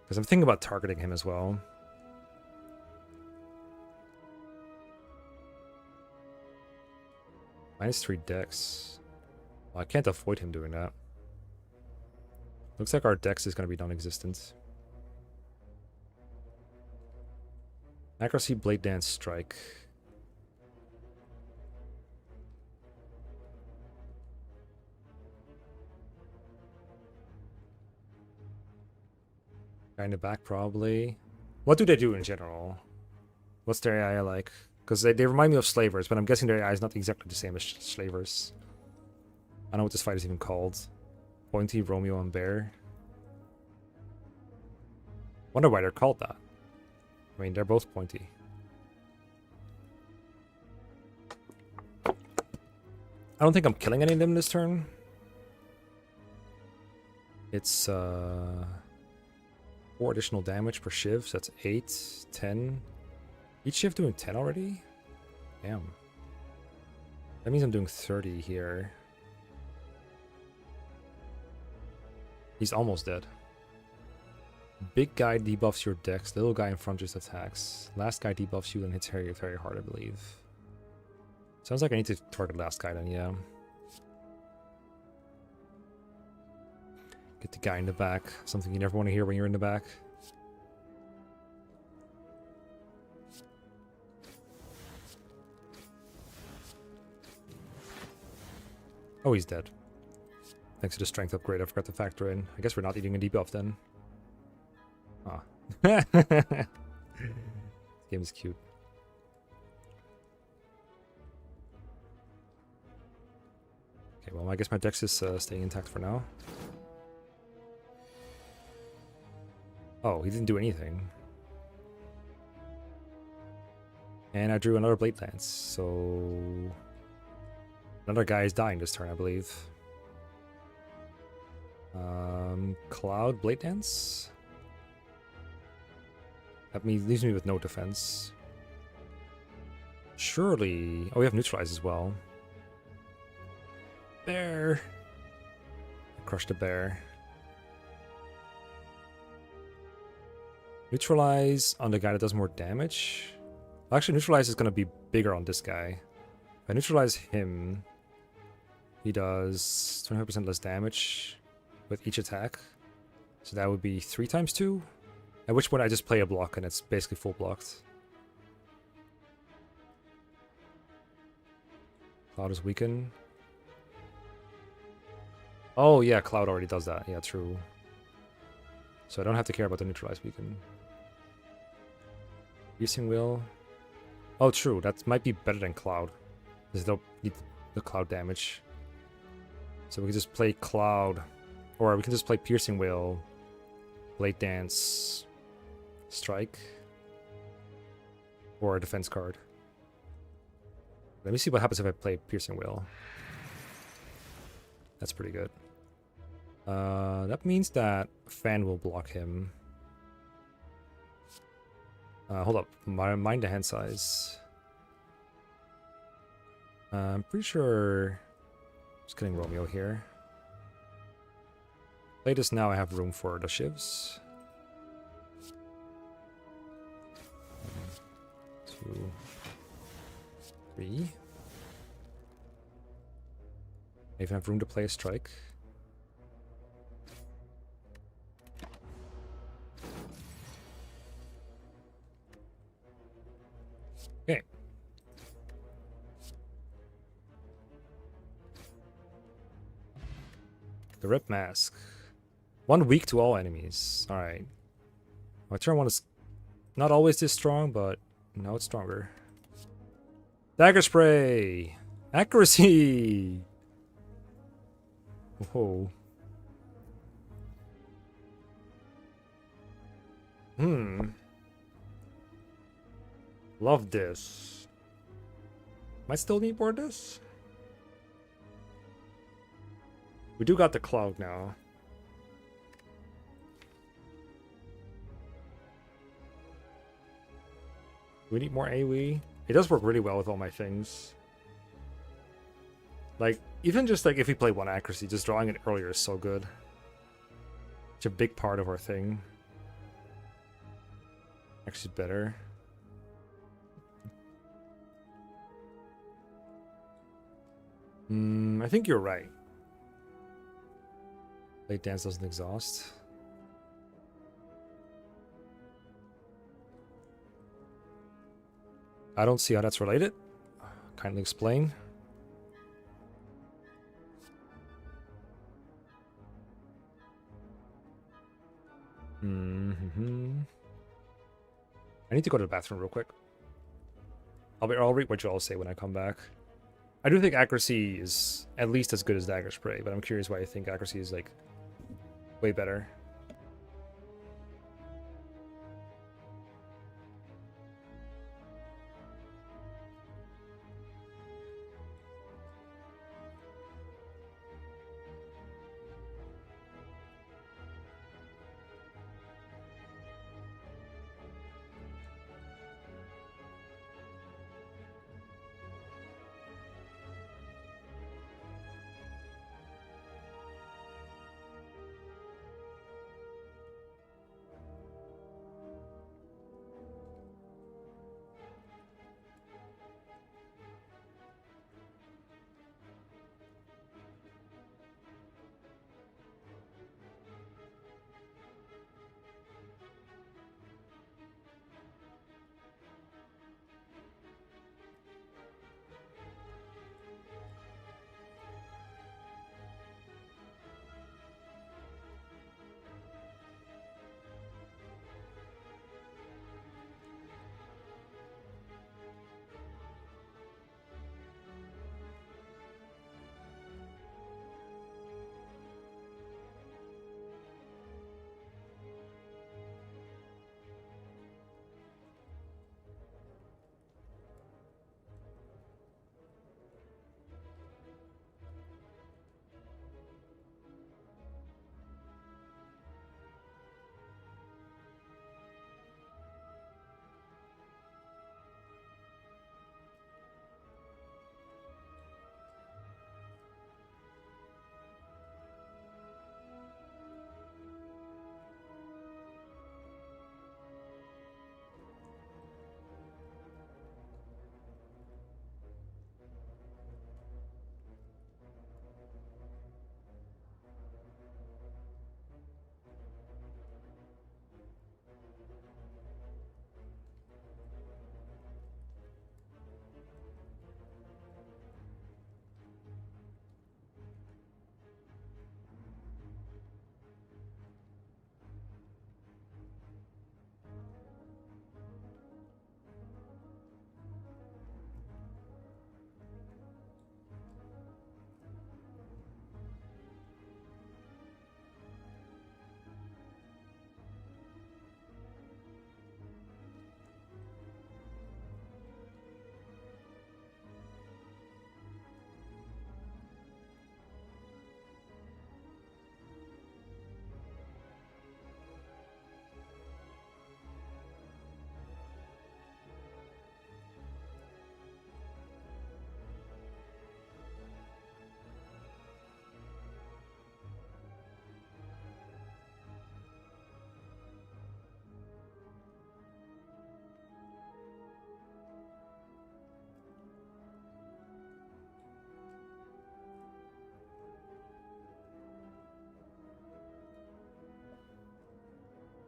Because I'm thinking about targeting him as well. -3 dex. Well, I can't avoid him doing that. Looks like our dex is going to be non-existent. Accuracy, Blade Dance, Strike. Guy in the back, probably. What do they do in general? What's their AI like? Because they remind me of slavers, but I'm guessing their AI is not exactly the same as slavers. I don't know what this fight is even called. Pointy, Romeo, and Bear. Wonder why they're called that. I mean, they're both pointy. I don't think I'm killing any of them this turn. It's 4 additional damage per shiv, so that's 8, 10. Each shift doing 10 already? Damn. That means I'm doing 30 here. He's almost dead. Big guy debuffs your dex. Little guy in front just attacks. Last guy debuffs you and hits very, very hard, I believe. Sounds like I need to target last guy then, yeah. Get the guy in the back. Something you never want to hear when you're in the back. Oh, he's dead. Thanks to the strength upgrade, I forgot to factor in. I guess we're not eating a debuff then. Ah. This game is cute. well, I guess my dex is staying intact for now. Oh, he didn't do anything. And I drew another Blade Lance, so... Another guy is dying this turn, I believe. Cloud Blade Dance? That leaves me with no defense. Surely... Oh, we have Neutralize as well. Bear! Crush the bear. Neutralize on the guy that does more damage. Actually, Neutralize is going to be bigger on this guy. If I neutralize him, he does 25% less damage with each attack. So that would be 3 times 2. At which point I just play a block and it's basically full blocked. Cloud is weakened. Oh yeah, Cloud already does that. Yeah, true. So I don't have to care about the neutralize weaken. Piercing Will. Oh, true. That might be better than Cloud. Because they don't need the Cloud damage. So we can just play Cloud. Or we can just play Piercing Will, Blade Dance, Strike, or a defense card. Let me see what happens if I play Piercing Will. That's pretty good. That means that Fan will block him. Hold up. Mind the hand size. I'm pretty sure... Just getting Romeo here. Play this now, I have room for the shivs. 1, 2, 3. I even have room to play a strike. Okay. The Rip Mask. 1 weak to all enemies. Alright. My turn 1 is not always this strong, but now it's stronger. Dagger Spray! Accuracy! Whoa. Love this. Might still need more of this? We do got the Cloud now. We need more AoE. It does work really well with all my things. Like, even just like if we play 1 accuracy, just drawing it earlier is so good. It's a big part of our thing. Actually better. I think you're right. Blade Dance doesn't exhaust. I don't see how that's related. Kindly explain. I need to go to the bathroom real quick. I'll read what you all say when I come back. I do think accuracy is at least as good as Dagger Spray, but I'm curious why you think accuracy is like way better.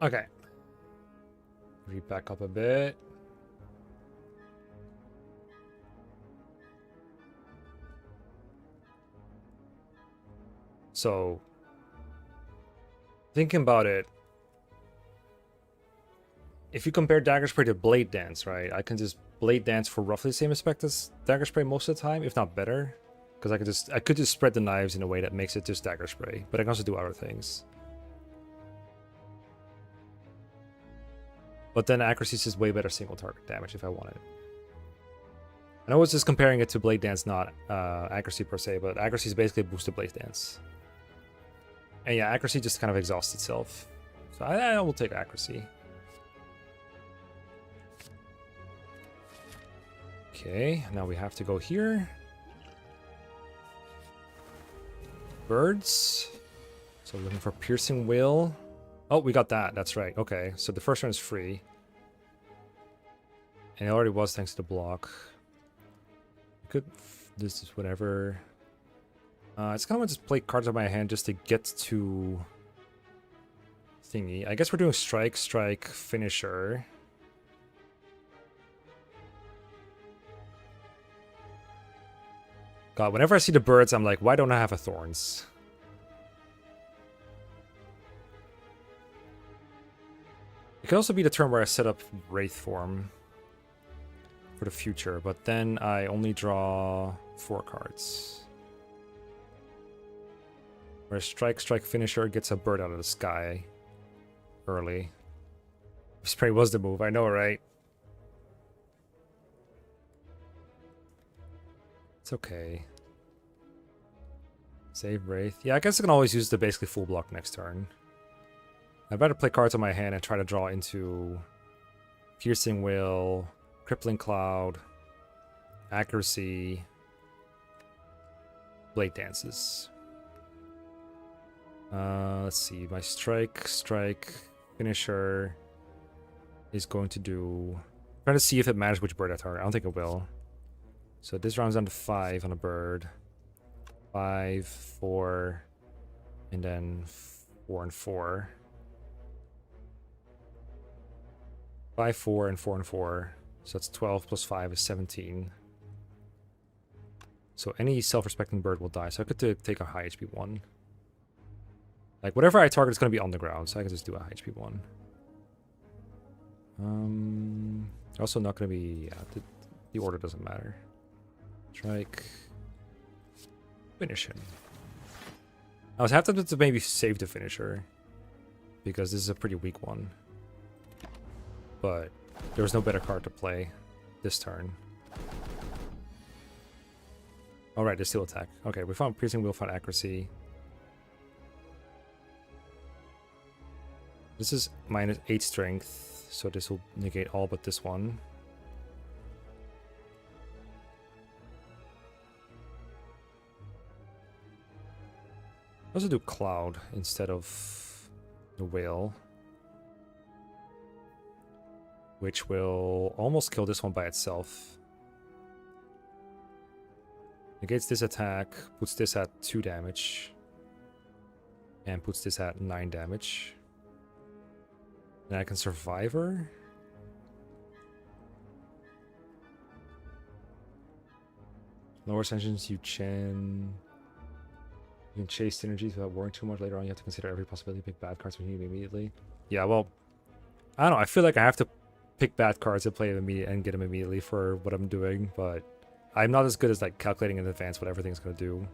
Okay. Read back up a bit. So, thinking about it, if you compare Dagger Spray to Blade Dance, right? I can just Blade Dance for roughly the same aspect as Dagger Spray most of the time, if not better. Because I could just spread the knives in a way that makes it just Dagger Spray, but I can also do other things. But then accuracy is just way better single target damage if I want it. I know it's just comparing it to Blade Dance, not accuracy per se, but accuracy is basically boosted Blade Dance. And yeah, accuracy just kind of exhausts itself. So I will take accuracy. Okay, now we have to go here. Birds. So looking for Piercing Will. Oh, we got that. That's right. Okay, so the first one is free. And it already was thanks to the block. Could this is whatever. It's kind of just play cards on my hand just to get to thingy. I guess we're doing strike, strike, finisher. God, whenever I see the birds, I'm like, why don't I have a thorns? It could also be the turn where I set up Wraith form for the future, but then I only draw 4 cards. Where strike, strike, finisher gets a bird out of the sky early. Spray was the move, I know, right? It's okay. Save Wraith. Yeah, I guess I can always use the basically full block next turn. I'd better play cards on my hand and try to draw into Piercing Will, Crippling Cloud, Accuracy, Blade Dances. Let's see. My strike, strike, finisher is going to do... trying to see if it matters which bird I target. I don't think it will. So this round's down to 5 on a bird. 5, 4, and then 4 and 4. 5, 4, and 4 and 4. So that's 12 plus 5 is 17. So any self-respecting bird will die. So I could take a high HP one. Like whatever I target is going to be on the ground, so I can just do a high HP one. Also not going to be... yeah, the order doesn't matter. Strike. Finish him. I was half tempted to maybe save the finisher, because this is a pretty weak one. But there was no better card to play this turn. Alright, there's still attack. Okay, we found Piercing Will, found Accuracy. This is minus 8 strength, so this will negate all but this one. Also do Cloud instead of the Whale, which will almost kill this one by itself. Negates this attack, puts this at 2 damage, and puts this at 9 damage. Then I can Survivor. Lower Ascensions, you can chase synergies without worrying too much. Later on, you have to consider every possibility. Pick bad cards when you need immediately. Yeah, well, I don't know. I feel like I have to pick bad cards and play them immediately and get them immediately for what I'm doing, but I'm not as good as like calculating in advance what everything's gonna do.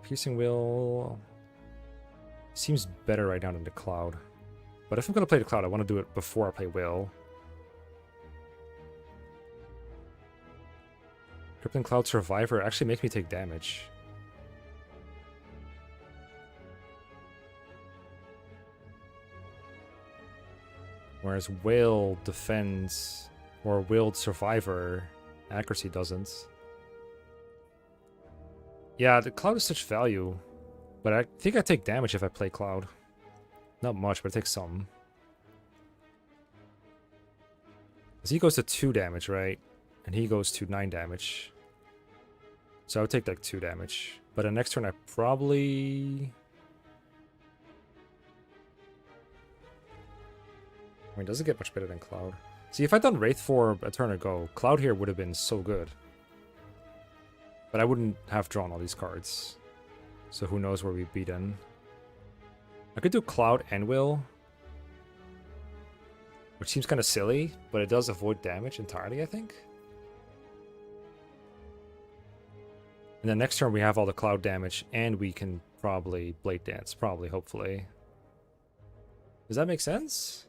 Piercing Will seems better right now than the Cloud. But if I'm gonna play the Cloud, I want to do it before I play Will. Crippling Cloud Survivor actually makes me take damage. Whereas Will defends, or Willed Survivor, Accuracy doesn't. Yeah, the Cloud is such value. But I think I take damage if I play Cloud. Not much, but I take some. Because he goes to 2 damage, right? And he goes to 9 damage. So I would take like 2 damage. But the next turn I probably... mean, does it get much better than Cloud? See, if I'd done Wraith for a turn ago, Cloud here would have been so good. But I wouldn't have drawn all these cards. So who knows where we'd be then. I could do Cloud and Will. Which seems kind of silly, but it does avoid damage entirely, I think. And then next turn we have all the Cloud damage, and we can probably Blade Dance, probably, hopefully. Does that make sense?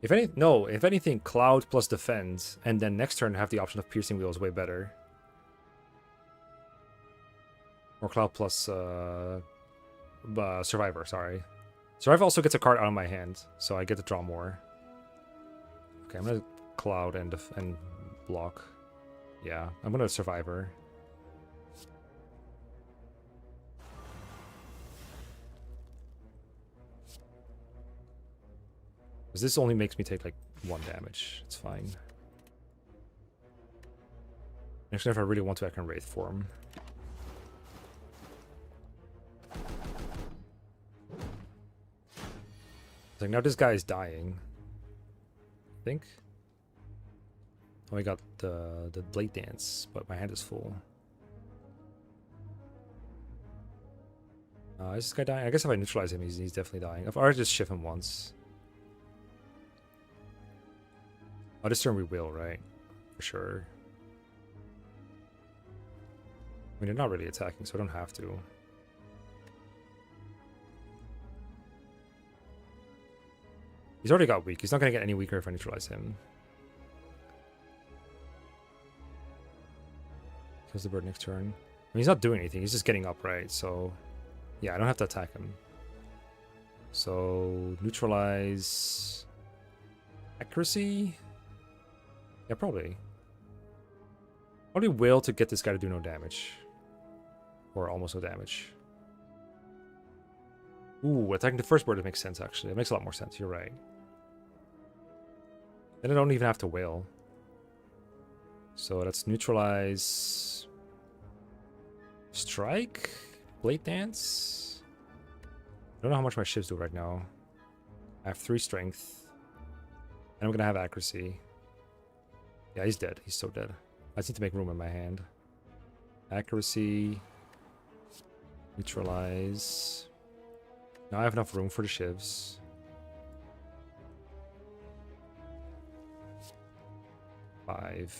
If anything, Cloud plus Defend, and then next turn have the option of Piercing Wheel is way better. Or Cloud plus Survivor, sorry. Survivor also gets a card out of my hand, so I get to draw more. Okay, I'm gonna Cloud and block. Yeah, I'm gonna Survivor. Because this only makes me take like 1 damage. It's fine. Actually, if I really want to, I can Wraith form. Like, now this guy is dying. I think. Oh, I got the Blade Dance, but my hand is full. Is this guy dying? I guess if I neutralize him, he's definitely dying. If I just shift him once. Oh, this turn we will, right? For sure. I mean, they're not really attacking, so I don't have to. He's already got weak. He's not going to get any weaker if I neutralize him. Kills the bird next turn. I mean, he's not doing anything. He's just getting up, right? So, yeah, I don't have to attack him. So, neutralize... Accuracy? Yeah, probably. Probably will to get this guy to do no damage. Or almost no damage. Ooh, attacking the first bird, it makes sense, actually. It makes a lot more sense. You're right. Then I don't even have to wail. So let's neutralize... Strike? Blade Dance? I don't know how much my shivs do right now. I have 3 strength. And I'm gonna have accuracy. Yeah, he's dead. He's so dead. I just need to make room in my hand. Accuracy. Neutralize. Now I have enough room for the shivs.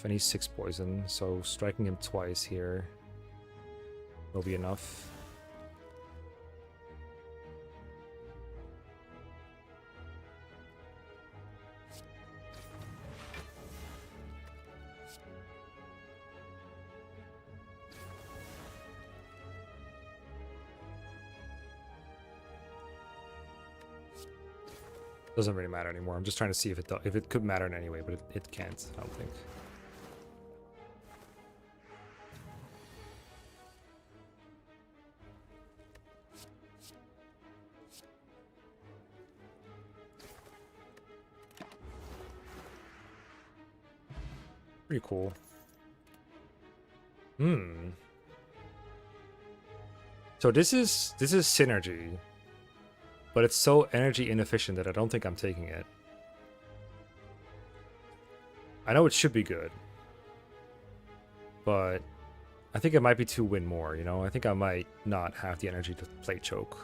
And he's 6 poison, so striking him twice here will be enough. Doesn't really matter anymore. I'm just trying to see if it could matter in any way, but it can't, I don't think. Pretty cool. So this is synergy. But it's so energy inefficient that I don't think I'm taking it. I know it should be good. But I think it might be 2 win more, you know? I think I might not have the energy to play choke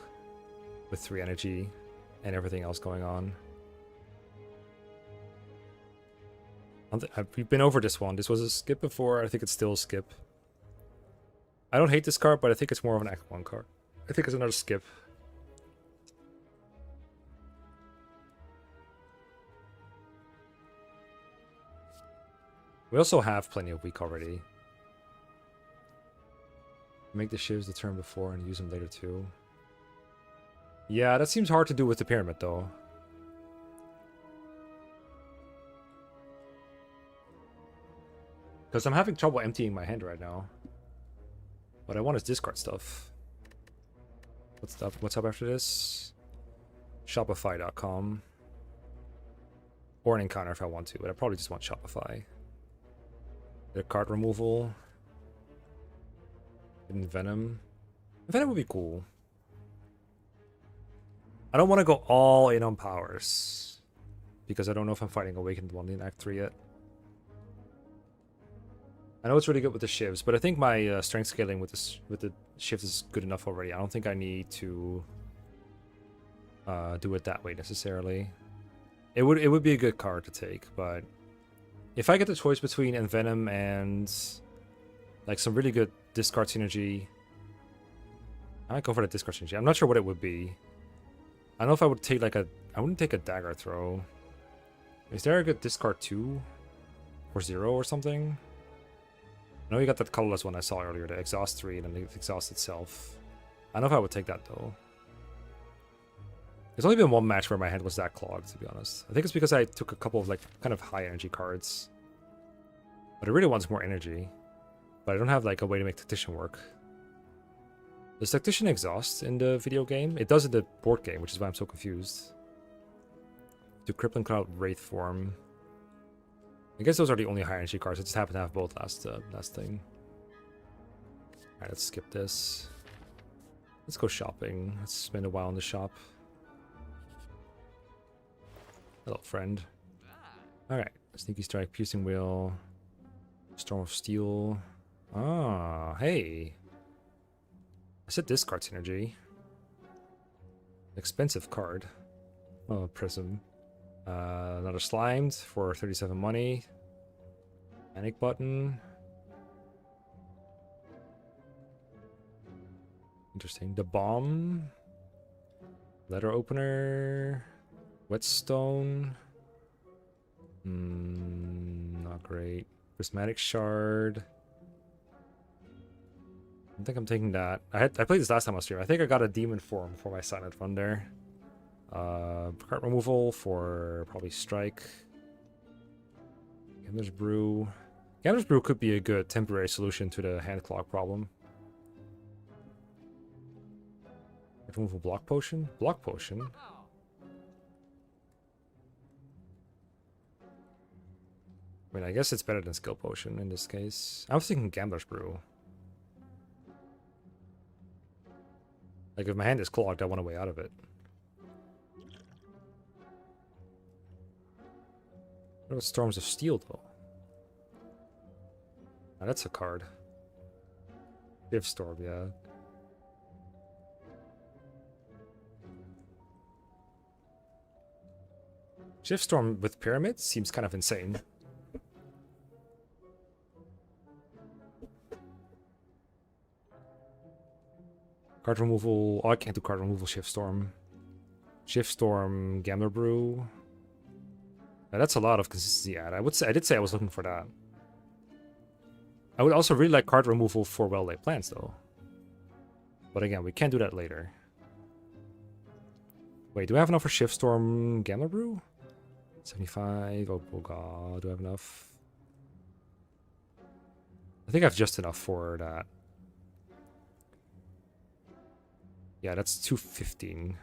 with 3 energy and everything else going on. We've been over this one. This was a skip before. I think it's still a skip. I don't hate this card, but I think it's more of an Act 1 card. I think it's another skip. We also have plenty of weak already. Make the shivs the turn before and use them later too. Yeah, that seems hard to do with the pyramid though. Because I'm having trouble emptying my hand right now. What I want is discard stuff. What's up after this? Shopify.com. Or an encounter if I want to, but I probably just want Shopify. The card removal. And Venom. Venom would be cool. I don't want to go all in on powers because I don't know if I'm fighting Awakened One in Act 3 yet. I know it's really good with the shivs, but I think my strength scaling with the shivs is good enough already. I don't think I need to do it that way necessarily. It would be a good card to take, but if I get the choice between Envenom and like some really good discard synergy, I might go for the discard synergy. I'm not sure what it would be. I don't know if I would take like I wouldn't take a dagger throw. Is there a good discard 2 or 0 or something? I know you got that colorless one I saw earlier, the exhaust 3 and then the exhaust itself. I don't know if I would take that though. There's only been one match where my hand was that clogged, to be honest. I think it's because I took a couple of like kind of high energy cards. But it really wants more energy. But I don't have like a way to make Tactician work. Does Tactician exhaust in the video game? It does in the board game, which is why I'm so confused. Do Crippling Cloud Wraith form. I guess those are the only high energy cards. I just happen to have both last thing. Alright, let's skip this. Let's go shopping. Let's spend a while in the shop. Hello, friend. Alright, Sneaky Strike, Piercing Wheel, Storm of Steel. Ah, hey. I said discard synergy. Expensive card. Oh, Prism. Another Slimed for 37 money. Panic Button. Interesting. The Bomb. Letter Opener. Whetstone. Not great. Prismatic Shard. I think I'm taking that. I played this last time on stream. I think I got a Demon Form for my Silent Run there. Card removal for probably Strike. Gambler's Brew. Gambler's Brew could be a good temporary solution to the hand clog problem. Card removal Block Potion? Block Potion? I mean, I guess it's better than Skill Potion in this case. I was thinking Gambler's Brew. Like, if my hand is clogged, I want a way out of it. What about Storms of Steel, though? Now, that's a card. Shift Storm, yeah. Shift Storm with Pyramid seems kind of insane. Card removal. Oh, I can't do card removal. Shift Storm. Shift Storm. Gambler Brew. Now, that's a lot of consistency add. I did say I was looking for that. I would also really like card removal for well-laid plans, though. But again, we can't do that later. Wait, do I have enough for Shift Storm Gambler Brew? 75. Oh god, do I have enough? I think I have just enough for that. Yeah, that's 215.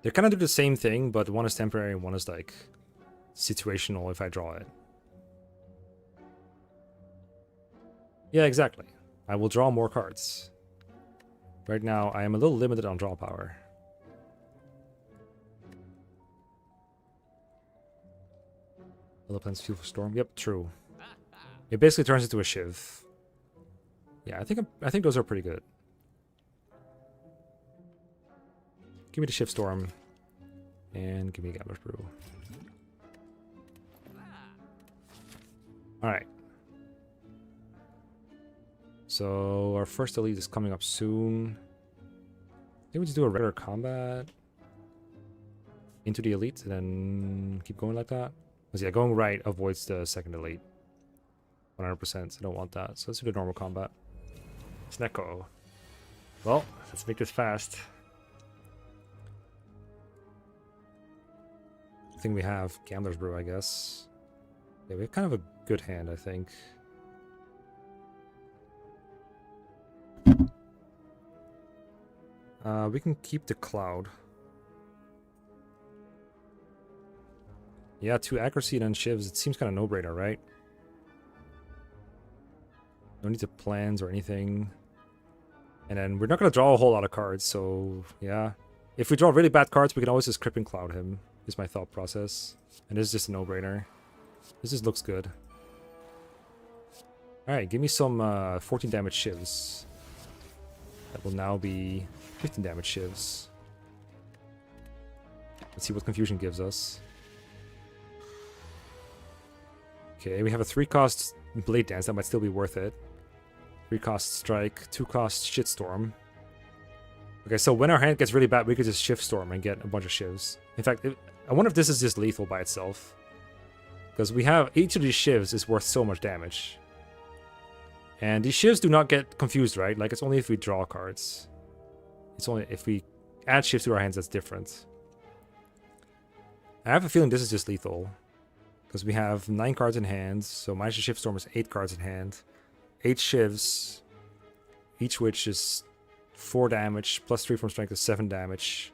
They kind of do the same thing, but one is temporary and one is like situational if I draw it. Yeah, exactly. I will draw more cards. Right now, I am a little limited on draw power. Other plans Fuel for Storm. Yep, true. It basically turns into a Shiv. Yeah, I think those are pretty good. Give me the Shift Storm. And give me Gambler's Brew. Alright. So our first elite is coming up soon. I think we just do a regular combat into the elite and then keep going like that. Because yeah, going right avoids the second elite. 100%, so I don't want that. So let's do the normal combat. Snecko. Well, let's make this fast. I think we have Gambler's Brew, I guess. Yeah, we have kind of a good hand, I think. We can keep the Cloud. Yeah, 2 accuracy and Shivs. It seems kind of no-brainer, right? No need to plans or anything. And then we're not going to draw a whole lot of cards, so yeah. If we draw really bad cards, we can always just Crippling Cloud him, is my thought process. And this is just a no-brainer. This just looks good. Alright, give me some 14 damage shivs. That will now be 15 damage shivs. Let's see what Confusion gives us. Okay, we have a 3-cost Blade Dance, that might still be worth it. 3-cost Strike, 2-cost Shitstorm. Okay, so when our hand gets really bad, we could just Shivstorm and get a bunch of shivs. In fact, I wonder if this is just lethal by itself. Because we have, each of these shivs is worth so much damage. And these shivs do not get confused, right? Like, it's only if we draw cards. It's only if we add shivs to our hands that's different. I have a feeling this is just lethal. Because we have 9 cards in hand, so minus the Shivstorm is 8 cards in hand. 8 shivs, each which is 4 damage, plus 3 from strength is 7 damage.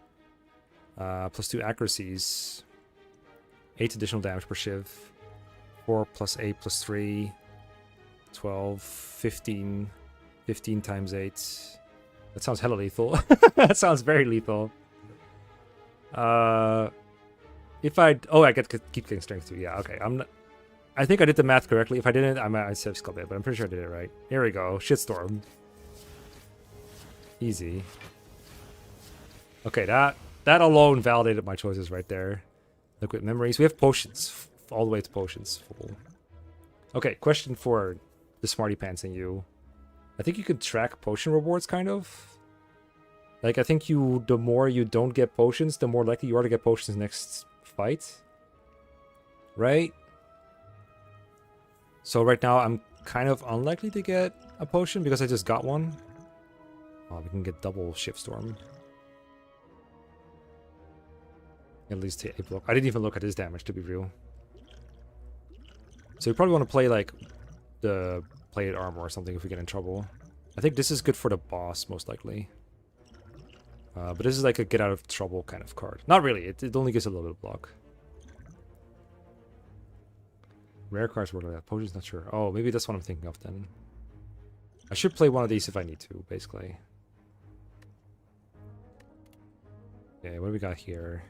Plus 2 accuracies. 8 additional damage per shiv. 4 plus 8 plus 3. 12, 15. 15 times 8. That sounds hella lethal. That sounds very lethal. If I... Oh, I keep getting strength too. Yeah, okay. I think I did the math correctly. If I didn't, I might have skipped it, but I'm pretty sure I did it right. Here we go. Shitstorm. Easy. Okay, that alone validated my choices right there. Liquid Memories. We have potions. All the way to potions. Full. Okay, question for the smarty pants in you. I think you could track potion rewards, kind of. Like, I think the more you don't get potions, the more likely you are to get potions next fight. Right? So right now, I'm kind of unlikely to get a potion because I just got one. Oh, we can get double Shivstorm. At least take a block. I didn't even look at his damage, to be real. So you probably want to play, like, the plated armor or something if we get in trouble. I think this is good for the boss, most likely. But this is like a get out of trouble kind of card. Not really, it only gives a little bit of block. Rare cards work like that. Potions, not sure. Oh, maybe that's what I'm thinking of then. I should play one of these if I need to, basically. Okay, what do we got here?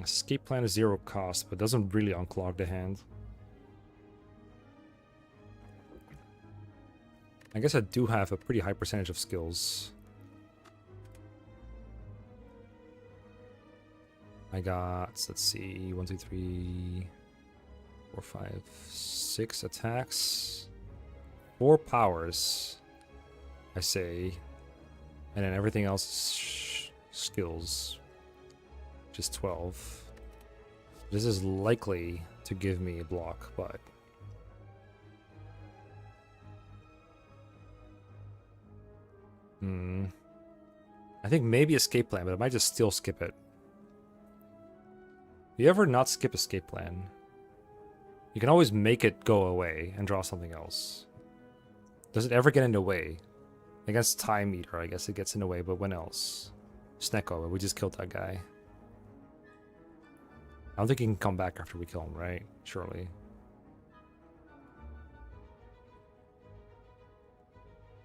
Escape plan is 0 cost, but doesn't really unclog the hand. I guess I do have a pretty high percentage of skills. I got, let's see, 1, 2, 3, 4, 5, 6 attacks. 4 powers, I say. And then everything else is skills. Just 12. This is likely to give me a block, but... I think maybe escape plan, but I might just still skip it. Do you ever not skip escape plan? You can always make it go away and draw something else. Does it ever get in the way? Against Time Meter, I guess it gets in the way, but when else? Snecko, we just killed that guy. I don't think he can come back after we kill him, right? Surely.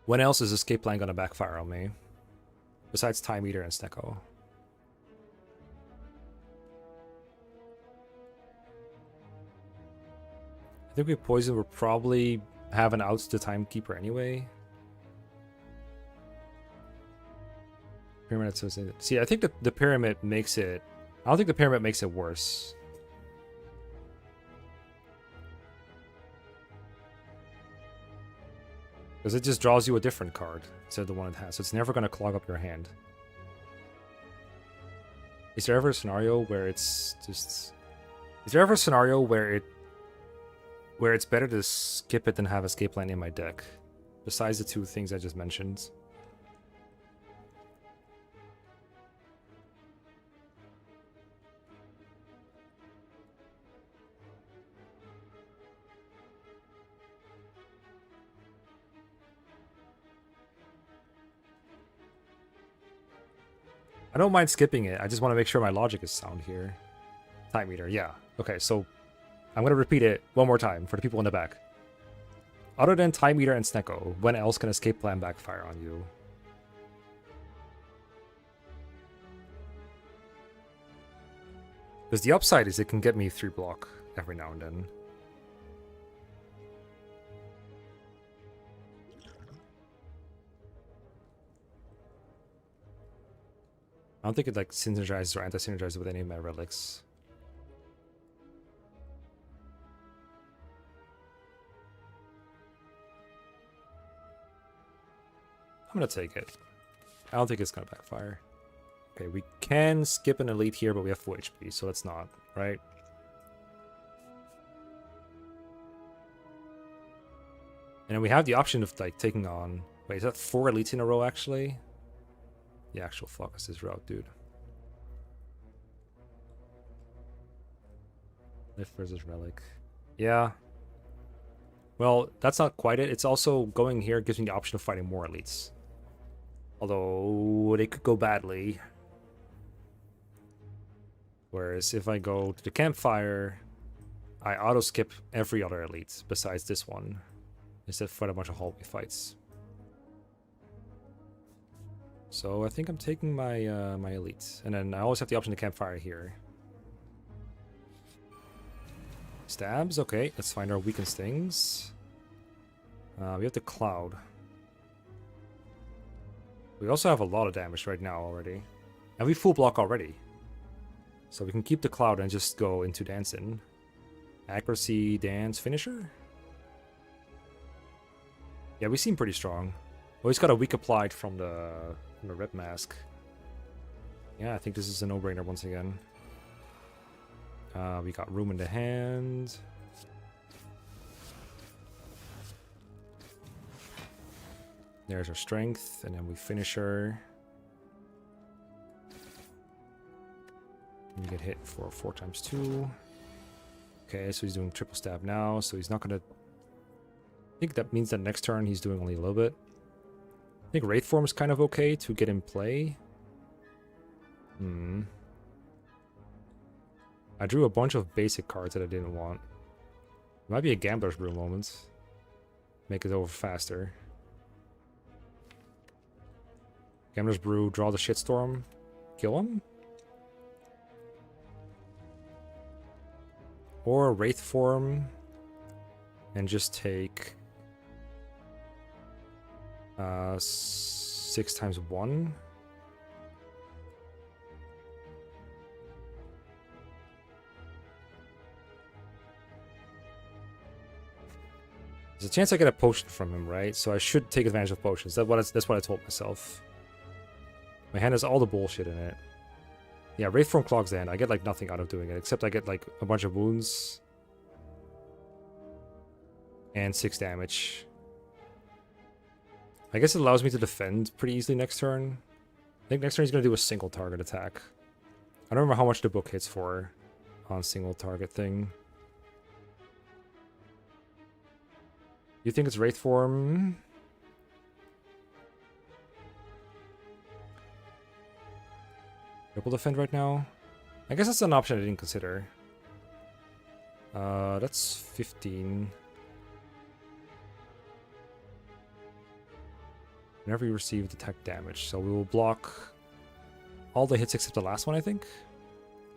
When else is escape plan gonna backfire on me? Besides Time Eater and Snecko. I think we poison will probably have an out to Timekeeper anyway. Pyramid associated. See, I think that the pyramid makes it... I don't think the pyramid makes it worse. Because it just draws you a different card instead of the one it has. So it's never going to clog up your hand. Is there ever a scenario where it's just... Is there ever a scenario where it's better to skip it than have escape plan in my deck? Besides the 2 things I just mentioned. I don't mind skipping it. I just want to make sure my logic is sound here. Time Meter, yeah. Okay, so I'm going to repeat it one more time for the people in the back. Other than Time Eater and Snecko, when else can escape plan backfire on you? Because the upside is it can get me 3 block every now and then. I don't think it like synergizes or anti-synergizes with any of my relics. I'm gonna take it. I don't think it's gonna backfire. Okay, we can skip an elite here, but we have 4 HP, so let's not, right? And then we have the option of like taking on... Wait, is that 4 elites in a row actually? The actual fuck is this route, dude. Lift versus relic. Yeah. Well, that's not quite it. It's also going here gives me the option of fighting more elites. Although they could go badly. Whereas if I go to the campfire, I auto-skip every other elite besides this one. Instead fight a bunch of hallway fights. So I think I'm taking my my elite. And then I always have the option to campfire here. Stabs, okay. Let's find our weakest things. We have the cloud. We also have a lot of damage right now already. And we full block already. So we can keep the cloud and just go into dancing. Accuracy, dance, finisher? Yeah, we seem pretty strong. Oh, he's got a weak applied from the red mask. Yeah, I think this is a no-brainer once again. We got room in the hand. There's our strength, and then we finish her. We get hit for 4 times 2. Okay, so he's doing triple stab now, so he's not gonna... I think that means that next turn he's doing only a little bit. I think Wraith Form is kind of okay to get in play. I drew a bunch of basic cards that I didn't want. It might be a Gambler's Brew moment. Make it over faster. Gambler's Brew, draw the Shitstorm, kill him? Or Wraith Form and just take 6 times 1. There's a chance I get a potion from him, right? So I should take advantage of potions. That's what I told myself. My hand has all the bullshit in it. Yeah, Wraith Form clogs the hand. I get like nothing out of doing it, except I get like a bunch of wounds. And 6 damage. I guess it allows me to defend pretty easily next turn. I think next turn he's going to do a single target attack. I don't remember how much the book hits for on single target thing. You think it's Wraith Form? Triple defend right now? I guess that's an option I didn't consider. That's 15. Whenever you receive attack damage. So we will block all the hits except the last one, I think?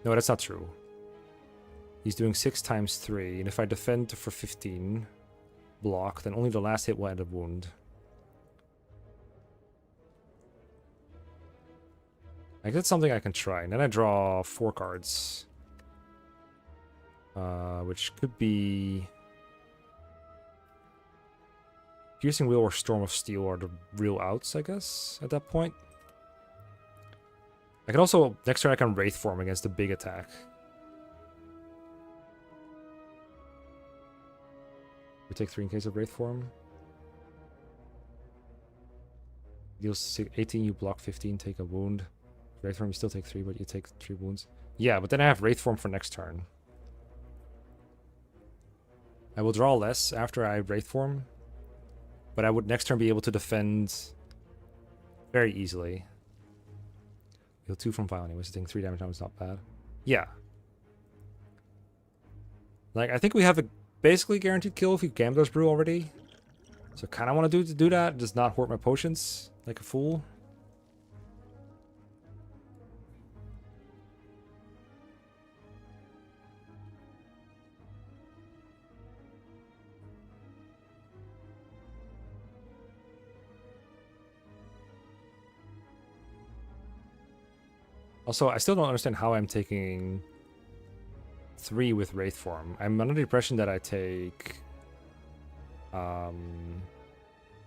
No, that's not true. He's doing 6 times 3, and if I defend for 15 block, then only the last hit will end a wound. I guess that's something I can try. And then I draw 4 cards. Which could be... Piercing Wheel or Storm of Steel are the real outs, I guess, at that point. I can also... Next turn I can Wraith Form against the big attack. We take 3 in case of Wraith Form. Deals 18, you block 15, take a wound. Wraith Form, you still take 3, but you take 3 wounds. Yeah, but then I have Wraith Form for next turn. I will draw less after I Wraith Form. But I would next turn be able to defend very easily. Heal 2 from Vile anyway, so taking 3 damage now is not bad. Yeah. Like, I think we have a basically guaranteed kill if we Gambler's Brew already. So kind of want to do that, just not hoard my potions like a fool. Also, I still don't understand how I'm taking 3 with Wraith form. I'm under the impression that I take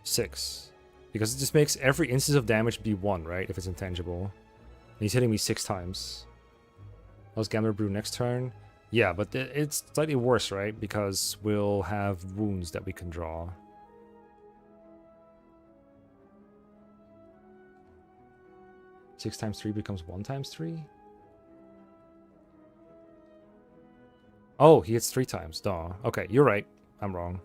6. Because it just makes every instance of damage be 1, right? If it's intangible. And he's hitting me 6 times. Let's Gambler Brew next turn. Yeah, but it's slightly worse, right? Because we'll have wounds that we can draw. Six times 3 becomes 1 times 3? Oh, he hits 3 times. Duh. Okay, you're right. I'm wrong.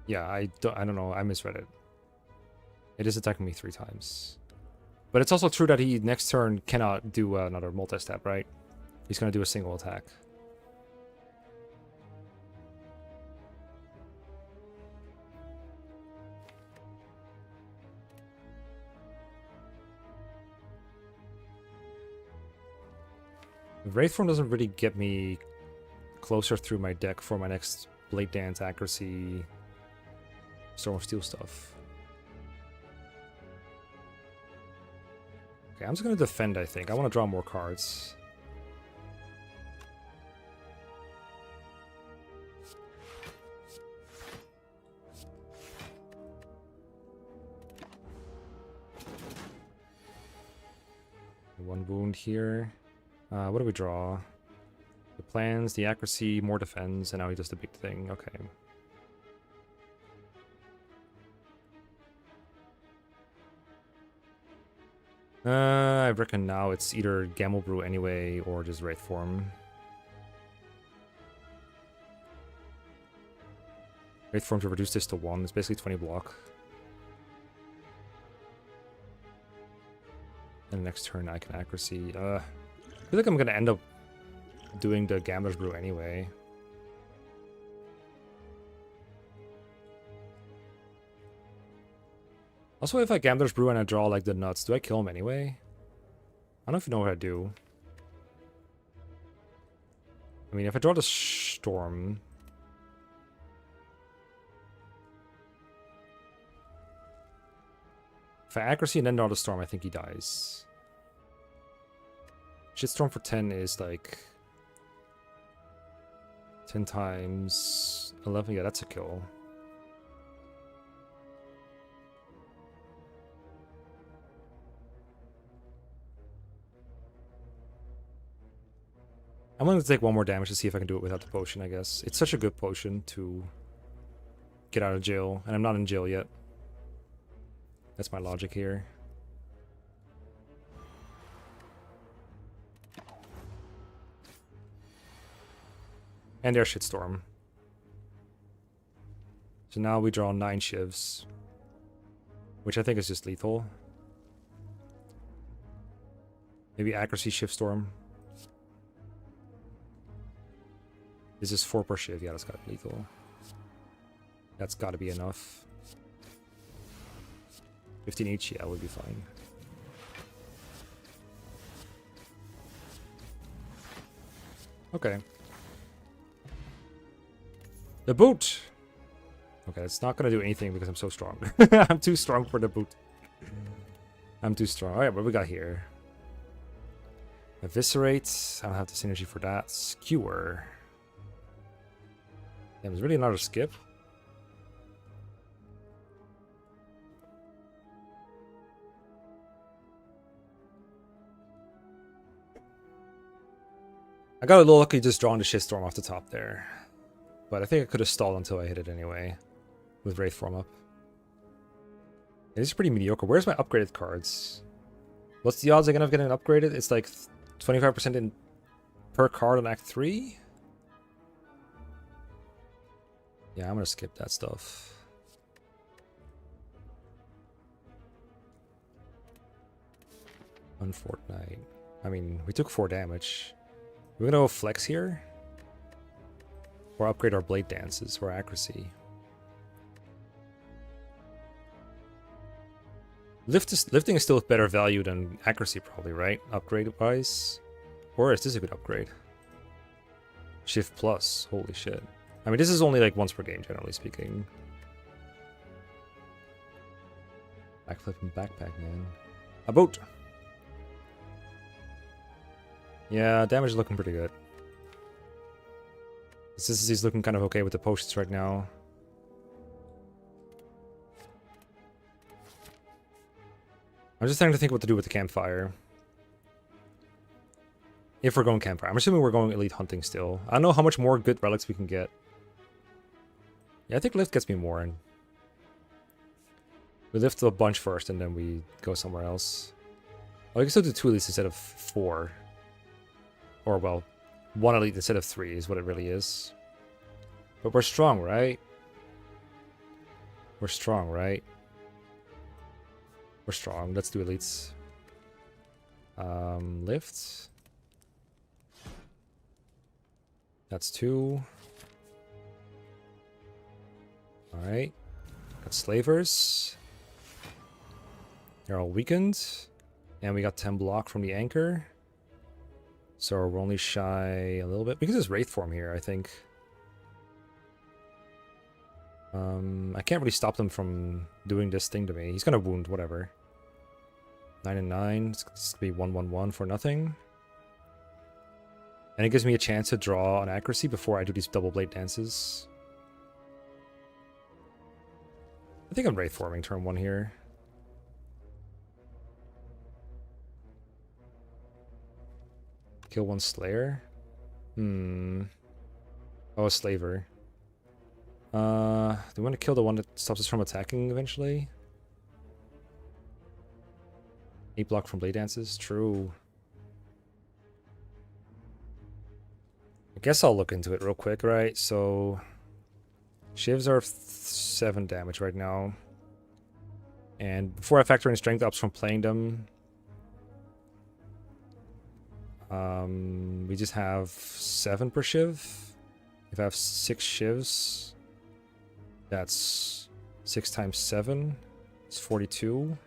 Yeah, I don't know. I misread it. It is attacking me 3 times. But it's also true that he next turn cannot do another multi-step, right? He's going to do a single attack. Wraith form doesn't really get me closer through my deck for my next Blade Dance, Accuracy, Storm of Steel stuff. Okay, I'm just going to defend, I think. I want to draw more cards. One wound here. What do we draw? The plans, the accuracy, more defense, and now he does the big thing. Okay. I reckon now it's either Gamble Brew anyway, or just Wraith form. Wraith form to reduce this to 1. It's basically 20 block. And next turn I can accuracy. I feel like I'm gonna end up doing the Gambler's Brew anyway. Also, if I Gambler's Brew and I draw like the nuts, do I kill him anyway? I don't know if you know what I do. I mean, if I draw the Storm... If I accuracy and then draw the Storm, I think he dies. Shitstorm for 10 is like... 10 times 11, yeah, that's a kill. I'm going to take 1 more damage to see if I can do it without the potion, I guess. It's such a good potion to get out of jail, and I'm not in jail yet. That's my logic here. And there's Shitstorm. So now we draw 9 shivs. Which I think is just lethal. Maybe accuracy Shivstorm. This is 4 per shiv. Yeah, that's gotta be lethal. That's gotta be enough. 15 each, yeah, would be fine. Okay. The boot! Okay, it's not gonna do anything because I'm so strong. I'm too strong for the boot. I'm too strong. Alright, what we got here? Eviscerate. I don't have the synergy for that. Skewer. Damn, there's really another skip. I got a little lucky just drawing the Shitstorm off the top there. But I think I could have stalled until I hit it anyway. With Wraith form up. It is pretty mediocre. Where's my upgraded cards? What's the odds again of getting it upgraded? It's like 25% in per card on Act 3? Yeah, I'm gonna skip that stuff. On Fortnite. I mean, we took 4 damage. We're gonna go flex here? Or upgrade our blade dances or accuracy. Lifting is still better value than accuracy probably, right? Upgrade wise. Or is this a good upgrade? Shift plus, holy shit. I mean, this is only like once per game, generally speaking. Backflip and backpack, man. A boat! Yeah, damage is looking pretty good. Consistency's looking kind of okay with the potions right now. I'm just trying to think what to do with the campfire. If we're going campfire. I'm assuming we're going elite hunting still. I don't know how much more good relics we can get. Yeah, I think lift gets me more. And we lift a bunch first and then we go somewhere else. Oh, we can still do 2 elites instead of 4. Or, well, 1 elite instead of 3 is what it really is. But we're strong, right? We're strong, right? We're strong. Let's do elites. Lift. That's 2. Alright. Got slavers. They're all weakened. And we got 10 block from the anchor. So we're only shy a little bit. We can just Wraith form here, I think. I can't really stop them from doing this thing to me. He's gonna wound, whatever. 9 and 9. It's gonna be 1/1/1 for nothing. And it gives me a chance to draw an accuracy before I do these double blade dances. I think I'm Wraith forming turn 1 here. Kill 1 Slayer. Oh, a Slaver. Do we want to kill the one that stops us from attacking eventually? 8 block from blade dances? True. I guess I'll look into it real quick, right? So shivs are 7 damage right now. And before I factor in strength ups from playing them, we just have 7 per shiv. If I have 6 shivs, that's 6 times 7. It's 42.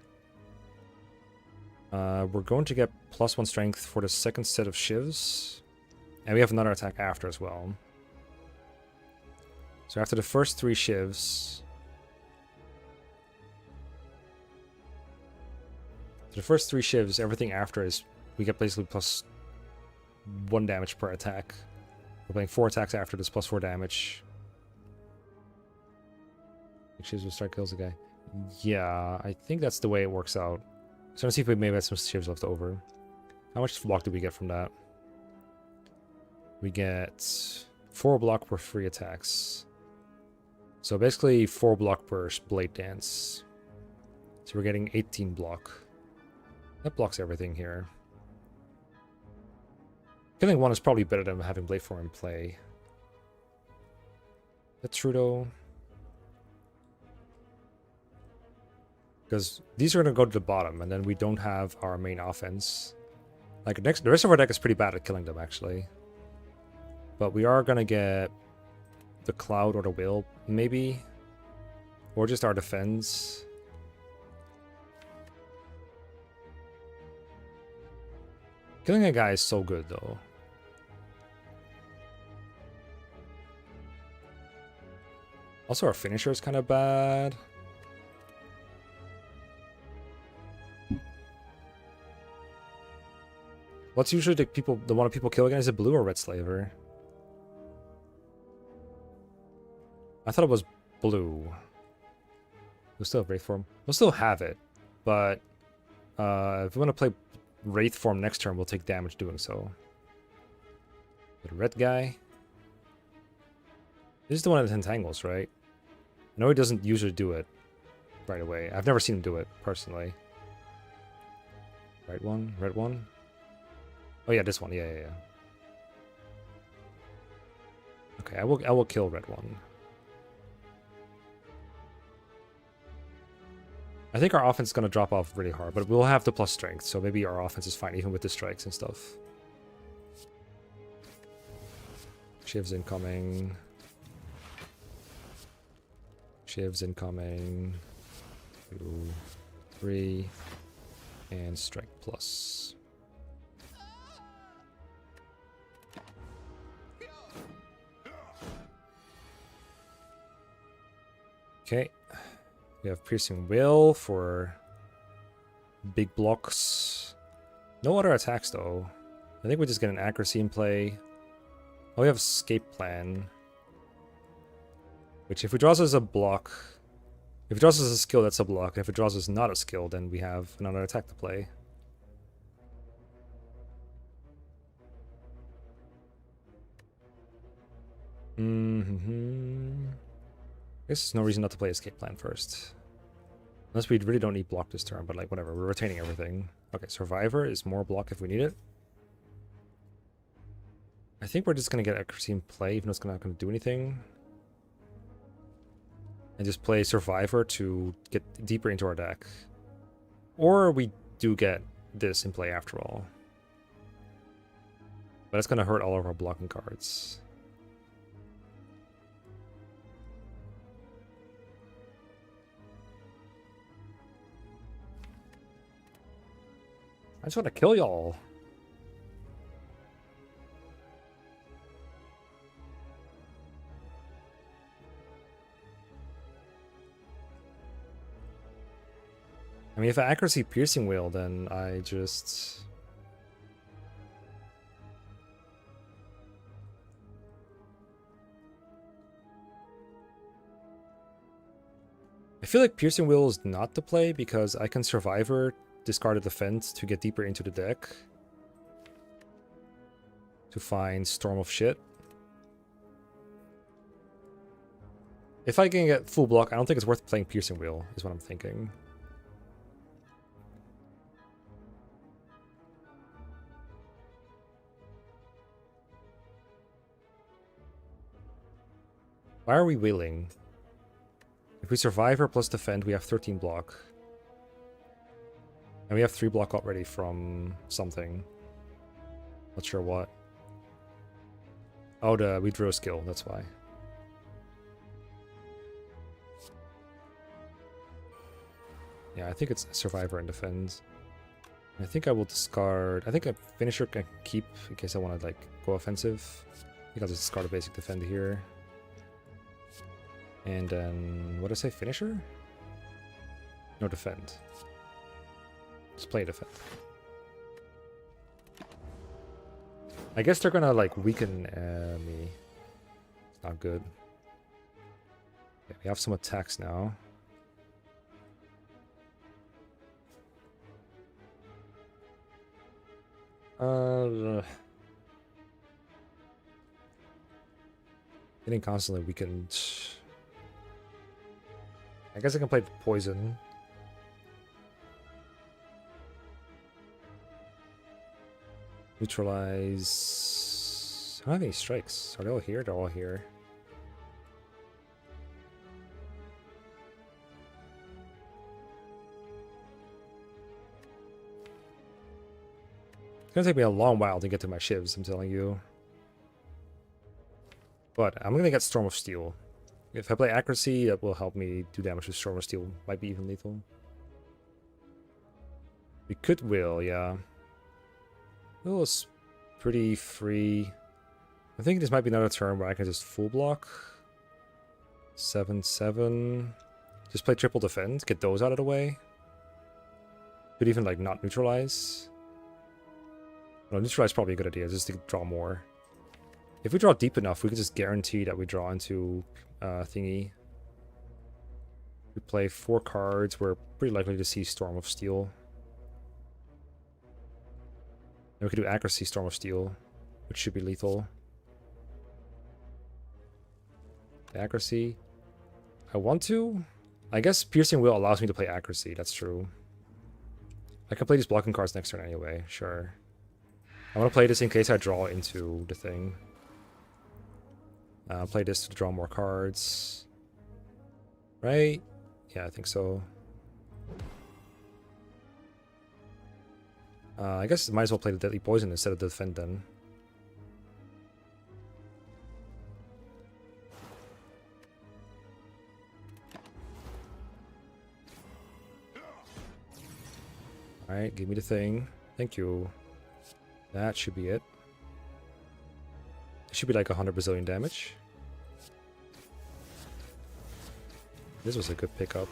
We're going to get +1 strength for the second set of shivs. And we have another attack after as well. So after the first 3 shivs... the first 3 shivs, everything after is... we get basically +1 damage per attack. We're playing 4 attacks after this, +4 damage. Shivs will start kills a guy. Yeah, I think that's the way it works out. So let's see if we maybe have some shivs left over. How much block do we get from that? We get 4 block per free attacks. So basically 4 block per blade dance. So we're getting 18 block. That blocks everything here. Killing 1 is probably better than having blade form in play. That's true though. Because these are going to go to the bottom, and then we don't have our main offense. Like, the rest of our deck is pretty bad at killing them, actually. But we are going to get the Cloud or the Whale, maybe. Or just our defense. Killing a guy is so good, though. Also, our finisher is kind of bad. What's usually the one people kill again? Is it blue or red slaver? I thought it was blue. We'll still have Wraith form. We'll still have it, but if we want to play Wraith form next turn, we'll take damage doing so. The red guy. This is the one that entangles, right? I know he doesn't usually do it right away. I've never seen him do it personally. Right one, red one. Oh yeah, this one. Yeah. Okay, I will kill red one. I think our offense is going to drop off really hard, but we'll have the plus strength, so maybe our offense is fine even with the strikes and stuff. Shivs incoming. Shivs incoming. 2, 3. And strike plus. Okay. We have Piercing Will for big blocks. No other attacks though. I think we just get an accuracy in play. Oh, we have Escape Plan. Which if it draws us a block, if it draws us a skill, that's a block. And if it draws us not a skill, then we have another attack to play. I guess there's no reason not to play Escape Plan first. Unless we really don't need block this turn, but like whatever, we're retaining everything. Okay, Survivor is more block if we need it. I think we're just gonna get accuracy in play, even though it's not gonna do anything. And just play Survivor to get deeper into our deck. Or we do get this in play after all. But it's gonna hurt all of our blocking cards. I just want to kill y'all. I mean, if I accuracy Piercing Wheel, then I just... I feel like Piercing Wheel is not the play because I can Survivor, discard a defense to get deeper into the deck. To find Storm of Shit. If I can get full block, I don't think it's worth playing Piercing Wheel, is what I'm thinking. Why are we wheeling? If we Survivor plus defend, we have 13 block. And we have 3 block already from something. Not sure what. Oh, we drew a skill, that's why. Yeah, I think it's Survivor and defend. I think I will discard... I think a Finisher can keep in case I want to like go offensive. I think I'll just discard a basic defend here. And then... what did I say? Finisher? No, defend. Just play defend. I guess they're gonna like weaken me. It's not good. Okay, we have some attacks now. Getting constantly weakened. I guess I can play poison. Neutralize. I don't have any strikes. Are they all here? They're all here. It's gonna take me a long while to get to my shivs, I'm telling you. But I'm gonna get Storm of Steel. If I play accuracy, that will help me do damage with Storm of Steel. Might be even lethal. We could will, yeah. Will is pretty free. I think this might be another turn where I can just full block. 7/7. Just play triple defend, get those out of the way. Could even like not neutralize. No, neutralize is probably a good idea, just to draw more. If we draw deep enough, we can just guarantee that we draw into thingy. We play 4 cards, we're pretty likely to see Storm of Steel. And we could do accuracy Storm of Steel, which should be lethal. Accuracy. I want to. I guess Piercing Will allows me to play accuracy, that's true. I can play these blocking cards next turn anyway, sure. I want to play this in case I draw into the thing. Play this to draw more cards. Right? Yeah, I think so. I guess might as well play the Deadly Poison instead of Defend then. Alright, give me the thing. Thank you. That should be it. It should be like 100 Brazilian damage. This was a good pickup.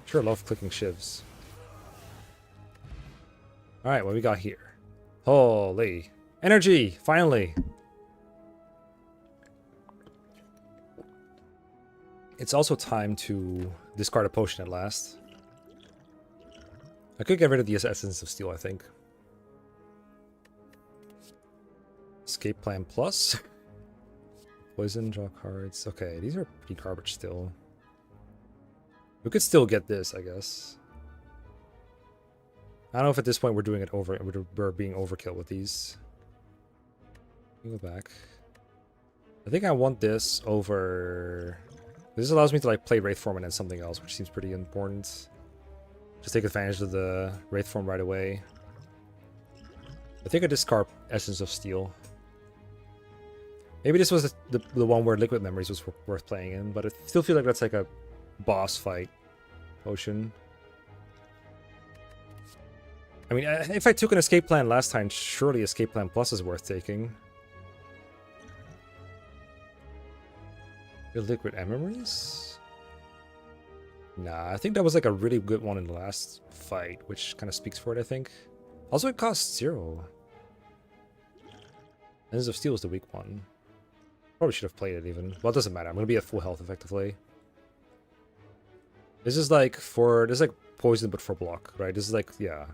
Sure love clicking shivs. Alright, what we got here? Holy. Energy! Finally! It's also time to discard a potion at last. I could get rid of the Essence of Steel, I think. Escape Plan Plus. Poison, draw cards. Okay, these are pretty garbage still. We could still get this, I guess. I don't know if at this point we're doing it over. We're being overkill with these. Let me go back. I think I want this over. This allows me to like play Wraith Form and then something else, which seems pretty important. Just take advantage of the Wraith Form right away. I think I discard Essence of Steel. Maybe this was the one where Liquid Memories was worth playing in, but I still feel like that's like a boss fight potion. I mean, if I took an Escape Plan last time, surely Escape Plan Plus is worth taking. The Liquid Memories? Nah, I think that was like a really good one in the last fight, which kind of speaks for it, I think. Also, it costs 0. Essence of Steel is the weak one. Probably should have played it even. Well, it doesn't matter. I'm going to be at full health, effectively. This is like for... This is like poison, but for block, right? This is like, yeah.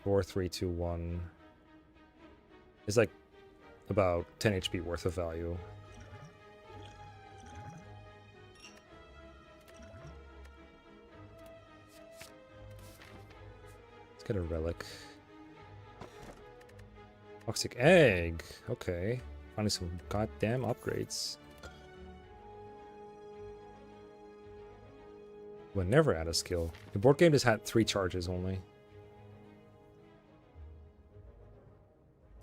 4, 3, 2, 1. It's like about 10 HP worth of value. Let's get a relic. Toxic Egg. Okay. Finding some goddamn upgrades. Would never add a skill. The board game just had 3 charges only.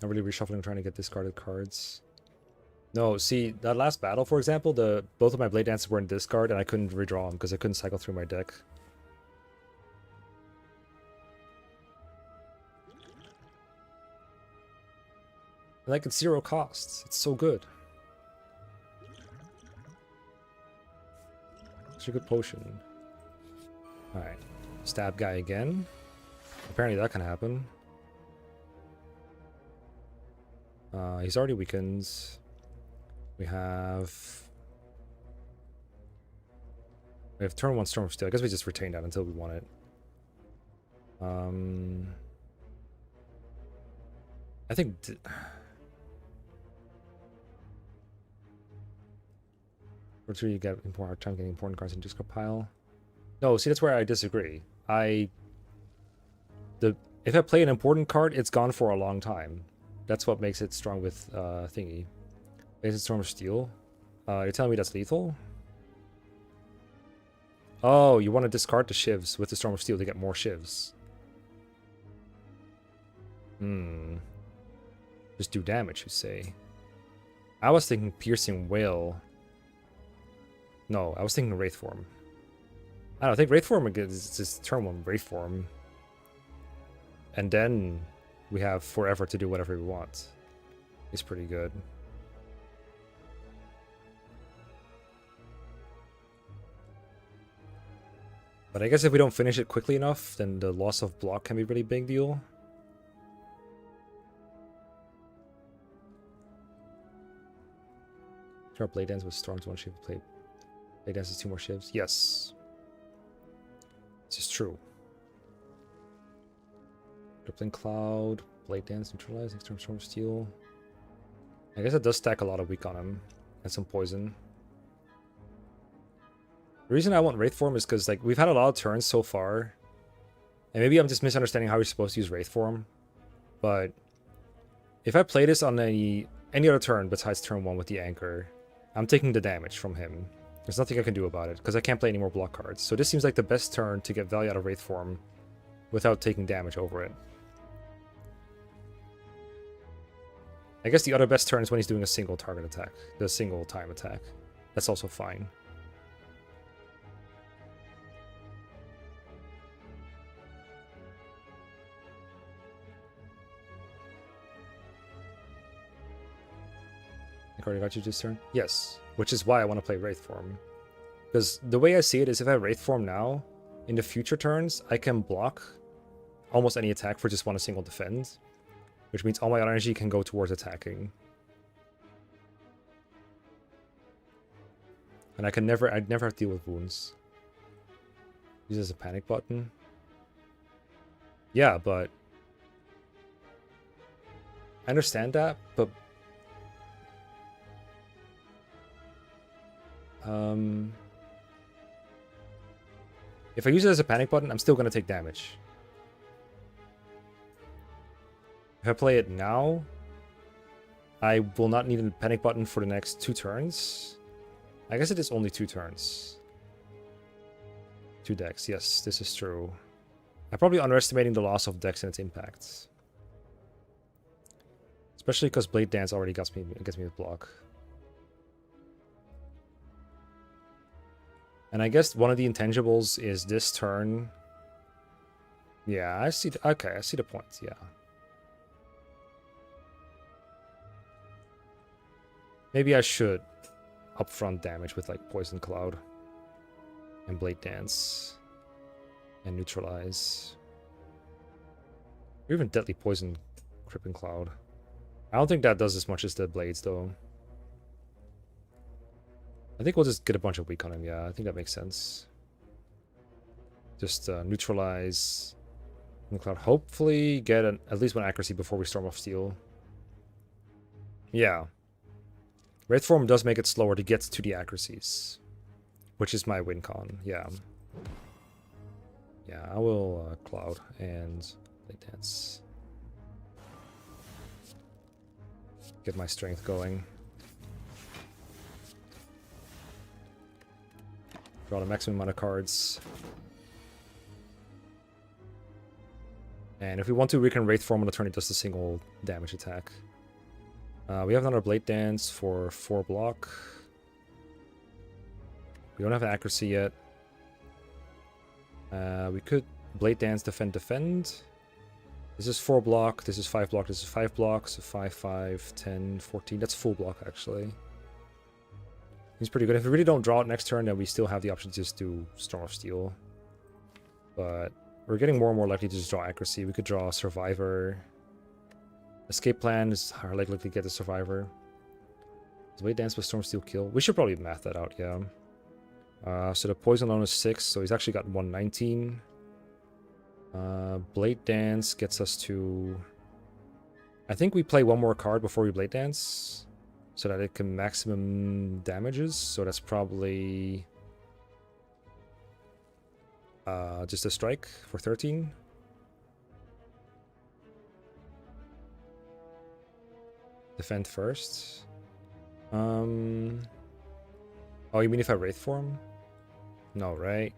Not really reshuffling, trying to get discarded cards. No, see, that last battle, for example, both of my Blade Dances were in discard, and I couldn't redraw them because I couldn't cycle through my deck. Like, it's 0 costs. It's so good. It's a good potion. Alright. Stab guy again. Apparently that can happen. He's already weakened. We have turn 1 Storm of Steel. I guess we just retain that until we want it. I think... What's where you get hard time getting important cards in discard pile? No, see, that's where I disagree. If I play an important card, it's gone for a long time. That's what makes it strong with thingy. Basic Storm of Steel. You're telling me that's lethal? Oh, you want to discard the shivs with the Storm of Steel to get more shivs. Just do damage, you say. I was thinking Piercing Whale. No, I was thinking Wraith Form. I don't think Wraith Form is just turn 1 Wraith Form. And then we have forever to do whatever we want. It's pretty good. But I guess if we don't finish it quickly enough, then the loss of block can be a really big deal. Sure, Blade Dance with Storms 1 shiv play. Blade Dance is 2 more shivs. Yes. This is true. Crippling Cloud, Blade Dance, Neutralize, External Storm of Steel. I guess it does stack a lot of weak on him. And some poison. The reason I want Wraith Form is because like we've had a lot of turns so far. And maybe I'm just misunderstanding how we're supposed to use Wraith Form. But if I play this on any other turn besides turn 1 with the Anchor, I'm taking the damage from him. There's nothing I can do about it, because I can't play any more block cards. So this seems like the best turn to get value out of Wraith Form without taking damage over it. I guess the other best turn is when he's doing a single target attack, the single time attack. That's also fine. I already got you this turn? Yes, which is why I want to play Wraith Form. Because the way I see it is if I Wraith Form now, in the future turns, I can block almost any attack for just one single defend. Which means all my energy can go towards attacking. And I'd never have to deal with wounds. Use as a panic button. Yeah, but I understand that, but if I use it as a panic button, I'm still gonna take damage. If I play it now, I will not need a panic button for the next 2 turns. I guess it is only 2 turns. 2 decks, yes, this is true. I'm probably underestimating the loss of decks and its impact. Especially because Blade Dance already gets me with block. And I guess one of the intangibles is this turn. Yeah, I see. Okay, I see the point, yeah. Maybe I should upfront damage with like Poison Cloud and Blade Dance and Neutralize. Or even Deadly Poison Crippling Cloud. I don't think that does as much as the Blades though. I think we'll just get a bunch of weak on him, yeah, I think that makes sense. Just Neutralize and Cloud. Hopefully get at least 1 accuracy before we Storm of Steel. Yeah. Wraith Form does make it slower to get to the accuracies, which is my win con, yeah. Yeah, I will Cloud and Blade Dance. Get my strength going. Draw the maximum amount of cards. And if we want to, we can Wraith Form on the turn it does the single damage attack. We have another Blade Dance for 4 block. We don't have an accuracy yet. We could Blade Dance, defend. This is 4 block, this is 5 block, this is 5 block, so 5, 5, 10, 14. That's full block, actually. He's pretty good. If we really don't draw it next turn, then we still have the option to just do Storm of Steel. But we're getting more and more likely to just draw accuracy. We could draw Survivor. Escape Plan is highly likely to get the Survivor. Does Blade Dance with Storm Steel kill? We should probably math that out, yeah. So the Poison alone is 6, so he's actually got 119. Blade Dance gets us to... I think we play 1 more card before we Blade Dance, so that it can maximum damages, so that's probably... just a strike for 13. Defend first. Oh, you mean if I Wraith Form? No, right?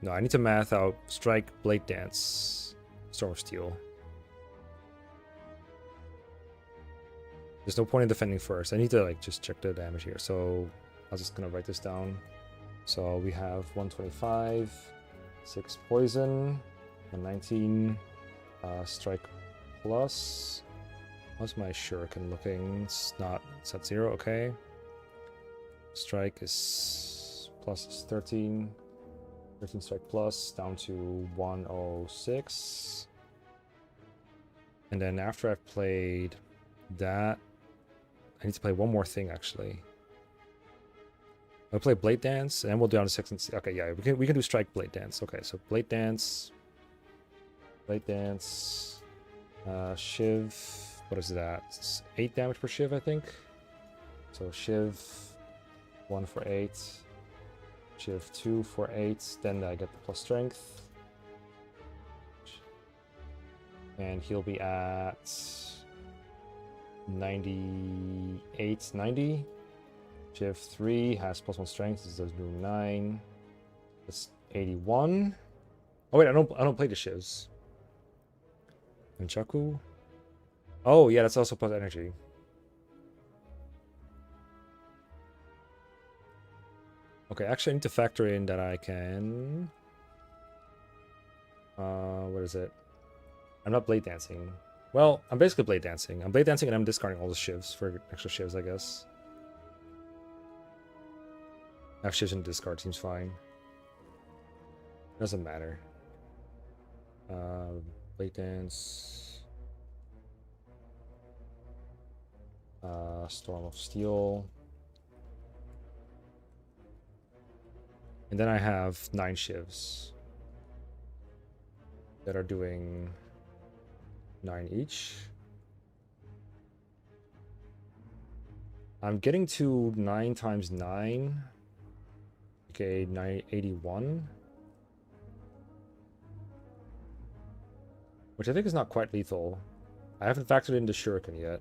No, I need to math out Strike, Blade Dance, Storm of Steel. There's no point in defending first. I need to like just check the damage here. So I'm just gonna write this down. So we have 125, 6 poison, 119, strike plus. How's my shuriken looking? It's at 0, okay. Strike is plus is 13. 13 strike plus down to 106. And then after I've played that, I need to play one more thing actually. I'll play Blade Dance and then we'll do down to 6 and okay, yeah, we can do Strike, Blade Dance. Okay, so Blade Dance, Shiv. What is that? It's 8 damage per Shiv, I think. So Shiv, 1 for 8. Shiv 2 for 8. Then I get the plus strength. And he'll be at 98, 90. Shiv 3 has plus 1 strength. This does do 9. That's 81. Oh wait, I don't play the Shivs. Nunchaku. Oh yeah, that's also plus energy. Okay, actually I need to factor in that I can... what is it? I'm not blade dancing. Well, I'm basically blade dancing. I'm blade dancing and I'm discarding all the shivs for extra shivs, I guess. I have shivs in discard, seems fine. Doesn't matter. Blade dance. Storm of Steel. And then I have 9 shivs that are doing 9 each. I'm getting to 9 times 9. Okay, 981. Which I think is not quite lethal. I haven't factored in the shuriken yet.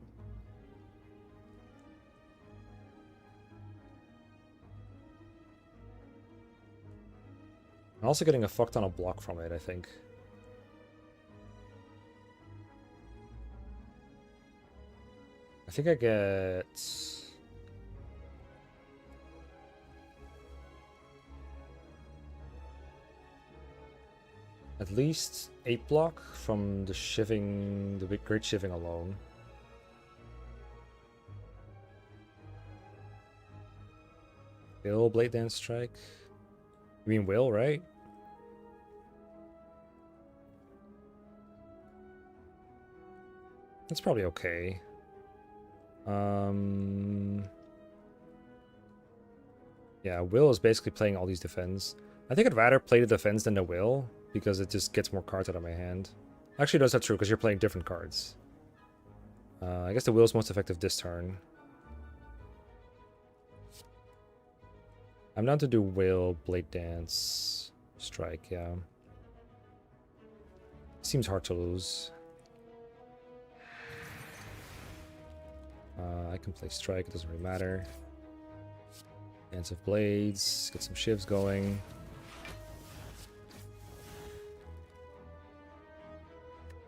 I'm also getting a fuck ton of block from it, I think. I think I get... at least 8 block from the shiving, the big great shiving alone. Will Blade Dance Strike? You mean will, right? That's probably okay. Yeah, Will is basically playing all these defense. I think I'd rather play the defense than the Will, because it just gets more cards out of my hand. Actually, that's not true, because you're playing different cards. I guess the Will is most effective this turn. I'm down to do Will, Blade Dance, Strike, yeah. Seems hard to lose. I can play Strike, it doesn't really matter. Dance of Blades, get some shivs going.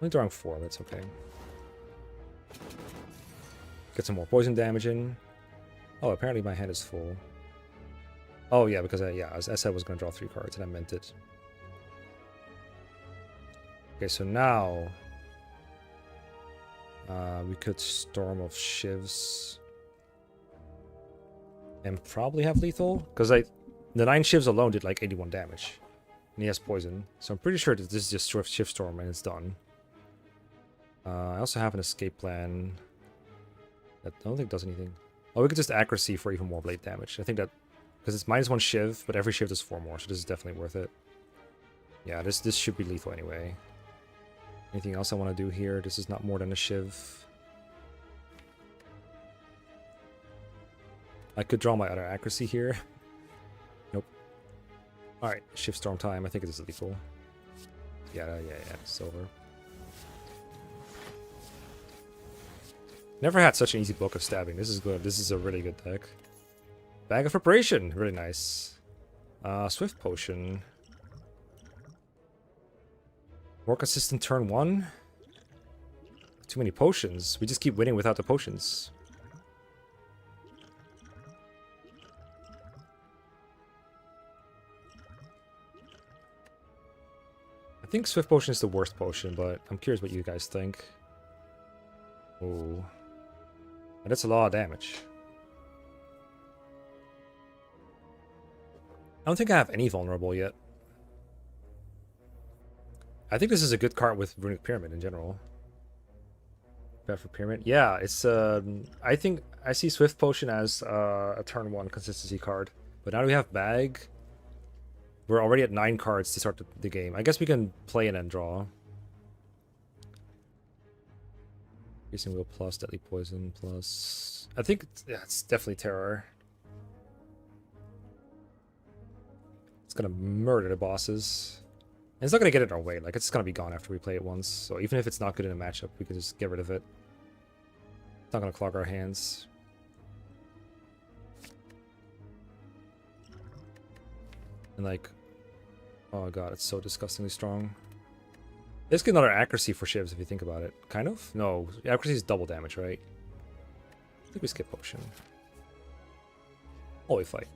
Only drawing 4, that's okay. Get some more poison damage in. Oh, apparently my hand is full. Oh yeah, because I said I was going to draw 3 cards and I meant it. Okay, so now we could Storm of Shivs and probably have lethal, because the 9 shivs alone did like 81 damage, and he has poison, so I'm pretty sure that this is just Shiv Storm and it's done. I also have an escape plan that I don't think does anything. Oh, we could just accuracy for even more blade damage. I think that because it's -1 shiv, but every shiv does 4 more, so this is definitely worth it. Yeah, this should be lethal anyway. Anything else I want to do here? This is not more than a shiv. I could draw my other accuracy here. Nope. Alright, Shift Storm time. I think it is lethal. Yeah, silver. Never had such an easy book of stabbing. This is good. This is a really good deck. Bag of Preparation. Really nice. Swift Potion. More consistent turn 1. Too many potions. We just keep winning without the potions. I think Swift Potion is the worst potion, but I'm curious what you guys think. Ooh. And that's a lot of damage. I don't think I have any vulnerable yet. I think this is a good card with Runic Pyramid in general. Bad for Pyramid? Yeah, it's I think I see Swift Potion as a turn 1 consistency card. But now that we have Bag, we're already at 9 cards to start the game. I guess we can play and then draw. Increasing Will plus, Deadly Poison plus... I think it's definitely Terror. It's gonna murder the bosses. And it's not gonna get in our way, like it's gonna be gone after we play it once. So even if it's not good in a matchup, we can just get rid of it. It's not gonna clog our hands. And like, oh god, it's so disgustingly strong. Let's get another accuracy for shivs if you think about it. Kind of? No, accuracy is double damage, right? I think we skip potion. Oh, we fight.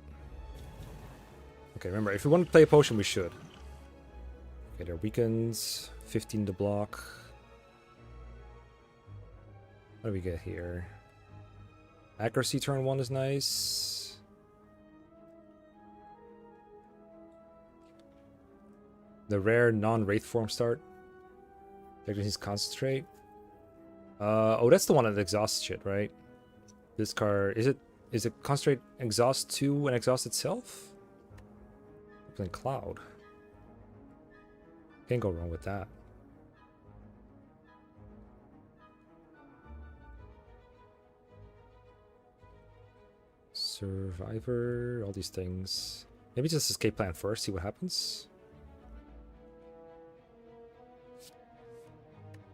Okay, remember, if we want to play a potion, we should. Okay, they're weakens. 15 to block. What do we get here? Accuracy turn 1 is nice. The rare non-wraith form start. Techniques concentrate. Oh, that's the one that exhausts shit, right? This card, is it concentrate exhaust 2 and exhaust itself? Playing cloud. Can't go wrong with that. Survivor, all these things. Maybe just escape plan first, see what happens.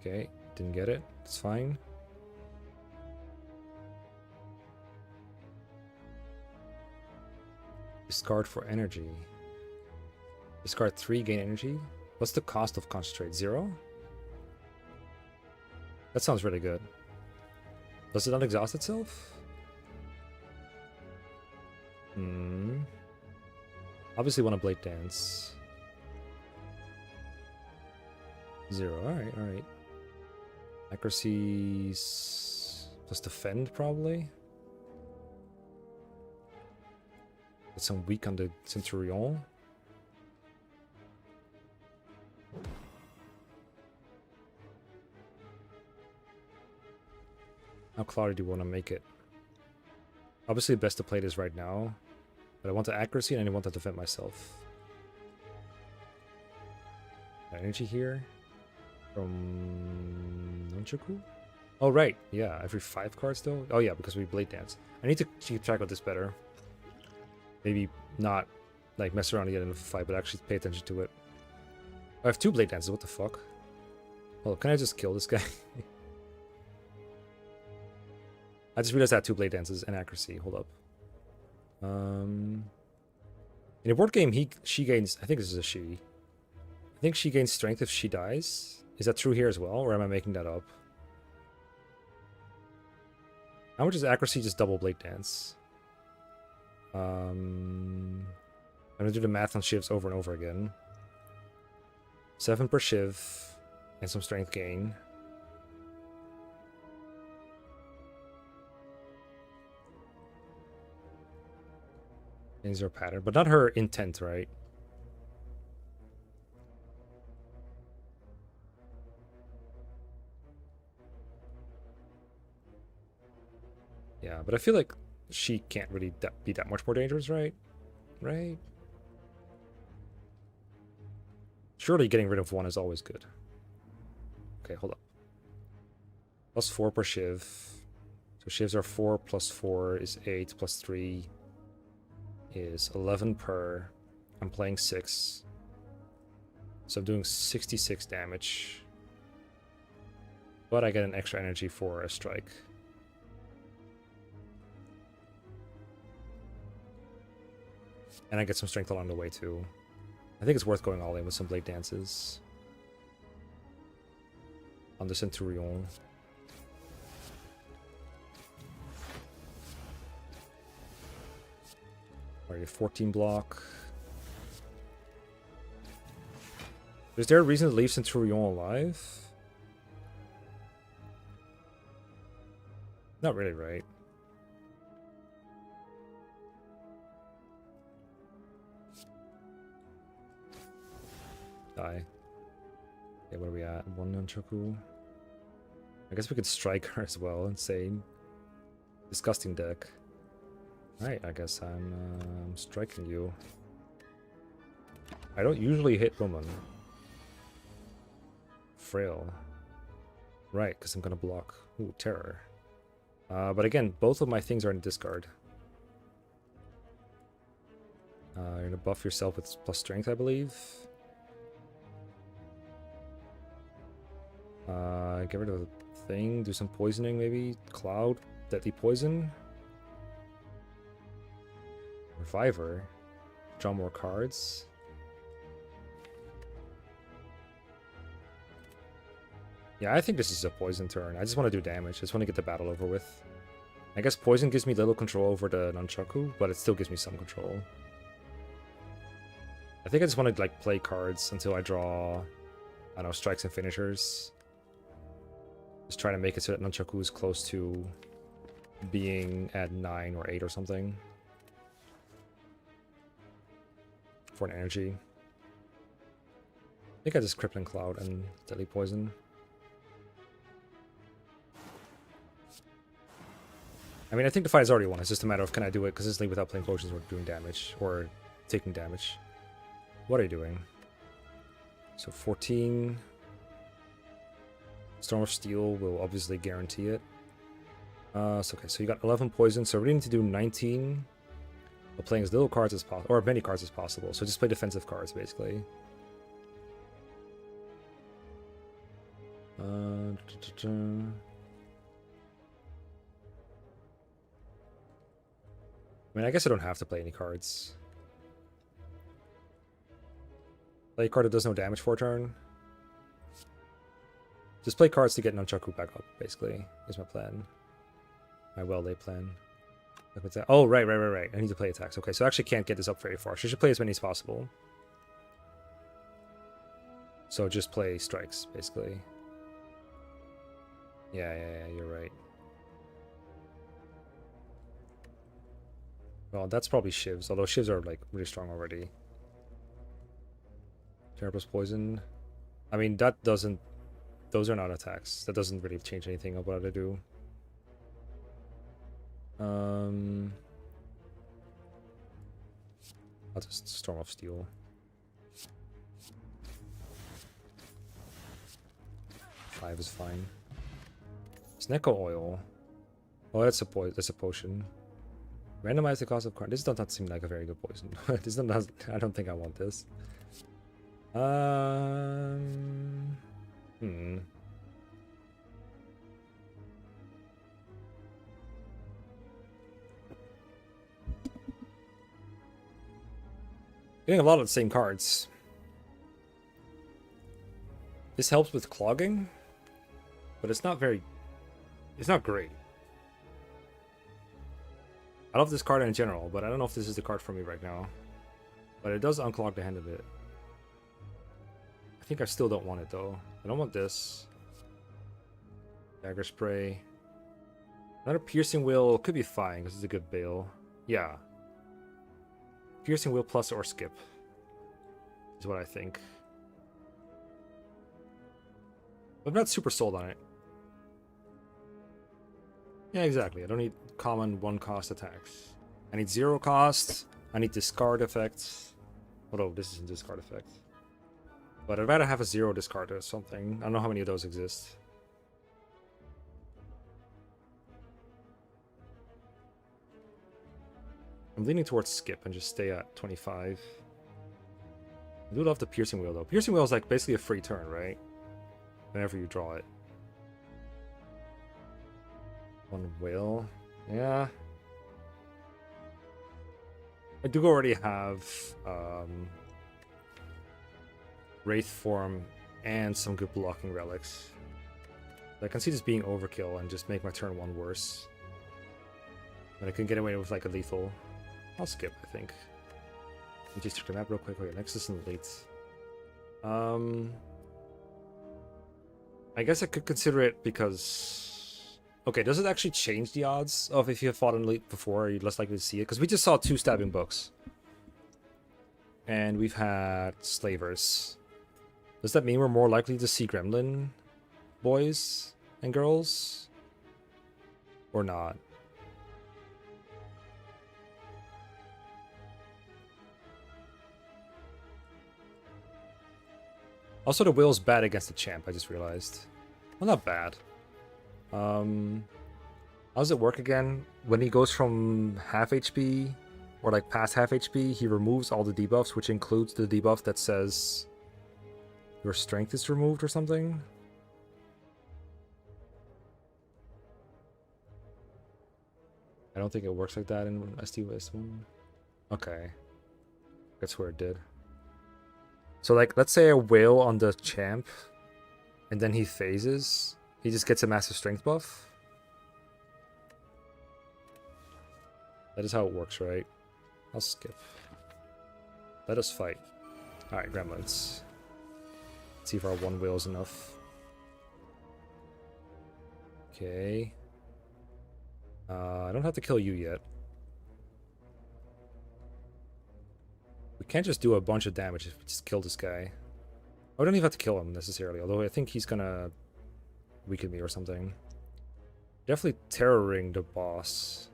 Okay, didn't get it. It's fine. Discard for energy. Discard 3, gain energy. What's the cost of concentrate? 0? That sounds really good. Does it not exhaust itself? Obviously want to blade dance. 0. Alright, alright. Accuracy plus defend, probably. Get some weak on the Centurion. How cloudy do you want to make it? Obviously, best to play this right now. But I want the accuracy and I want to defend myself. Energy here. From Nunchaku? Oh, right. Yeah, every 5 cards though? Oh, yeah, because we Blade Dance. I need to keep track of this better. Maybe not like mess around again in a fight, but actually pay attention to it. I have 2 Blade Dances, what the fuck? Oh, can I just kill this guy? I just realized I had 2 Blade Dances and accuracy. Hold up. In a board game, she gains... I think this is a she. I think she gains strength if she dies. Is that true here as well, or am I making that up? How much is accuracy? Just double Blade Dance. I'm gonna do the math on shivs over and over again. 7 per shiv, and some strength gain. Is her pattern, but not her intent, right? Yeah, but I feel like she can't really be that much more dangerous, right? Right? Surely getting rid of 1 is always good. Okay, hold up. Plus 4 per shiv. So shivs are 4 plus 4 is 8 plus 3 is 11 per. I'm playing 6. So I'm doing 66 damage. But I get an extra energy for a strike. And I get some strength along the way too. I think it's worth going all in with some Blade Dances. On the Centurion. Alright, 14 block. Is there a reason to leave Centurion alive? Not really, right? Die. Okay, where are we at? 1 Nunchaku. I guess we could strike her as well. Insane. Disgusting deck. Alright, I guess I'm striking you. I don't usually hit woman. Frail. Right, because I'm gonna block. Ooh, terror. But again, both of my things are in discard. You're gonna buff yourself with plus strength, I believe. Get rid of the thing, do some poisoning maybe. Cloud, deadly poison. Reviver. Draw more cards. Yeah, I think this is a poison turn. I just want to do damage. I just want to get the battle over with. I guess poison gives me little control over the nunchaku, but it still gives me some control. I think I just want to like play cards until I draw, I don't know, strikes and finishers. Just trying to make it so that nunchaku is close to being at 9 or 8 or something. For an energy. I think I just Crippling Cloud and Deadly Poison. I mean, I think the fight is already won. It's just a matter of can I do it consistently without playing potions or doing damage or taking damage. What are you doing? So 14. Storm of Steel will obviously guarantee it. So okay, so you got 11 poison, so we really need to do 19. But playing as little cards as possible, or as many cards as possible. So just play defensive cards, basically. I mean, I guess I don't have to play any cards. Play a card that does no damage for a turn. Just play cards to get Nunchaku back up, basically, is my plan. My well-laid plan. Oh, right. I need to play attacks. Okay, so I actually can't get this up very far. So I should play as many as possible. So just play strikes, basically. Yeah, you're right. Well, that's probably Shivs, although Shivs are, like, really strong already. Terrible's Poison. I mean, that doesn't... Those are not attacks. That doesn't really change anything of what I do. I'll just Storm of Steel. Five is fine. Snecko Oil. Oh, that's a potion. Randomize the cost of card. This does not seem like a very good poison. This does. I don't think I want this. Getting a lot of the same cards. This helps with clogging, but it's not very... It's not great. I love this card in general, but I don't know if this is the card for me right now. But it does unclog the hand a bit. I think I still don't want it though. I don't want this. Dagger Spray. Another Piercing Will could be fine because it's a good bail. Yeah. Piercing Will plus or skip is what I think. I'm not super sold on it. Yeah, exactly. I don't need common 1-cost attacks. I need 0 cost. I need discard effects. Although this isn't discard effect. But I'd rather have a 0 discard or something. I don't know how many of those exist. I'm leaning towards skip and just stay at 25. I do love the Piercing Wheel though. Piercing Wheel is like basically a free turn, right? Whenever you draw it. 1 whale. Yeah. I do already have Wraith Form and some good blocking relics. I can see this being overkill and just make my turn 1 worse. But I can get away with like a lethal. I'll skip, I think. Let me just check the map real quick. Okay, Nexus and Elite. I guess I could consider it because... Okay, does it actually change the odds of if you have fought an Elite before, are you less likely to see it? Because we just saw 2 stabbing books. And we've had Slavers. Does that mean we're more likely to see Gremlin boys and girls? Or not? Also, the Will's bad against the champ, I just realized. Well, not bad. How does it work again? When he goes from half HP, or like past half HP, he removes all the debuffs, which includes the debuff that says your strength is removed or something? I don't think it works like that in ST-1. Okay. That's where it did. So like, let's say I wail on the champ, And then he phases. He just gets a massive strength buff. That is how it works, right? I'll skip. Let us fight. Alright, gremlins. Let's see if our one wheel is enough. Okay. I don't have to kill you yet. We can't just do a bunch of damage if we just kill this guy. I don't even have to kill him necessarily, although I think he's gonna weaken me or something. Definitely terroring the boss.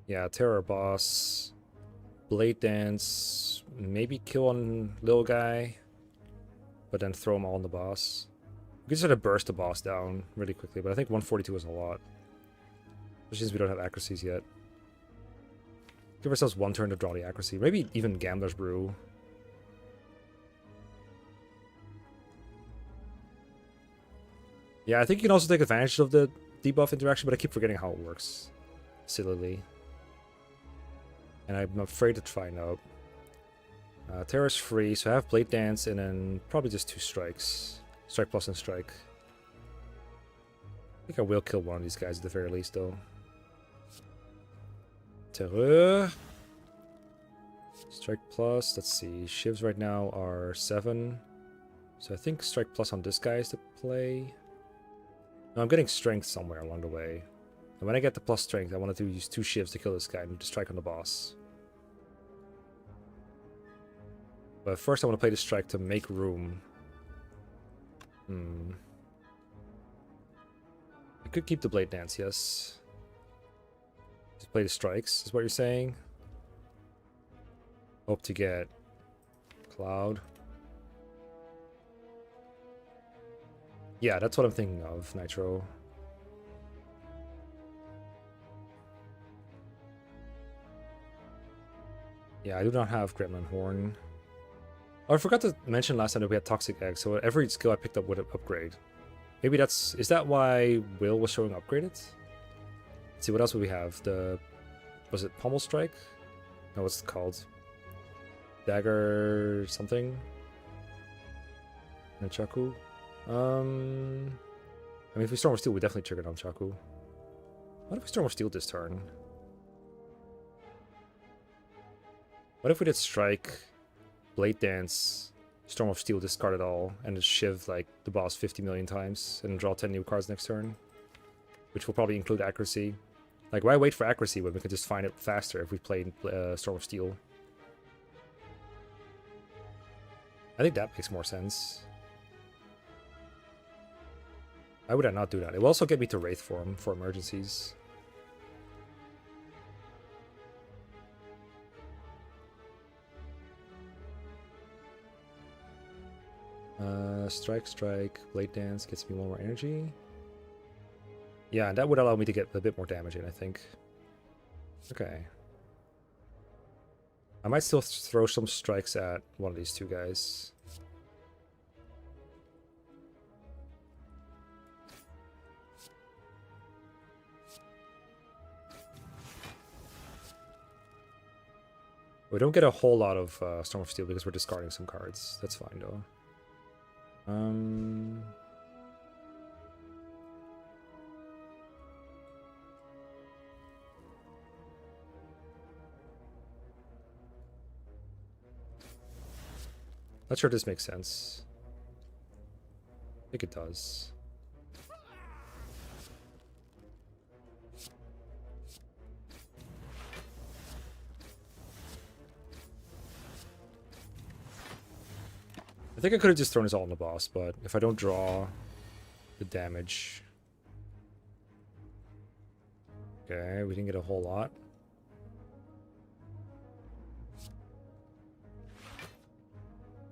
Yeah, terror boss. Blade dance. Maybe kill on little guy. But then throw them all on the boss. We can just try to burst the boss down really quickly, but I think 142 is a lot. Especially since we don't have accuracies yet. Give ourselves one turn to draw the accuracy. Maybe even Gambler's Brew. Yeah, I think you can also take advantage of the debuff interaction, but I keep forgetting how it works. Sillily. And I'm afraid to find out. Terra's free, so I have Blade Dance and then probably just 2 strikes. Strike plus and strike. I think I will kill one of these guys at the very least, though. Terror. Strike plus, let's see. Shivs right now are 7. So I think strike plus on this guy is the play. No, I'm getting strength somewhere along the way. And when I get the plus strength, I wanted to use 2 shivs to kill this guy and to strike on the boss. But first I want to play the strike to make room. I could keep the Blade Dance, yes. Just play the strikes, is what you're saying? Hope to get Cloud. Yeah, that's what I'm thinking of, Nitro. Yeah, I do not have Gremlin Horn. Oh, I forgot to mention last time that we had Toxic Egg, so every skill I picked up would upgrade. Maybe that's... Is that why Will was showing upgraded? Let's see, what else would we have? The... Was it Pommel Strike? No, what's it called? Dagger... something? Nunchaku? I mean, if we Storm of Steel, we definitely trigger Nunchaku. What if we Storm of Steel this turn? What if we did Strike... Blade Dance, Storm of Steel, discard it all, and just shiv like the boss 50 million times and draw 10 new cards next turn? Which will probably include accuracy. Like, why wait for accuracy when we could just find it faster if we played Storm of Steel? I think that makes more sense. Why would I not do that? It will also get me to Wraith form for emergencies. Strike, strike, Blade Dance gets me 1 more energy. Yeah, and that would allow me to get a bit more damage in, I think. Okay. I might still throw some strikes at one of these 2 guys. We don't get a whole lot of Storm of Steel because we're discarding some cards. That's fine, though. Not sure this makes sense. I think it does. I think I could have just thrown this all on the boss, but if I don't draw the damage... Okay, we didn't get a whole lot.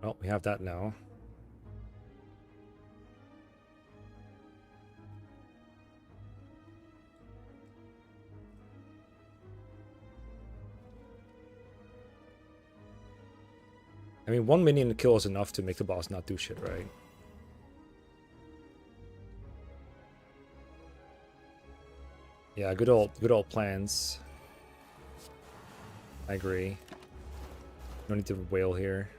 Well, we have that now. I mean, 1 minion kill is enough to make the boss not do shit, right? Yeah, good old plans. I agree. No need to wail here.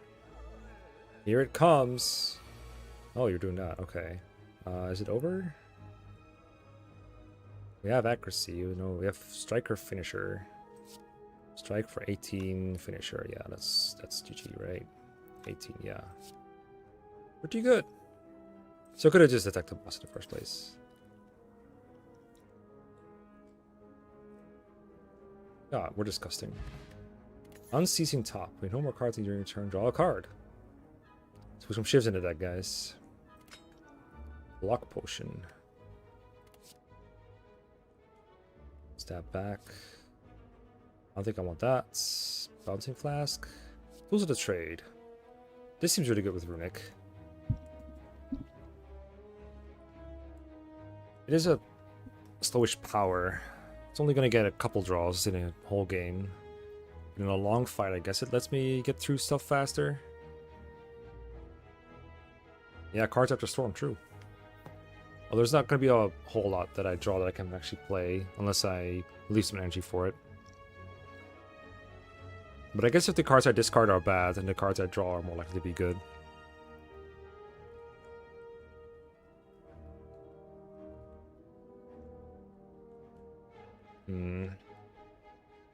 Here it comes. Oh, you're doing that. Okay. Is it over? We have accuracy. You know, we have striker finisher. Strike for 18 finisher. Yeah, that's GG, right? 18, yeah. Pretty good. So I could have just attacked the boss in the first place. God, we're disgusting. Unceasing top. We no more cards during your turn. Draw a card. Let's put some shivs into that, guys. Block potion. Stab back. I don't think I want that. Bouncing flask. Tools of the trade. This seems really good with Runic. It is a slowish power. It's only going to get a couple draws in a whole game. In a long fight, I guess it lets me get through stuff faster. Yeah, cards after storm, true. Well, there's not going to be a whole lot that I draw that I can actually play, unless I leave some energy for it. But I guess if the cards I discard are bad, then the cards I draw are more likely to be good.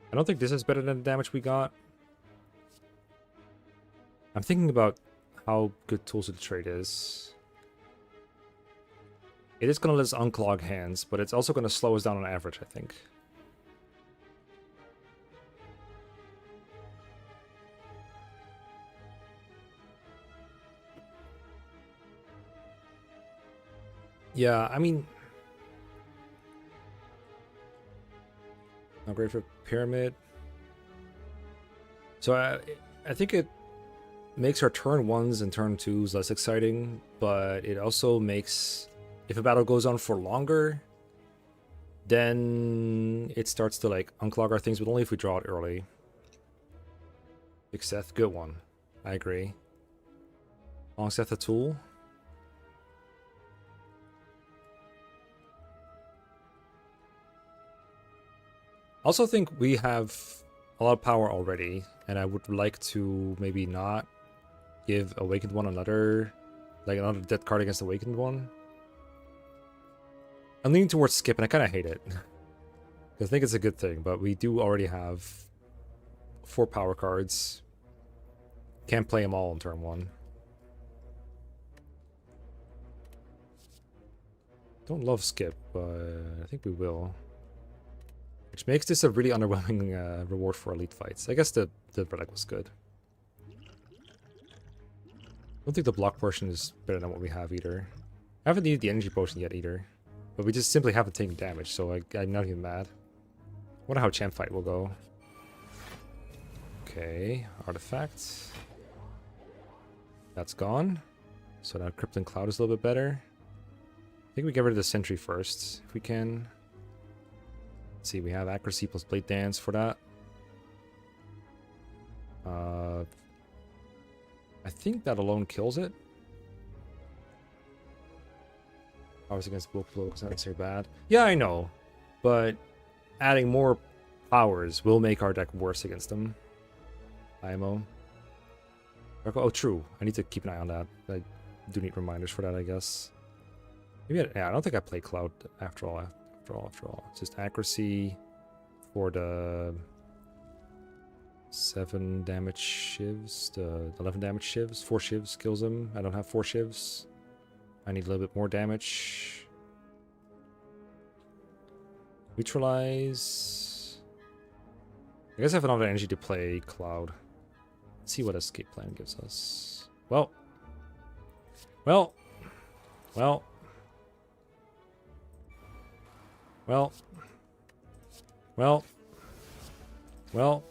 I don't think this is better than the damage we got. I'm thinking about how good Tools of the Trade is. It is going to let us unclog hands, but it's also going to slow us down on average, I think. Yeah, I mean... Not great for Pyramid. So I think it makes our turn 1s and turn 2s less exciting, but it also makes... If a battle goes on for longer, then it starts to like unclog our things, but only if we draw it early. Big Seth, good one. I agree. Long Seth a tool. Also think we have a lot of power already, and I would like to maybe not give Awakened One another dead card against Awakened One. I'm leaning towards skip, and I kind of hate it. I think it's a good thing, but we do already have 4 power cards. Can't play them all in turn 1. Don't love skip, but I think we will. Which makes this a really underwhelming reward for elite fights. I guess the relic was good. I don't think the block portion is better than what we have either. I haven't needed the energy potion yet either. But we just simply haven't taken damage, so I'm not even mad. Wonder how champ fight will go. Okay, artifact. That's gone. So now Krypton Cloud is a little bit better. I think we get rid of the sentry first, if we can. Let's see, we have accuracy plus blade dance for that. I think that alone kills it. Powers against Will Blow is not necessarily bad. Yeah, I know. But adding more powers will make our deck worse against them. IMO. Oh, true. I need to keep an eye on that. I do need reminders for that, I guess. Maybe I don't think I play Cloud after all. It's just accuracy for the 7 damage shivs, the 11 damage shivs. 4 shivs kills them. I don't have 4 shivs. I need a little bit more damage. Neutralize. I guess I have enough energy to play Cloud. Let's see what Escape Plan gives us. Well. Well. Well. Well. Well. Well.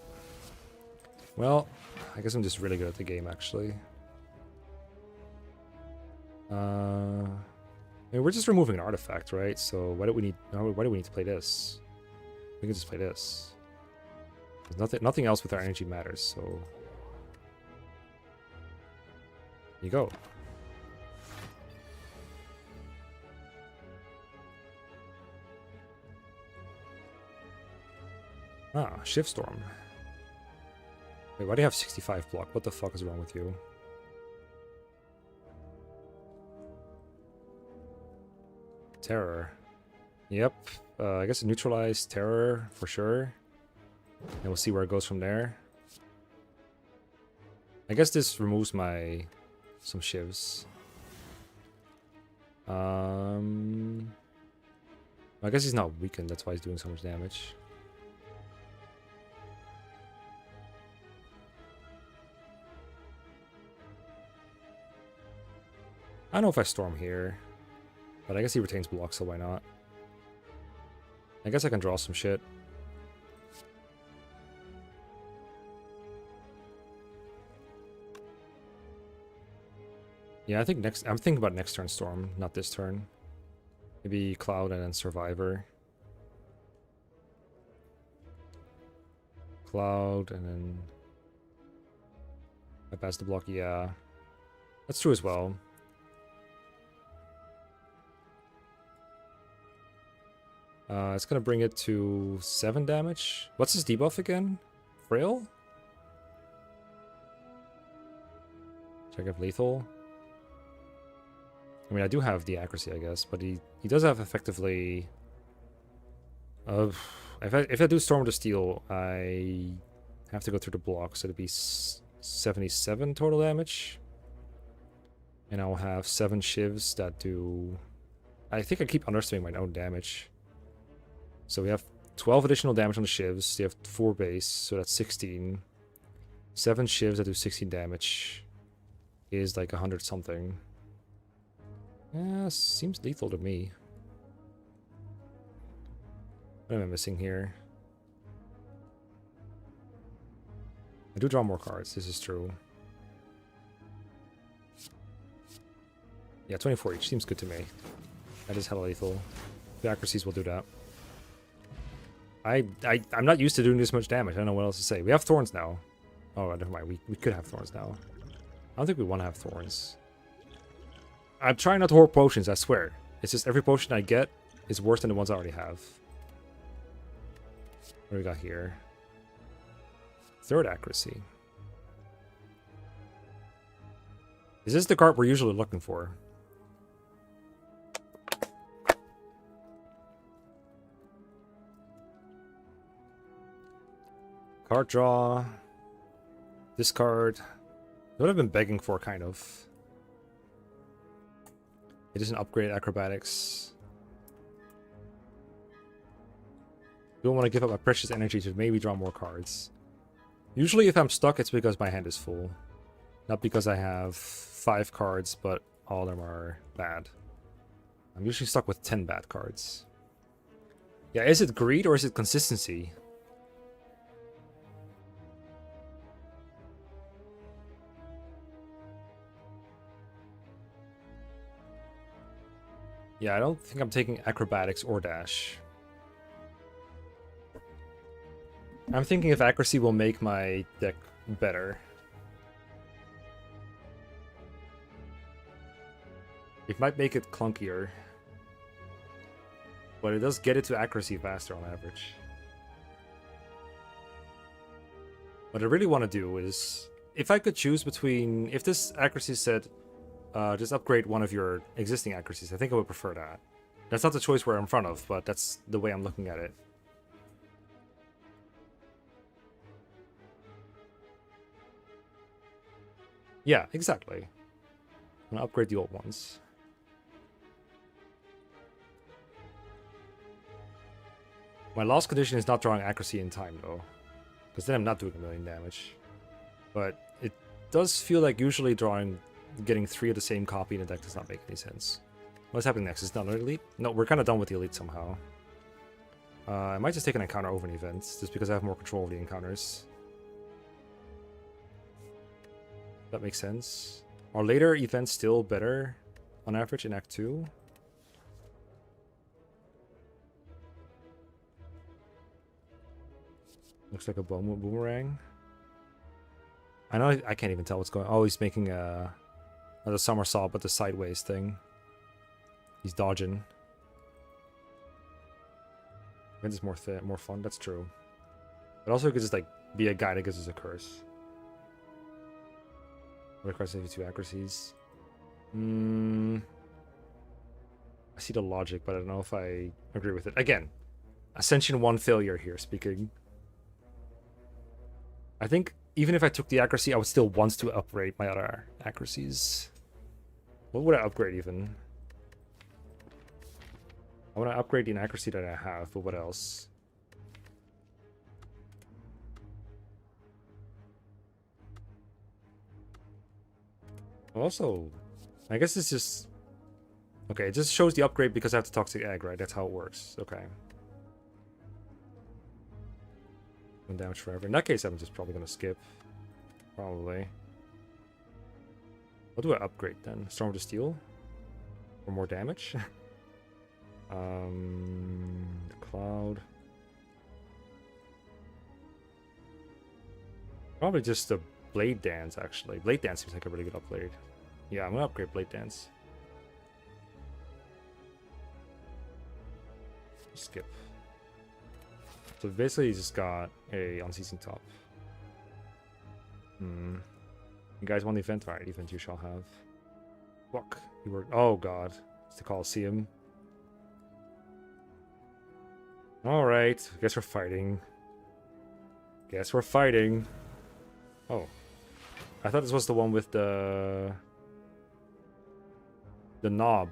Well. I guess I'm just really good at the game, actually. I mean, we're just removing an artifact, right? So why do we need to play this? We can just play this. Nothing else with our energy matters, so here you go. Ah, Shift Storm. Wait, why do you have 65 block? What the fuck is wrong with you? Terror. Yep. I guess neutralize terror for sure. And we'll see where it goes from there. I guess this removes my some shivs. I guess he's not weakened, that's why he's doing so much damage. I don't know if I storm here, but I guess he retains block, so why not? I guess I can draw some shit. Yeah, I think I'm thinking about next turn storm, not this turn. Maybe Cloud and then Survivor. Cloud and then I pass the block, yeah. That's true as well. It's gonna bring it to 7 damage. What's his debuff again? Frail? Check if lethal. I mean, I do have the accuracy, I guess, but he does have effectively... if I do Storm to Steel, I have to go through the block, so it'd be 77 total damage. And I'll have 7 shivs that do... I think I keep underestimating my own damage. So we have 12 additional damage on the shivs. They have 4 base, so that's 16. 7 shivs that do 16 damage is like 100 something. Yeah, seems lethal to me. What am I missing here? I do draw more cards, this is true. Yeah, 24 each seems good to me. That is hella lethal. The accuracies will do that. I'm not used to doing this much damage. I don't know what else to say. We have thorns now. Oh, never mind. We could have thorns now. I don't think we want to have thorns. I'm trying not to hoard potions, I swear. It's just every potion I get is worse than the ones I already have. What do we got here? 3rd accuracy. Is this the card we're usually looking for? Card draw. Discard. What I've been begging for, kind of. It is an upgrade acrobatics. Don't want to give up my precious energy to maybe draw more cards. Usually if I'm stuck, it's because my hand is full. Not because I have 5 cards, but all of them are bad. I'm usually stuck with 10 bad cards. Yeah, is it greed or is it consistency? Yeah, I don't think I'm taking acrobatics or dash. I'm thinking if accuracy will make my deck better. It might make it clunkier. But it does get it to accuracy faster on average. What I really want to do is, if I could choose between, if this accuracy said, just upgrade one of your existing accuracies, I think I would prefer that. That's not the choice we're in front of, but that's the way I'm looking at it. Yeah, exactly. I'm gonna upgrade the old ones. My lost condition is not drawing accuracy in time, though. Because then I'm not doing a million damage. But it does feel like usually getting 3 of the same copy in the deck does not make any sense. What's happening next? Is it another elite? No, we're kind of done with the elite somehow. I might just take an encounter over an event, just because I have more control over the encounters. That makes sense. Are later events still better on average in Act 2? Looks like a boomerang. I know I can't even tell what's going on. Oh, he's making not a somersault, but the sideways thing. He's dodging. It's more fun, that's true. But also it could just like be a guy that gives us a curse. Requires 52 accuracies. I see the logic, but I don't know if I agree with it. Again, Ascension 1 failure here speaking. I think even if I took the accuracy, I would still want to upgrade my other accuracies. What would I upgrade even? I want to upgrade the inaccuracy that I have, but what else? Also, I guess it's just... Okay, it just shows the upgrade because I have the toxic egg, right? That's how it works. Okay. 1 damage forever. In that case, I'm just probably going to skip. Probably. What do I upgrade then? Storm to Steel? For more damage? Cloud. Probably just the Blade Dance, actually. Blade Dance seems like a really good upgrade. Yeah, I'm going to upgrade Blade Dance. Skip. So basically, you just got a unceasing top. You guys want the event? Alright, event you shall have. Fuck. You were. Oh god. It's the Coliseum. Alright. Guess we're fighting. Guess we're fighting. Oh. I thought this was the one with the knob.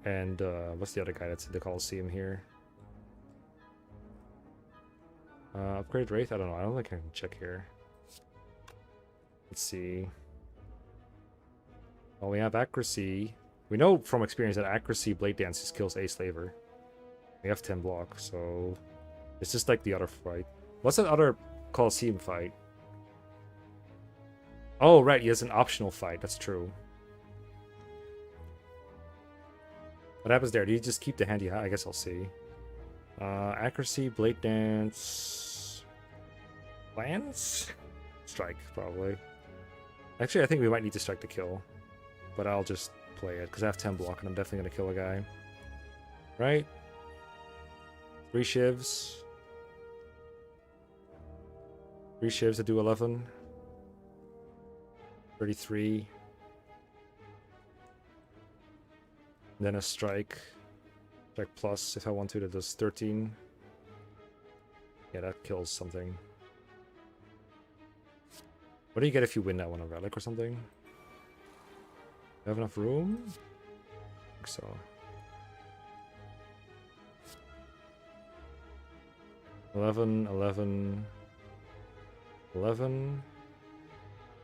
And what's the other guy that's in the Coliseum here? Upgrade Wraith? I don't know. I don't think I can check here. Let's see. Well, we have accuracy. We know from experience that accuracy Blade Dance just kills a slaver. We have 10 block, so it's just like the other fight. What's that other Coliseum fight? Oh, right. He has an optional fight. That's true. What happens there? Do you just keep the hand you have? I guess I'll see. Accuracy, Blade Dance... Lance? Strike, probably. Actually, I think we might need to strike to kill. But I'll just play it, because I have 10 block, and I'm definitely going to kill a guy. Right? 3 shivs. 3 shivs to do 11. 33. Then a strike. Strike plus, if I want to, that does 13. Yeah, that kills something. What do you get if you win that one? A relic or something? You have enough room? I think so. $11, $11, $11,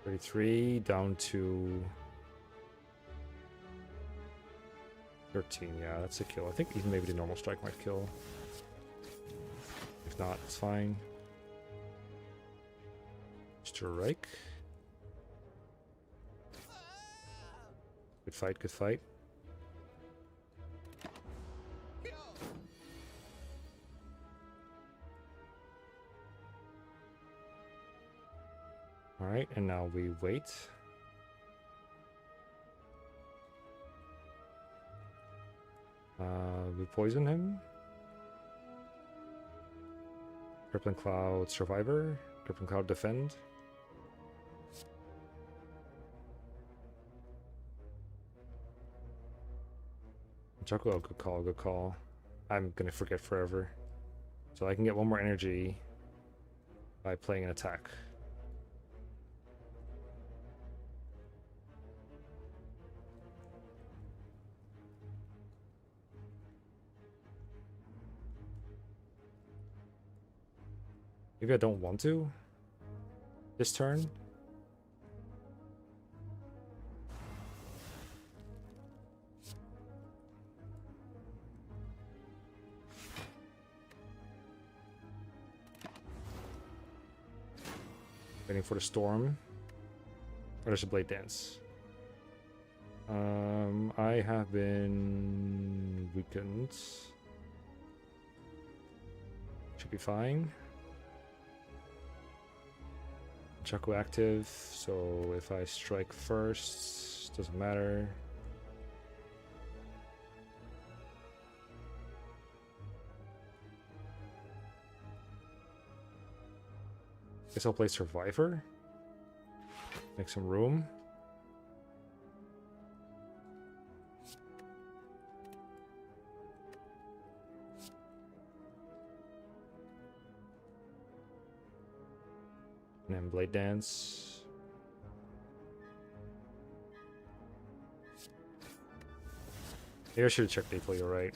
33, down to 13, yeah, that's a kill. I think even maybe the normal strike might kill. If not, it's fine. Strike. Good fight, good fight. Alright, and now we wait. We poison him. Crippling Cloud Survivor. Crippling Cloud Defend. Chaco, oh, good call, good call. I'm gonna forget forever. So I can get 1 more energy by playing an attack. Maybe I don't want to this turn. Waiting for the storm. Or there's a Blade Dance. I have been weakened. Should be fine. Chaco active, so if I strike first, doesn't matter. Guess I'll play Survivor. Make some room. And then Blade Dance. Maybe I should check lethal, you're right.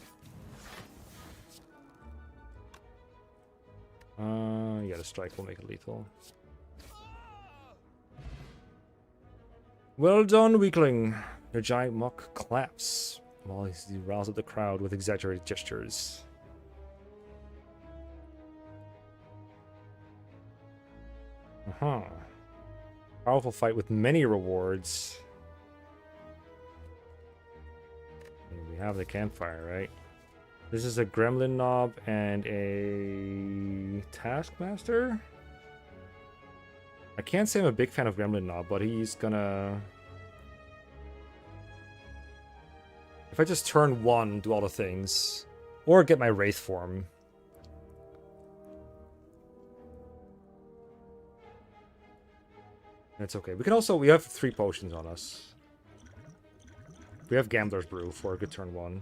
Yeah, the strike will make it lethal. Well done, weakling. Your giant mock claps while he rouses the crowd with exaggerated gestures. Powerful fight with many rewards. And we have the campfire, right? This is a gremlin knob and a taskmaster. I can't say I'm a big fan of gremlin knob, but he's gonna... If I just turn 1, do all the things, or get my wraith form. That's okay. We can also, we have 3 potions on us. We have Gambler's Brew for a good turn 1.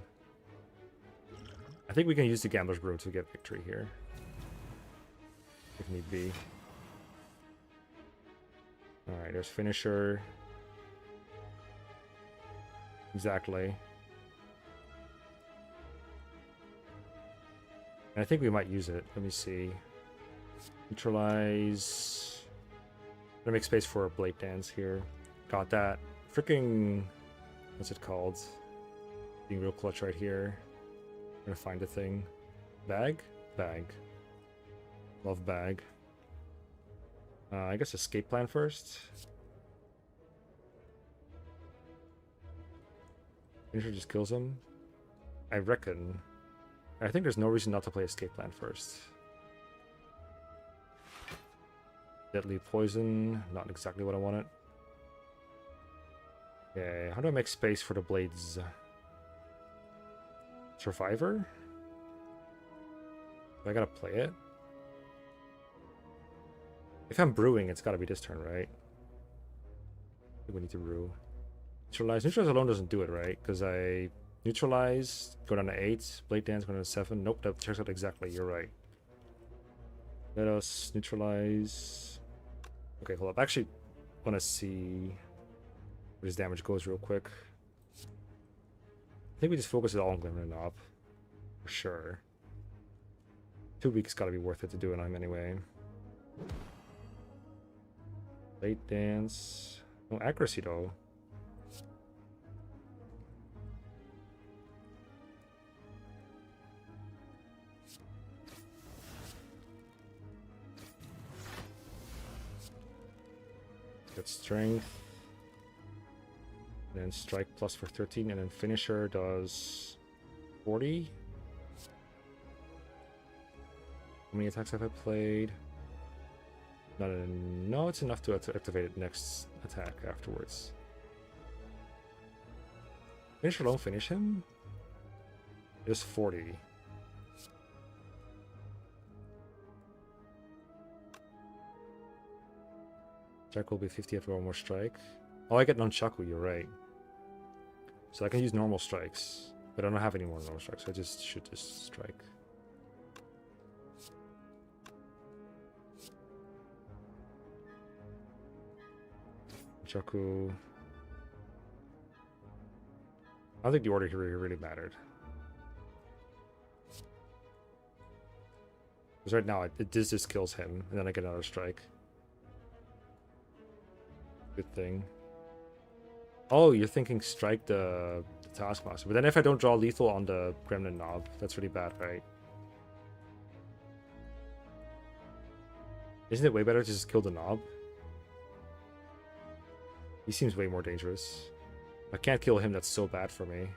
I think we can use the Gambler's Brew to get victory here. If need be. Alright, there's Finisher. Exactly. And I think we might use it. Let me see. Neutralize. I'm gonna make space for a Blade Dance here. Got that. Freaking... What's it called? Being real clutch right here. I'm gonna find a thing. Bag? Bag. Love bag. I guess escape plan first. Finisher just kills him. I reckon. I think there's no reason not to play escape plan first. Deadly poison. Not exactly what I wanted. Okay, how do I make space for the blades? Survivor? Do I gotta play it? If I'm brewing, it's gotta be this turn, right? I think we need to brew. Neutralize. Neutralize alone doesn't do it, right? Because I neutralize, go down to 8, Blade Dance, go down to 7. Nope, that checks out exactly. You're right. Let us neutralize. Okay, hold up. I actually want to see where his damage goes real quick. I think we just focus it all on Glimmer Knob. For sure. 2 weeks gotta be worth it to do it on him anyway. Blade Dance. No accuracy though. Get strength. And then strike plus for 13, and then finisher does 40. How many attacks have I played? No, it's enough to activate it next attack afterwards. Finisher alone finish him? It is 40. Strike will be 50 after one more strike. Oh, I get Nunchaku, you're right. So I can use normal strikes. But I don't have any more normal strikes, so I just shoot this strike. Nunchaku. I don't think the order here really mattered. Because right now, this just kills him, and then I get another strike. Good thing. Oh, you're thinking strike the Taskmaster. But then if I don't draw lethal on the Gremlin Knob, that's really bad, right? Isn't it way better to just kill the Knob? He seems way more dangerous. If I can't kill him, that's so bad for me.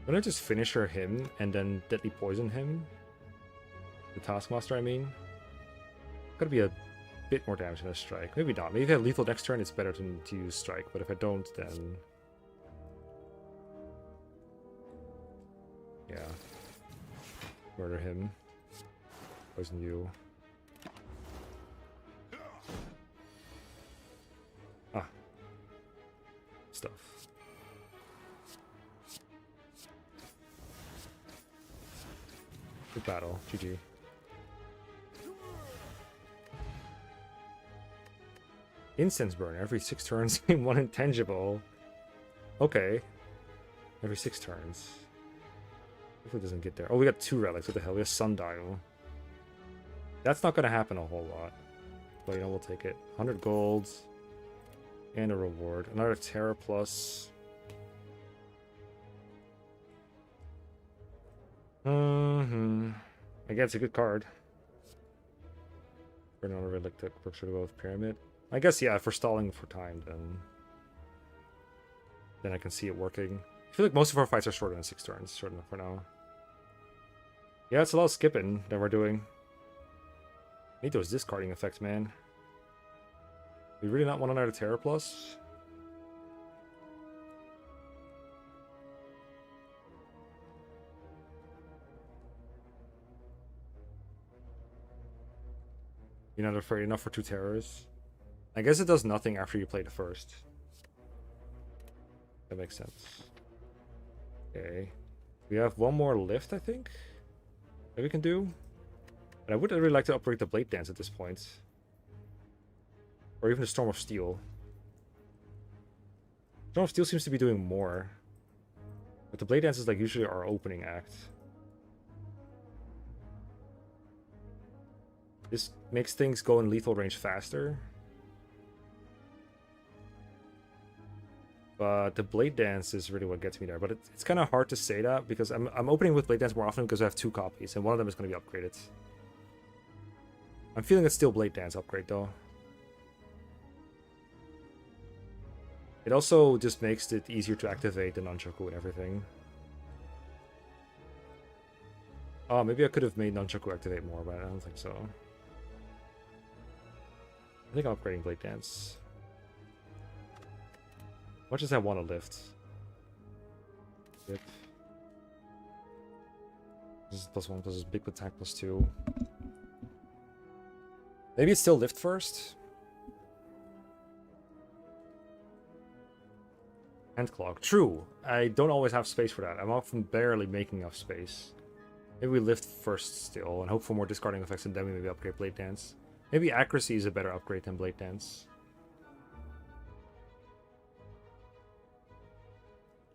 Why don't I just finisher him and then deadly poison him? The Taskmaster, I mean. Gotta be a bit more damage than a strike. Maybe not. Maybe if I have lethal next turn, it's better to use strike. But if I don't, then... yeah. Murder him. Poison you. stuff. Good battle. GG. Incense burn every 6 turns in 1 intangible. Okay. Every 6 turns. Hopefully it doesn't get there. Oh, we got 2 relics. What the hell? We have Sundial. That's not going to happen a whole lot. But, you know, we'll take it. 100 gold. And a reward. Another Terra plus. Again, it's a good card. For another relic to go with Pyramid. I guess, yeah, if we're stalling for time, then I can see it working. I feel like most of our fights are shorter than 6 turns. Short enough for now. Yeah, it's a lot of skipping that we're doing. Need those discarding effects, man. We really not want another Terra plus? You're not afraid enough for 2 Terrors? I guess it does nothing after you play the first. That makes sense. Okay. We have one more lift, I think, that we can do. And I would really like to upgrade the Blade Dance at this point. Or even the Storm of Steel. Storm of Steel seems to be doing more. But the Blade Dance is like usually our opening act. This makes things go in lethal range faster. But the Blade Dance is really what gets me there. But it's kind of hard to say that because I'm opening with Blade Dance more often because I have 2 copies. And one of them is going to be upgraded. I'm feeling it's still Blade Dance upgrade though. It also just makes it easier to activate the Nunchaku and everything. Oh, maybe I could have made Nunchaku activate more, but I don't think so. I think I'm upgrading Blade Dance. What does that want to lift? Yep. This is +1 plus big attack +2. Maybe it's still lift first? Hand clock. True. I don't always have space for that. I'm often barely making enough space. Maybe we lift first still and hope for more discarding effects and then we maybe upgrade Blade Dance. Maybe accuracy is a better upgrade than Blade Dance.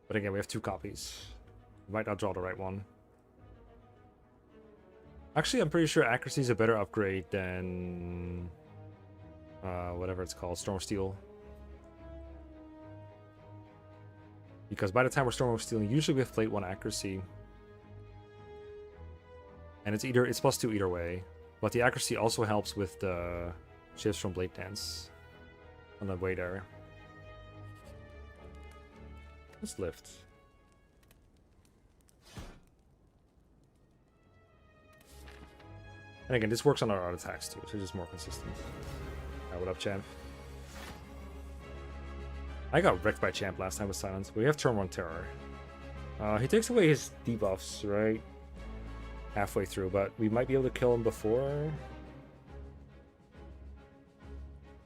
But again, we have 2 copies. We might not draw the right one. Actually, I'm pretty sure accuracy is a better upgrade than whatever it's called, Storm of Steel. Because by the time we're Storm of Steel, usually we have Plate 1 accuracy. And it's +2 either way. But the accuracy also helps with the shifts from Blade Dance on the way there. Let's lift. And again, this works on our attacks too, so it's just more consistent. Alright, what up, champ? I got wrecked by champ last time with Silence, but we have turn 1 Terror. He takes away his debuffs, right? Halfway through, but we might be able to kill him before.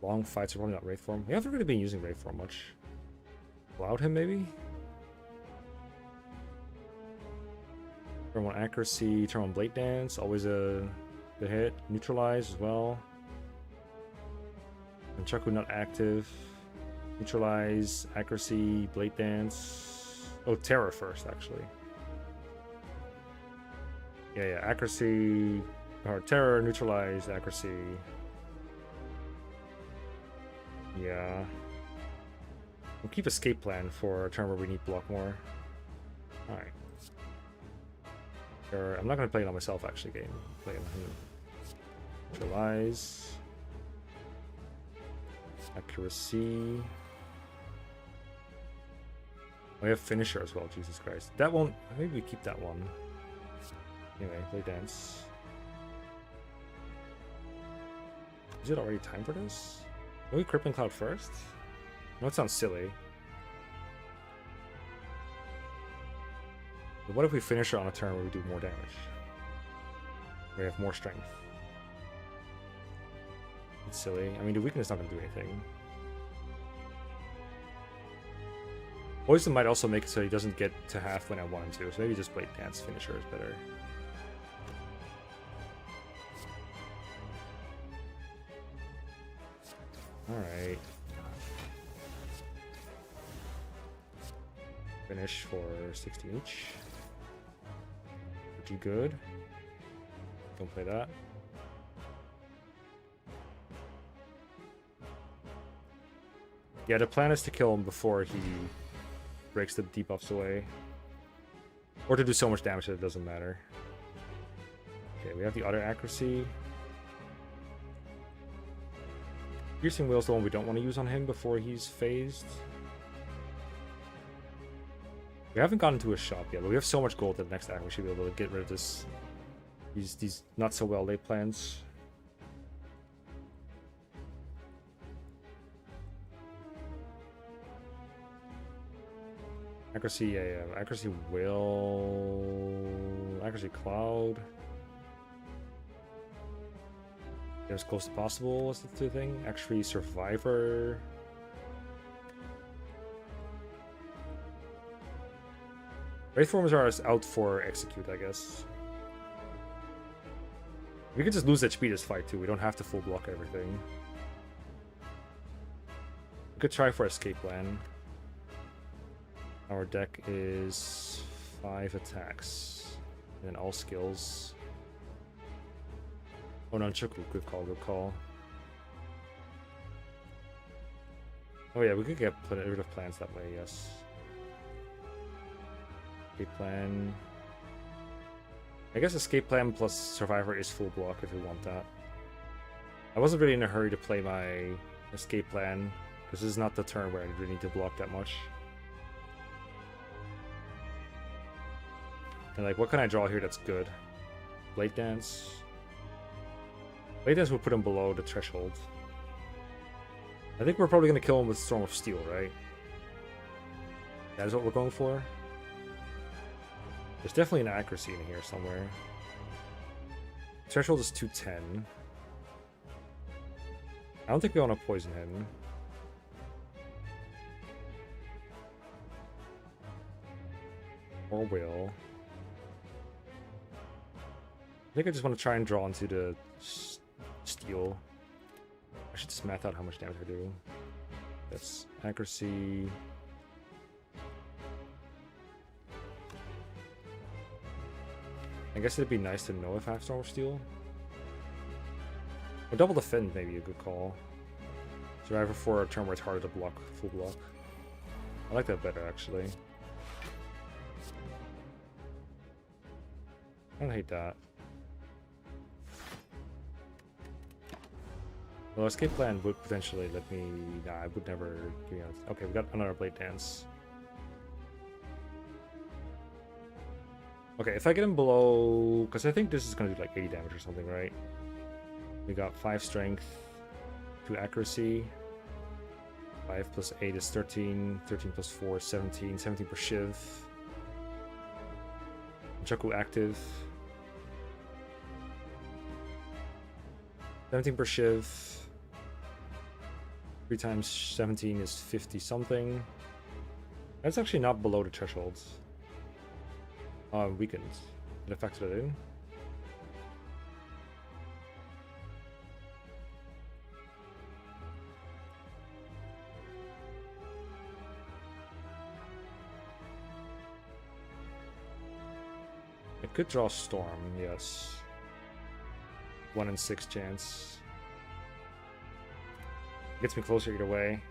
Long fights are probably not Wraith Form. We haven't really been using Wraith Form much. Cloud him, maybe? Turn 1 accuracy, turn 1 Blade Dance, always a good hit. Neutralize as well. And Chaku not active. Neutralize, accuracy, Blade Dance. Oh, Terror first, actually. Yeah, accuracy, or Terror, neutralize, accuracy. Yeah. We'll keep escape plan for a turn where we need block more. Alright. Sure, I'm not going to play it on myself, actually, game. Play it on him. Neutralize. Accuracy. We have Finisher as well, Jesus Christ. That one, maybe we keep that one. Anyway, Play Dance. Is it already time for this? Can we Crippling Cloud first? No, it sounds silly. But what if we finish her on a turn where we do more damage? We have more strength. It's silly. I mean, the weakness is not going to do anything. Poison might also make it so he doesn't get to half when I want him to, so maybe just Blade Dance finisher is better. Alright. Finish for 16 each. Pretty good. Don't play that. Yeah, the plan is to kill him before he breaks the debuffs away. Or to do so much damage that it doesn't matter. Okay, we have the other accuracy. Piercing Wheel's the one we don't want to use on him before he's phased. We haven't gotten to a shop yet, but we have so much gold that the next act we should be able to get rid of this. These not so well laid plans. Accuracy, yeah. Accuracy will... Accuracy Cloud. Get as close as possible, what's the thing? Actually, Survivor. Wraith forms are out for Execute, I guess. We could just lose HP this fight, too. We don't have to full block everything. We could try for Escape Plan. Our deck is 5 attacks. And all skills. Oh, Nunchaku. Good call, good call. Oh yeah, we could get rid of plans that way, yes. Escape Plan. I guess Escape Plan plus Survivor is full block if we want that. I wasn't really in a hurry to play my Escape Plan, because this is not the turn where I really need to block that much. And like, what can I draw here that's good? Blade Dance. Blade Dance will put him below the threshold. I think we're probably going to kill him with Storm of Steel, right? That is what we're going for? There's definitely an accuracy in here somewhere. Threshold is 210. I don't think we want to poison him. Or will. I think I just want to try and draw into the steel. I should just math out how much damage I do. That's accuracy. I guess it'd be nice to know if I have Storm of Steel. Or Double Defend maybe a good call. Survivor for a turn where it's harder to block, full block. I like that better actually. I don't hate that. Well, Escape Plan would potentially let me... Nah, I would never... Okay, we got another Blade Dance. Okay, if I get him below... Because I think this is going to do like 80 damage or something, right? We got 5 strength, 2 accuracy. 5 plus 8 is 13. 13 plus 4 is 17. 17 per Shiv. Chaku active. 17 per Shiv. 3 times 17 is 50 something. That's actually not below the thresholds. Weakened. Did I factor that in? I could draw Storm, yes. 1 in 6 chance. Gets me closer either way.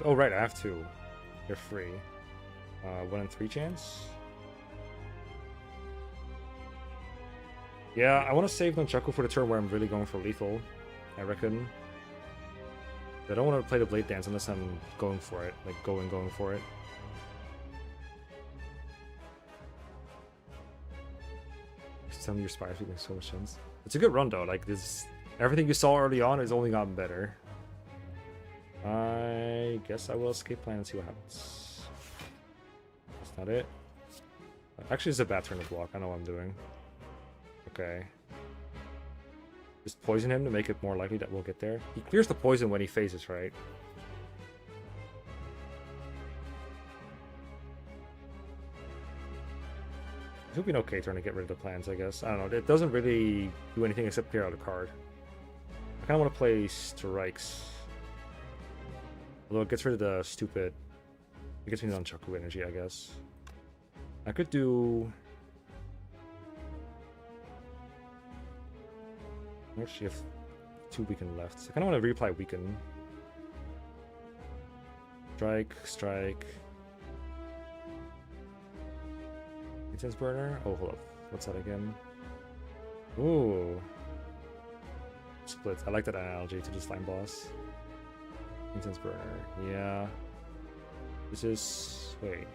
Oh right, I have 2. They're free. 1 in 3 chance. Yeah, I want to save Nunchaku for the turn where I'm really going for lethal, I reckon. I don't want to play the Blade Dance unless I'm going for it. Like, going for it. Just tell me your Spire makes so much sense. It's a good run though, like this... Everything you saw early on has only gotten better. I guess I will Escape Plan and see what happens. That's not it. Actually, it's a bad turn to block. I know what I'm doing. Okay. Just poison him to make it more likely that we'll get there. He clears the poison when he phases, right? It would be an okay turn to get rid of the plans, I guess. I don't know. It doesn't really do anything except clear out a card. I kind of want to play strikes. Although it gets rid of the stupid... It gets me Nunchaku energy, I guess. I could do... I actually have 2 weaken left. So I kind of want to reapply weaken. Strike, strike. Intense burner? Oh, hold up. What's that again? Ooh. Split. I like that analogy to the slime boss. Intense burner. Yeah. This is... Wait.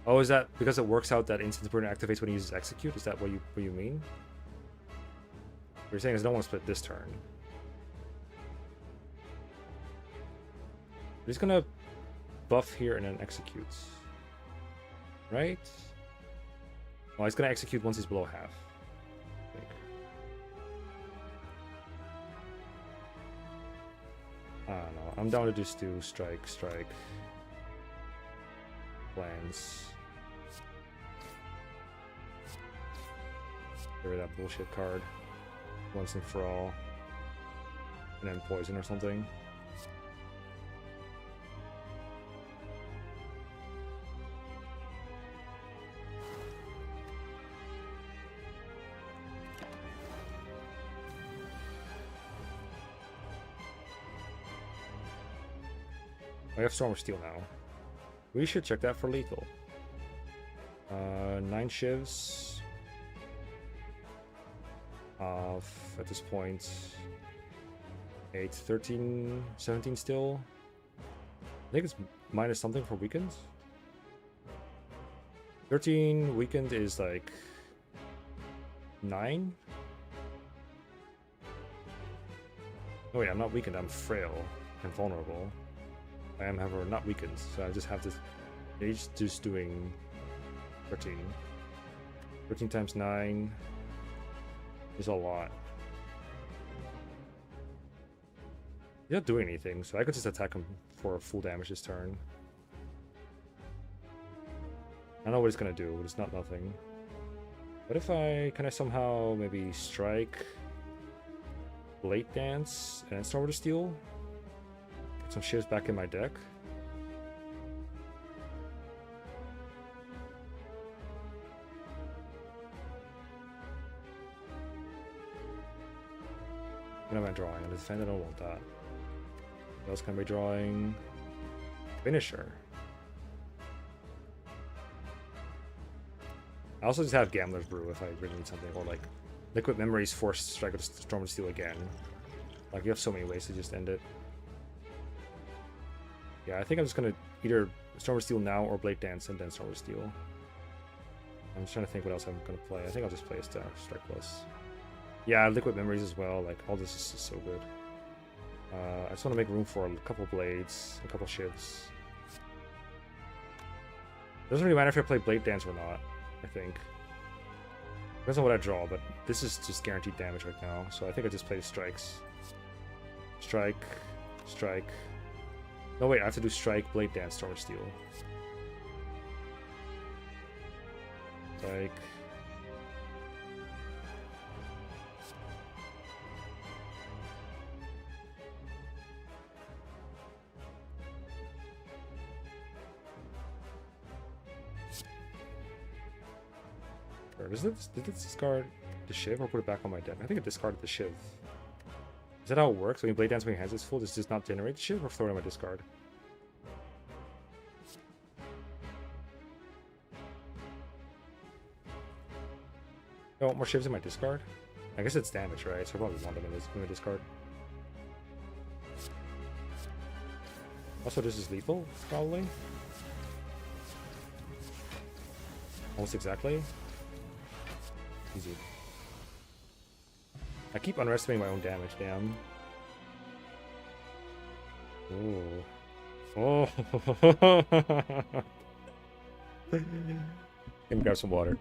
Oh, is that because it works out that intense burner activates when he uses execute? Is that what you mean? What you're saying is I don't want to split this turn. He's gonna buff here and then executes. Right? Oh, he's gonna execute once he's below half. I think. I don't know. I'm down to just do strike, strike. Plans. Get rid of that bullshit card. Once and for all. And then poison or something. I have Storm of Steel now. We should check that for lethal. 9 shivs. At this point. 8, 13, 17 still. I think it's minus something for weekends. 13 weekend is like 9. Oh wait, I'm not weakened, I'm frail and vulnerable. I am, however, not weakened, so I just have this age just doing 13. 13 times 9 is a lot. He's not doing anything, so I could just attack him for full damage this turn. I don't know what he's gonna do, but it's not nothing. What if can I somehow maybe strike, Blade Dance, and Storm of Steel? Get some shivs back in my deck. What am I drawing? I defend, I don't want that. What else can I be drawing? Finisher. I also just have Gambler's Brew if I really need something, or like Liquid Memories force strike with Storm of Steel again. Like you have so many ways to just end it. Yeah, I think I'm just gonna either Storm of Steel now or Blade Dance and then Storm of Steel. I'm just trying to think what else I'm gonna play. I think I'll just play a Strike Plus. Yeah, Liquid Memories as well. Like all this is just so good. I just want to make room for a couple blades, a couple shivs. Doesn't really matter if I play Blade Dance or not. I think depends on what I draw, but this is just guaranteed damage right now. So I think I just play strikes. Strike, strike. No wait, I have to do strike, Blade Dance, Storm of Steel. Strike. Did it discard the shiv or put it back on my deck? I think it discarded the shiv. Is that how it works? When you Blade Dance when your hands is full, does this not generate the shiv or throw it on my discard? I want more shivs in my discard? I guess it's damage, right? So I probably want them in my discard. Also, this is lethal, probably. Almost exactly. Easy. I keep underestimating my own damage, damn. Ooh. Oh. Let me grab some water.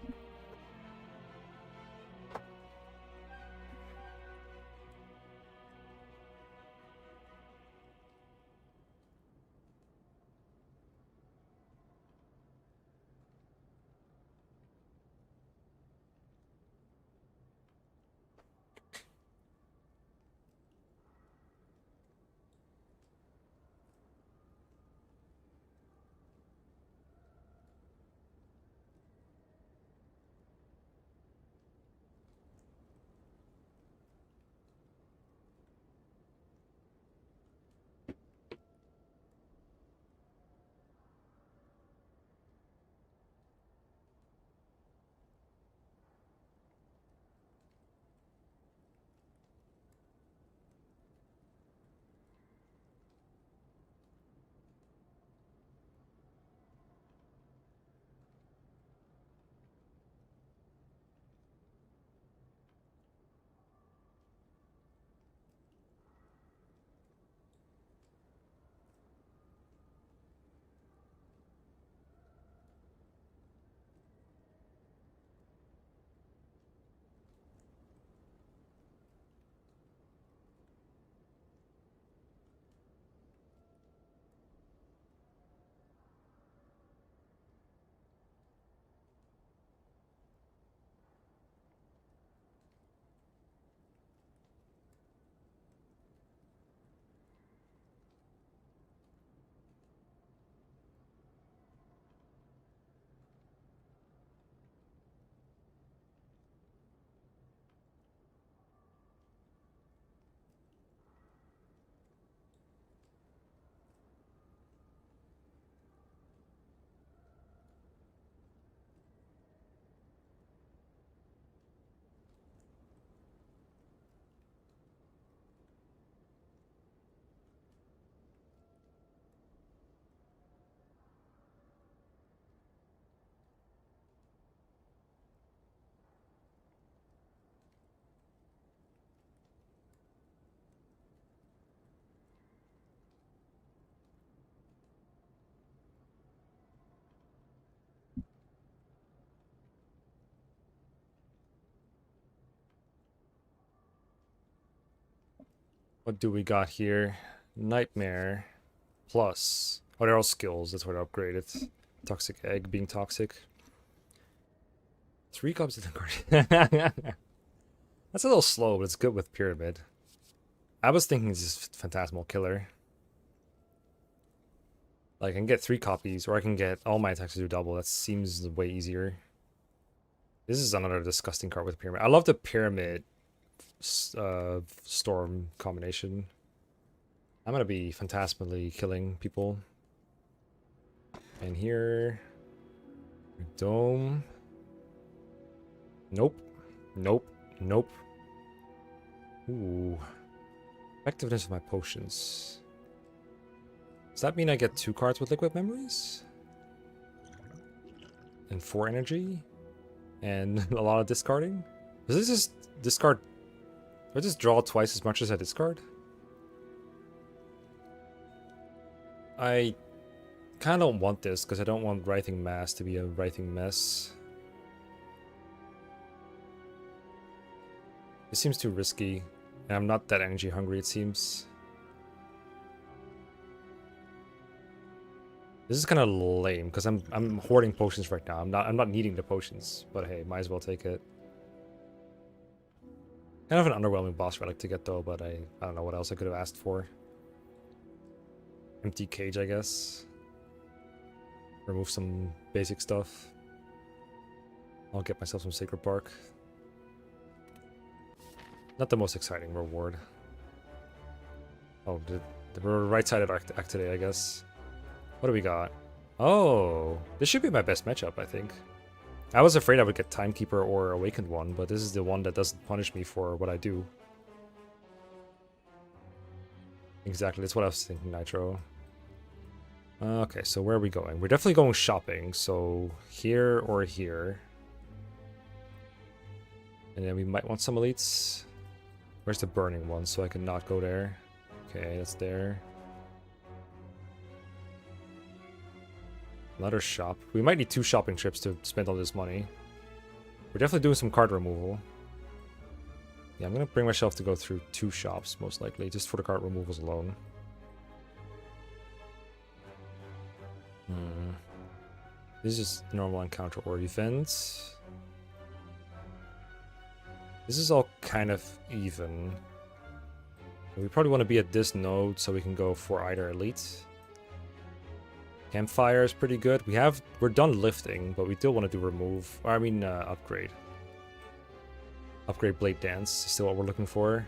What do we got here? Nightmare plus. Oh, they're all skills. That's what I upgraded. Toxic egg being toxic. 3 copies of the card. That's a little slow, but it's good with pyramid. I was thinking this is Phantasmal Killer. Like, I can get 3 copies, or I can get all my attacks to do double. That seems way easier. This is another disgusting card with pyramid. I love the pyramid storm combination. I'm gonna be phantasmally killing people. And here, dome. Nope. Nope. Nope. Ooh. Effectiveness of my potions. Does that mean I get 2 cards with liquid memories? And 4 energy? And a lot of discarding? Does this just discard? Do I just draw twice as much as I discard? I kind of don't want this because I don't want Writhing Mass to be a writhing mess. It seems too risky, and I'm not that energy hungry, it seems. This is kind of lame because I'm hoarding potions right now. I'm not needing the potions, but hey, might as well take it. Kind of an underwhelming boss relic to get though, but I don't know what else I could have asked for. Empty cage, I guess. Remove some basic stuff. I'll get myself some sacred bark. Not the most exciting reward. Oh, the right side of act today, I guess. What do we got? Oh, this should be my best matchup, I think. I was afraid I would get Timekeeper or Awakened One, but this is the one that doesn't punish me for what I do. Exactly, that's what I was thinking, Nitro. Okay, so where are we going? We're definitely going shopping, so here or here. And then we might want some elites. Where's the burning one so I can not go there? Okay, that's there. Another shop. We might need 2 shopping trips to spend all this money. We're definitely doing some card removal. Yeah, I'm gonna bring myself to go through 2 shops, most likely, just for the card removals alone. This is normal encounter or events. This is all kind of even. We probably want to be at this node so we can go for either elite. Campfire is pretty good. We're done lifting, but we still want to do remove. Or I mean upgrade. Upgrade Blade Dance is still what we're looking for.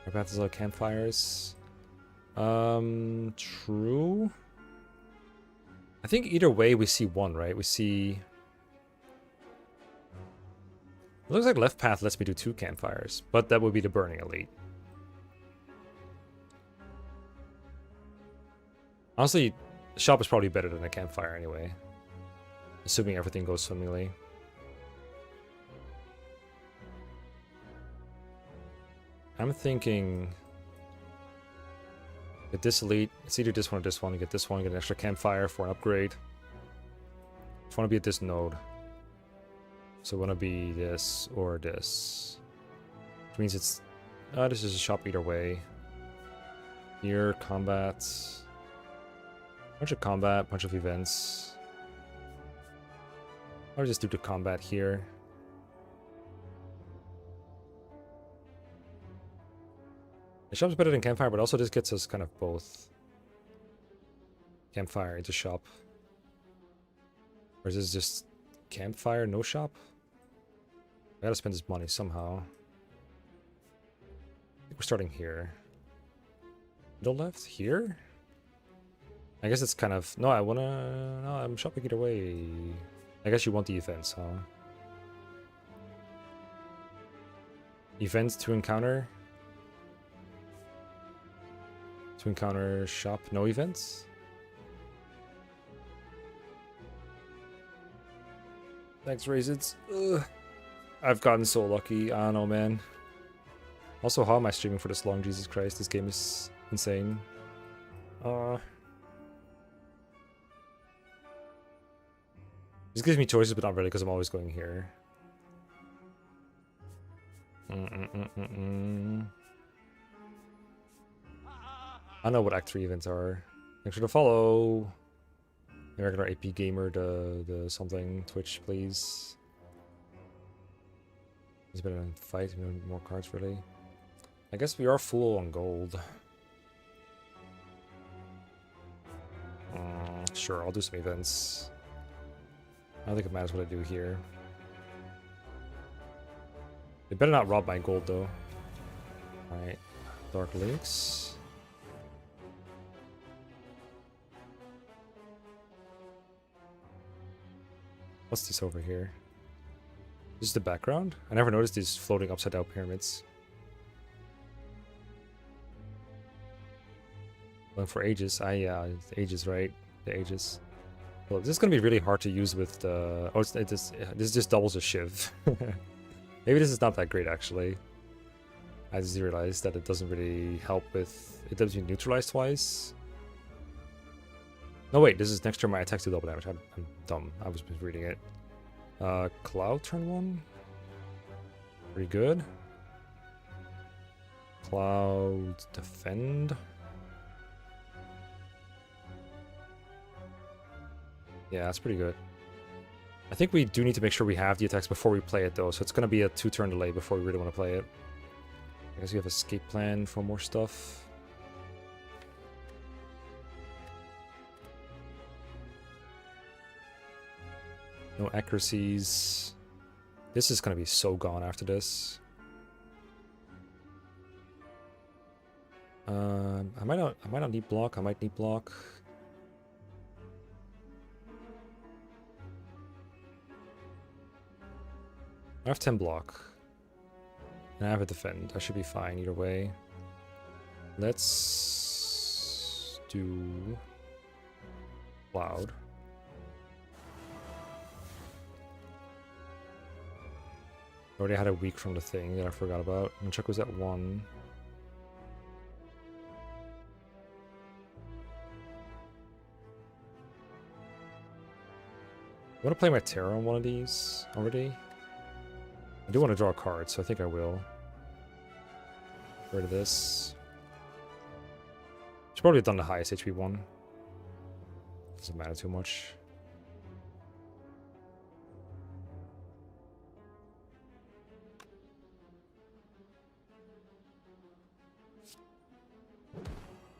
Our path is all campfires. True. I think either way we see 1, right? We see. It looks like left path lets me do 2 campfires, but that would be the burning elite. Honestly, shop is probably better than a campfire anyway. Assuming everything goes swimmingly. I'm thinking get this elite. It's either this one or this one. Get this one, get an extra campfire for an upgrade. Just want to be at this node. So I want to be this or this. Which means it's this is a shop either way. Here, combat. Bunch of combat, bunch of events. I'll just do the combat here. The shop's better than campfire, but also this gets us kind of both. Campfire into shop. Or is this just campfire, no shop? I gotta spend this money somehow. I think we're starting here. Middle left? Here? I guess it's kind of... No, I'm shopping either way. I guess you want the events, huh? Events to encounter? To encounter shop, no events? Thanks, Raisins. Ugh. I've gotten so lucky. I don't know, man. Also, how am I streaming for this long? Jesus Christ, this game is insane. This gives me choices, but not really, because I'm always going here. I know what Act 3 events are. Make sure to follow the regular AP Gamer, the something, Twitch, please. He's better than fight, more cards, really. I guess we are full on gold. Sure, I'll do some events. I don't think it matters what I do here. They better not rob my gold, though. Alright, Dark Lakes. What's this over here? This is the background? I never noticed these floating upside down pyramids. Going for Aegis. Yeah, Aegis, right? The Aegis. Well, this is gonna be really hard to use with the... Oh, this just doubles a Shiv. Maybe this is not that great, actually. I just realized that it doesn't really help with... It does me neutralize twice. No, wait, this is next turn my attacks do double damage. I'm dumb. I was reading it. Cloud turn 1. Pretty good. Cloud defend. Yeah, that's pretty good. I think we do need to make sure we have the attacks before we play it, though. So it's going to be a 2-turn delay before we really want to play it. I guess we have escape plan for more stuff. No accuracies. This is going to be so gone after this. I might not need block. I might need block. I have 10 block. And I have a defend. I should be fine either way. Let's do Cloud. I already had a week from the thing that I forgot about. And check was at 1. I want to play my Terror on one of these already. I do want to draw a card, so I think I will. Get rid of this. Should probably have done the highest HP one. Doesn't matter too much.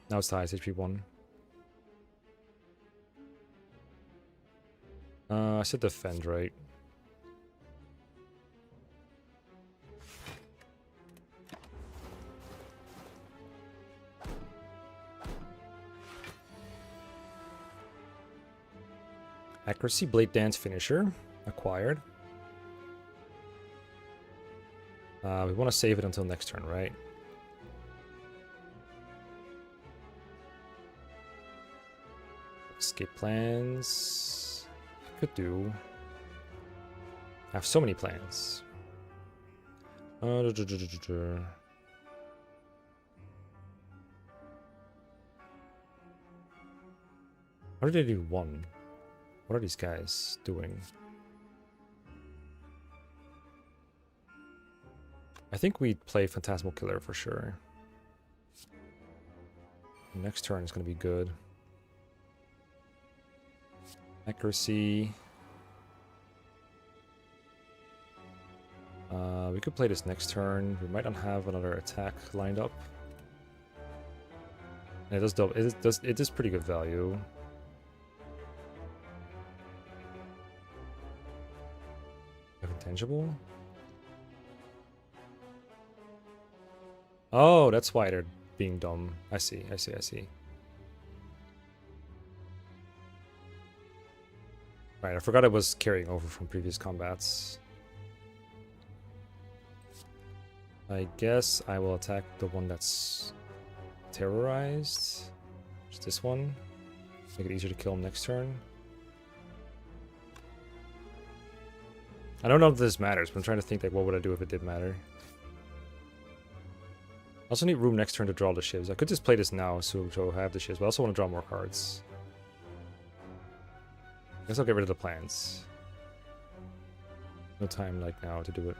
Now it's the highest HP one. I said defend, right? Accuracy, Blade Dance, Finisher. Acquired. We want to save it until next turn, right? Escape plans. Could do. I have so many plans. How did I do one? What are these guys doing? I think we'd play Phantasmal Killer for sure. Next turn is going to be good. Accuracy. We could play this next turn. We might not have another attack lined up. And it is pretty good value. Intangible? Oh, that's why they're being dumb. I see. Right, I forgot it was carrying over from previous combats. I guess I will attack the one that's terrorized. Which is this one. Make it easier to kill him next turn. I don't know if this matters, but I'm trying to think like what would I do if it did matter. I also need room next turn to draw the shivs. I could just play this now so I have the shivs, but I also want to draw more cards. I guess I'll get rid of the plans. No time like now to do it.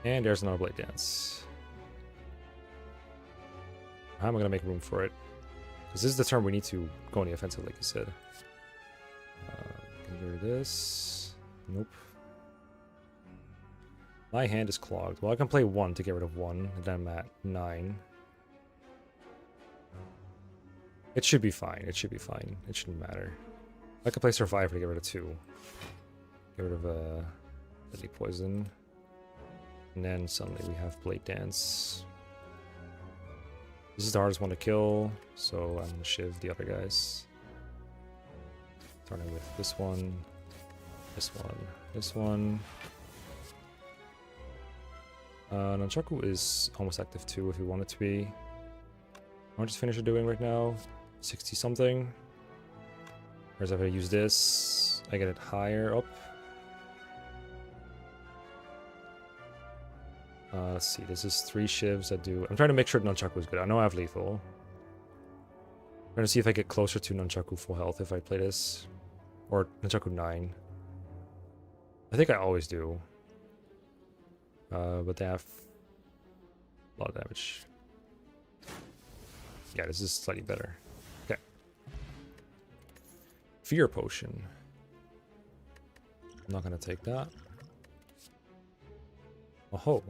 And there's another Blade Dance. How am I going to make room for it? Because this is the turn we need to go on the offensive, like you said. Can you get rid of this? Nope. My hand is clogged. Well, I can play 1 to get rid of 1, and then I'm at 9. It should be fine. It should be fine. It shouldn't matter. I could play Survivor to get rid of 2. Get rid of Deadly Poison. And then suddenly we have Blade Dance. This is the hardest one to kill, so I'm gonna shiv the other guys. Starting with this one, this one, this one. Nunchaku is almost active too if you want it to be. How much is Finisher doing right now? 60 something. Whereas if I use this, I get it higher up. Let's see, this is 3 shivs that do... I'm trying to make sure Nunchaku is good. I know I have lethal. I'm trying to see if I get closer to Nunchaku full health if I play this. Or Nunchaku 9. I think I always do. But they have a lot of damage. Yeah, this is slightly better. Okay. Fear Potion. I'm not going to take that. Oh.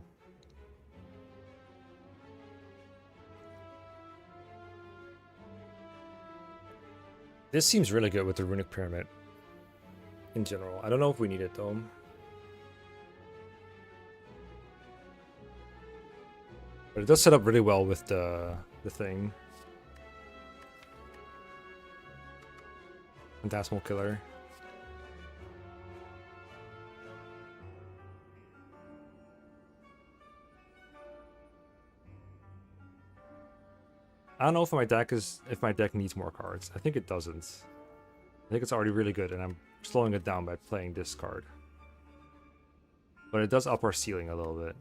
This seems really good with the Runic Pyramid. In general. I don't know if we need it though. But it does set up really well with the thing. Phantasmal Killer. I don't know if my deck needs more cards. I think it doesn't. I think it's already really good, and I'm slowing it down by playing this card. But it does up our ceiling a little bit.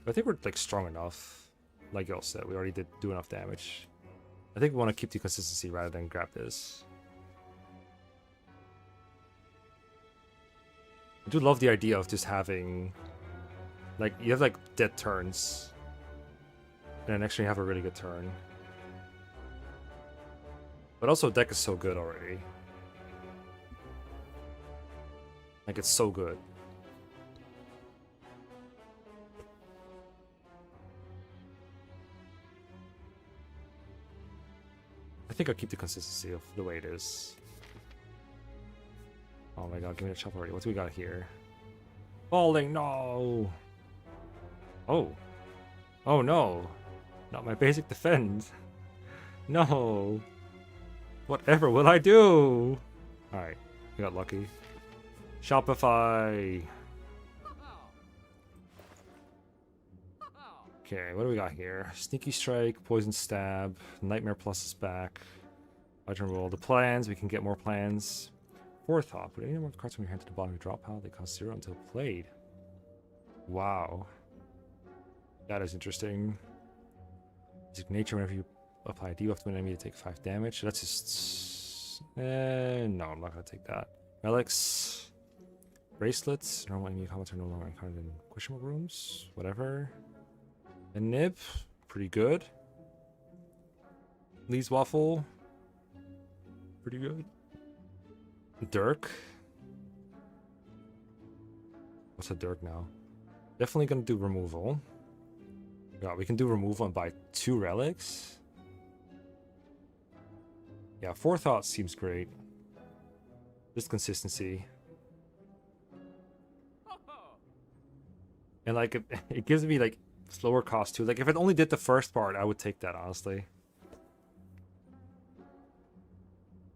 But I think we're like strong enough. Like y'all said, we already did do enough damage. I think we want to keep the consistency rather than grab this. I do love the idea of just having, like, you have like dead turns. And then actually have a really good turn. But also, deck is so good already. Like, it's so good. I think I'll keep the consistency of the way it is. Oh my god, give me a chop already. What do we got here? Falling, no! Oh. Oh no. Not my basic defense. No. Whatever will I do? Alright, we got lucky. Shopify. Okay, what do we got here? Sneaky Strike, Poison Stab, Nightmare Plus is back. Legend Roll. The plans, we can get more plans. Forethought. Put any number of cards from your hand to the bottom of your drop pile. They cost 0 until played. Wow. That is interesting. Nature, whenever you apply a debuff to an enemy to take 5 damage. So that's just... no, I'm not going to take that. Relics. Bracelets. Normal enemy comments are no longer encountered in question mark rooms. Whatever. And Nib. Pretty good. Lee's Waffle. Pretty good. Dirk. What's a Dirk now? Definitely going to do removal. Yeah, we can do removal and buy 2 relics. Yeah, Forethought seems great. Just consistency. And like, it gives me like slower cost too. Like if it only did the first part, I would take that, honestly.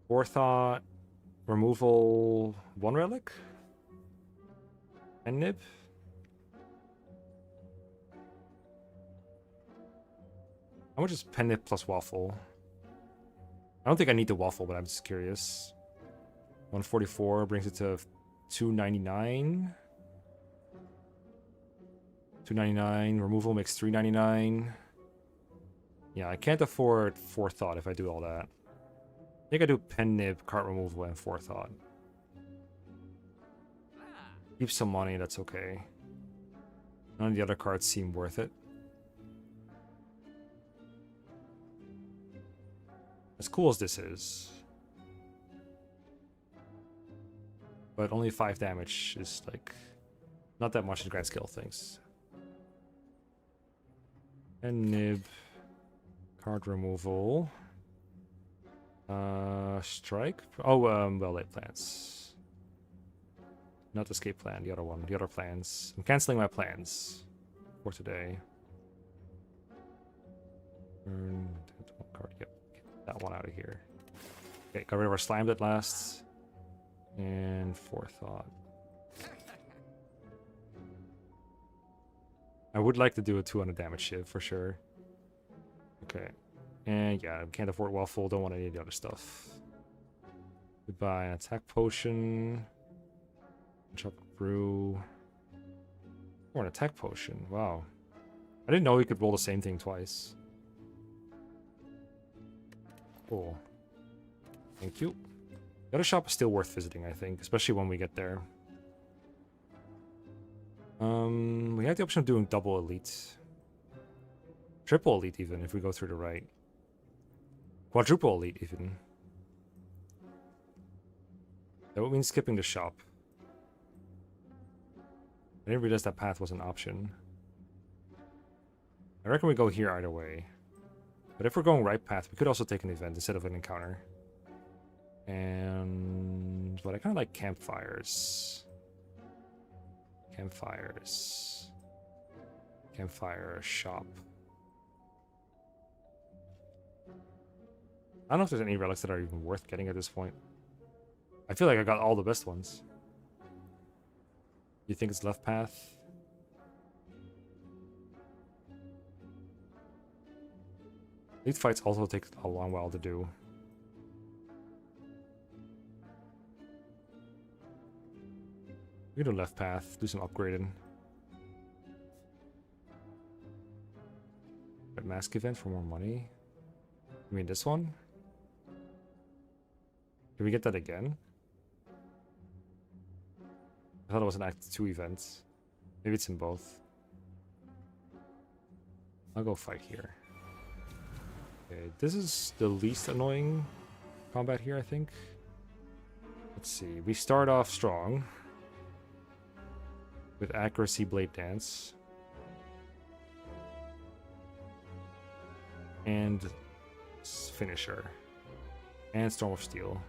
Forethought, removal, 1 relic, and Nib. How much is Pen Nib plus Waffle? I don't think I need the Waffle, but I'm just curious. 144 brings it to 299. 299. Removal makes 399. Yeah, I can't afford Forethought if I do all that. I think I do Pen Nib, cart removal, and Forethought. Keep some money, that's okay. None of the other cards seem worth it. As cool as this is. But only 5 damage is like not that much in the grand scale of things. And nib. Card removal. Strike? Oh, well-laid plans. Not escape plan, the other one. The other plans. I'm canceling my plans for today. Card, yep. Get that one out of here. Okay, got rid of our slam that lasts. And forethought. I would like to do a 200 damage shiv for sure. Okay. And yeah, can't afford waffle, don't want any of the other stuff. Goodbye, an attack potion. Chocolate brew. Or an attack potion, wow. I didn't know we could roll the same thing twice. Cool. Thank you. The other shop is still worth visiting, I think, especially when we get there. We have the option of doing double elite. Triple elite even, if we go through the right. Quadruple elite even. That would mean skipping the shop. I didn't realize that path was an option. I reckon we go here either way. But if we're going right path, we could also take an event instead of an encounter. And... but I kind of like campfires. Campfires. Campfire shop. I don't know if there's any relics that are even worth getting at this point. I feel like I got all the best ones. You think it's left path? These fights also take a long while to do. We can do left path, do some upgrading. Red mask event for more money? You mean this one? Can we get that again? I thought it was an Act 2 event. Maybe it's in both. I'll go fight here. Okay, this is the least annoying combat here, I think. Let's see. We start off strong. With accuracy, blade dance. And finisher. And Storm of Steel.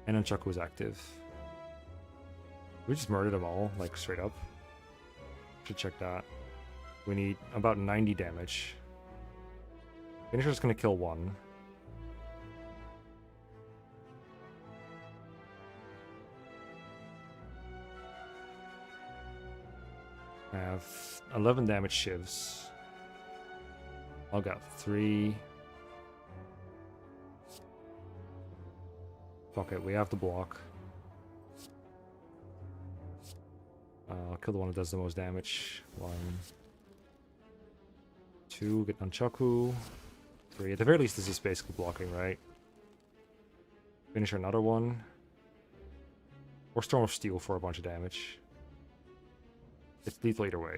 And Nunchaku is active. We just murdered them all, like straight up. Should check that. We need about 90 damage. Finisher's gonna kill one. I have 11 damage shivs. I'll got 3. Fuck it, we have to block. I'll kill the one that does the most damage. 1, 2, get Nunchaku. 3. At the very least, this is basically blocking, right? Finish another one. Or Storm of Steel for a bunch of damage. It's lethal either way.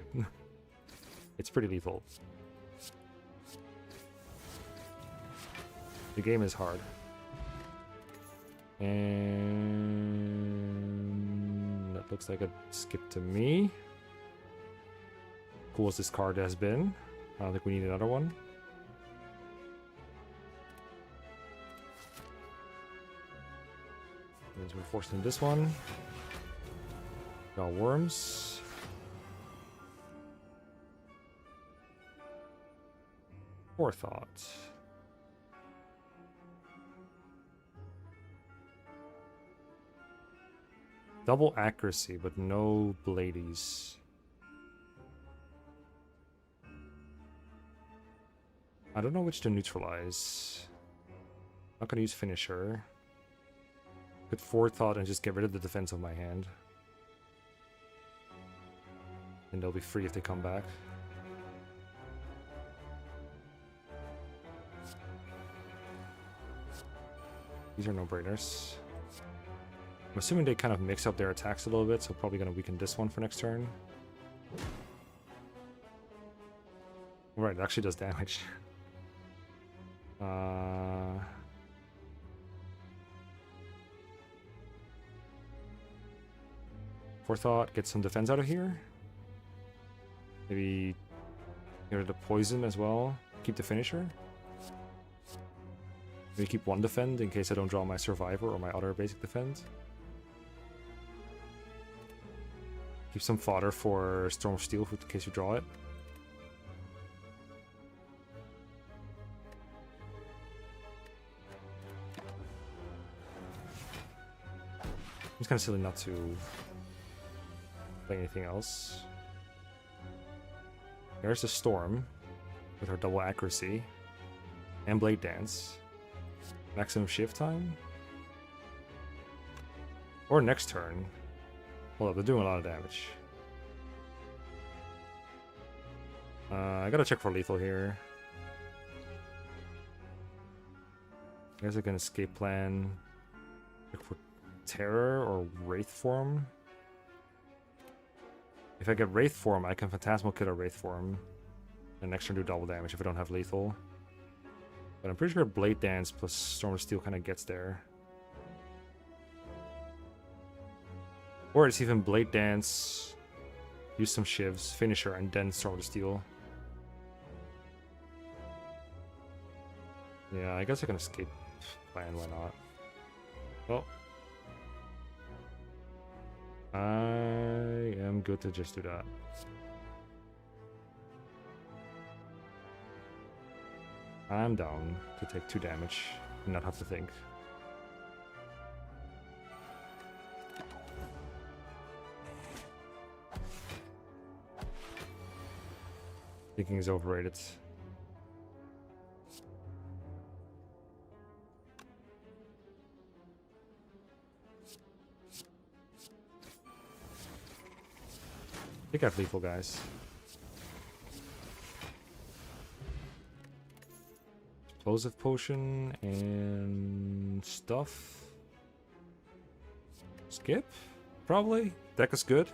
It's pretty lethal. The game is hard. And that looks like a skip to me. Cool as this card has been. I don't think we need another one. Means we're forced into this one. Got worms. Forethought. Double accuracy, but no bladies. I don't know which to neutralize. Not gonna use finisher. Put forethought and just get rid of the defense of my hand. And they'll be free if they come back. These are no-brainers. I'm assuming they kind of mix up their attacks a little bit, so probably gonna weaken this one for next turn. Right, it actually does damage. Forethought, get some defense out of here. Maybe get rid of poison as well. Keep the finisher. Maybe keep one defend in case I don't draw my survivor or my other basic defend. Keep some fodder for Storm of Steel in case you draw it. It's kind of silly not to play anything else. There's the Storm with her double accuracy and Blade Dance. Maximum shift time. Or next turn. Hold up, they're doing a lot of damage. I gotta check for lethal here. I guess I can escape plan. Check for terror or wraith form. If I get wraith form, I can phantasmal kill a wraith form. And next turn do double damage if I don't have lethal. But I'm pretty sure Blade Dance plus Storm of Steel kind of gets there. Or it's even Blade Dance, use some shivs, finisher, and then Storm of Steel. Yeah, I guess I can escape plan, why not? Well, I am good to just do that. I'm down to take 2 damage and not have to think. Thinking is overrated. I think I have lethal, guys. Explosive potion and stuff. Skip? Probably. Deck is good.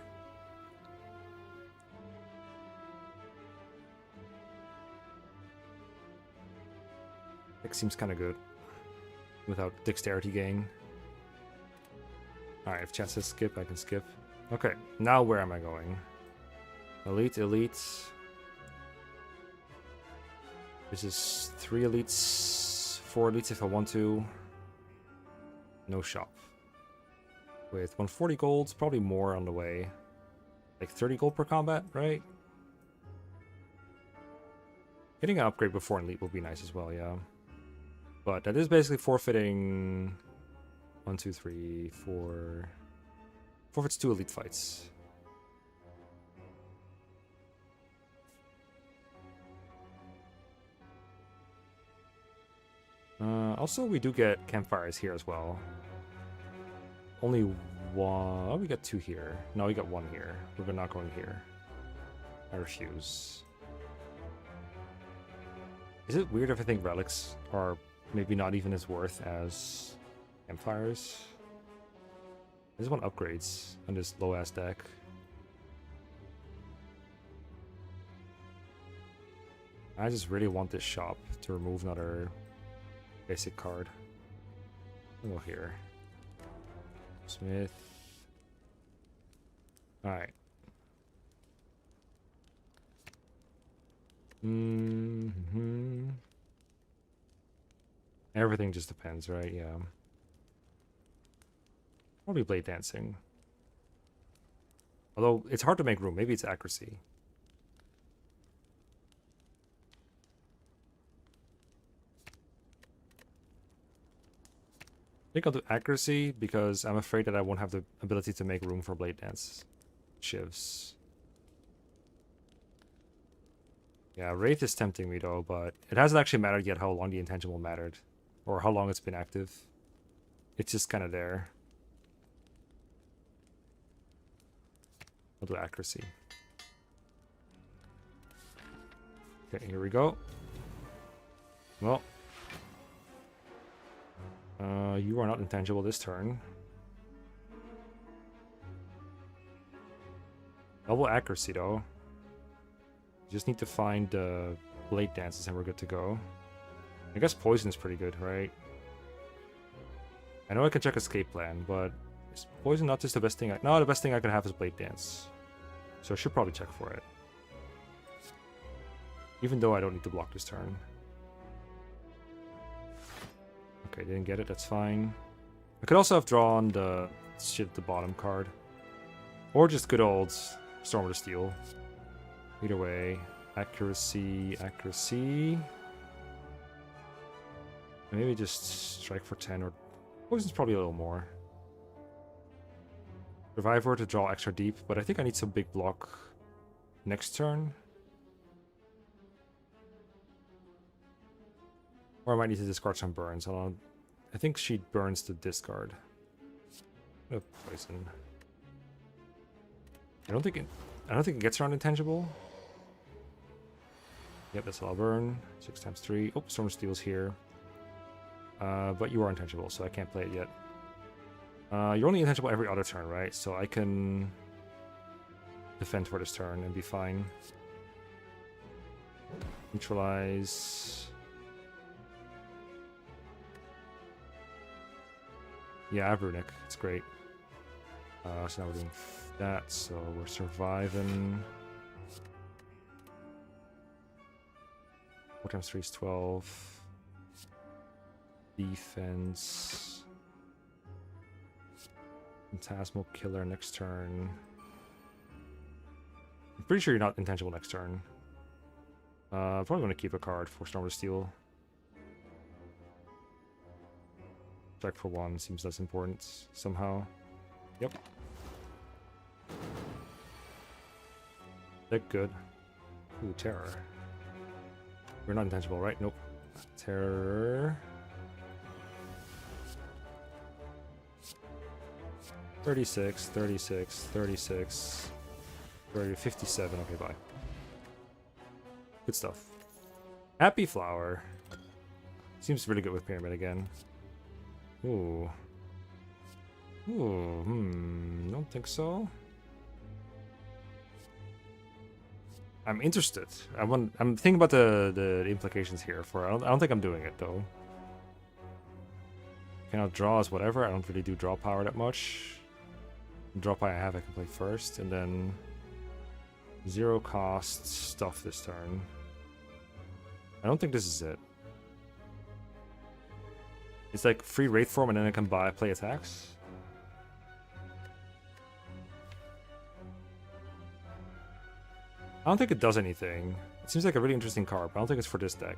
Deck seems kind of good. Without dexterity gain. Alright, if chat says skip, I can skip. Okay, now where am I going? Elite, elite. This is 3 elites, 4 elites if I want to. No shop. With 140 gold, probably more on the way. Like 30 gold per combat, right? Getting an upgrade before elite will be nice as well, yeah. But that is basically forfeiting 1, 2, 3, 4. Forfeits 2 elite fights. Also, we do get campfires here as well. Only one. Oh, we got 2 here. No, we got 1 here. We're not going here. I refuse. Is it weird if I think relics are maybe not even as worth as campfires? I just want upgrades on this low ass deck. I just really want this shop to remove another basic card. I'll go here. Smith. Alright. Everything just depends, right? Yeah. Probably Blade Dancing. Although, it's hard to make room. Maybe it's accuracy. I think I'll do accuracy because I'm afraid that I won't have the ability to make room for Blade Dance shivs. Yeah, Wraith is tempting me though, but it hasn't actually mattered yet how long the Intangible mattered. Or how long it's been active. It's just kind of there. I'll do accuracy. Okay, here we go. Well. You are not intangible this turn. Double accuracy though. You just need to find the Blade Dances and we're good to go. I guess Poison's pretty good, right? I know I can check Escape Plan, but is Poison not just the best thing? No, the best thing I could have is Blade Dance. So I should probably check for it. Even though I don't need to block this turn. Okay, didn't get it, that's fine. I could also have drawn the shit at the bottom card. Or just good old Storm of the Steel. Either way. Accuracy, accuracy. Maybe just strike for 10 or Poison's probably a little more. Reviver to draw extra deep, but I think I need some big block next turn. Or I might need to discard some burns. I think she burns the discard. Oh, Poison. I don't think it gets around intangible. Yep, that's all burn. 6 times 3. Oh, Storm of Steel's here. But you are intangible, so I can't play it yet. You're only intangible every other turn, right? So I can defend for this turn and be fine. Neutralize. Yeah, I have Runic. It's great. So now we're doing that, so we're surviving. 4 times 3 is 12. Defense. Phantasmal Killer next turn. I'm pretty sure you're not intangible next turn. Probably going to keep a card for Storm of Steel. Strike for 1 seems less important somehow. Yep. They're good. Ooh, Terror. We're not intangible, right? Nope. Terror. 36, 36, 36, 30, 57. Okay, bye. Good stuff. Happy Flower. Seems really good with Pyramid again. Ooh. Ooh, don't think so. I'm interested. I'm thinking about the implications here for I don't think I'm doing it though. Cannot draw as whatever. I don't really do draw power that much. Draw power I have I can play first, and then 0 cost stuff this turn. I don't think this is it. It's like free Wraith form and then I can play attacks. I don't think it does anything. It seems like a really interesting card, but I don't think it's for this deck.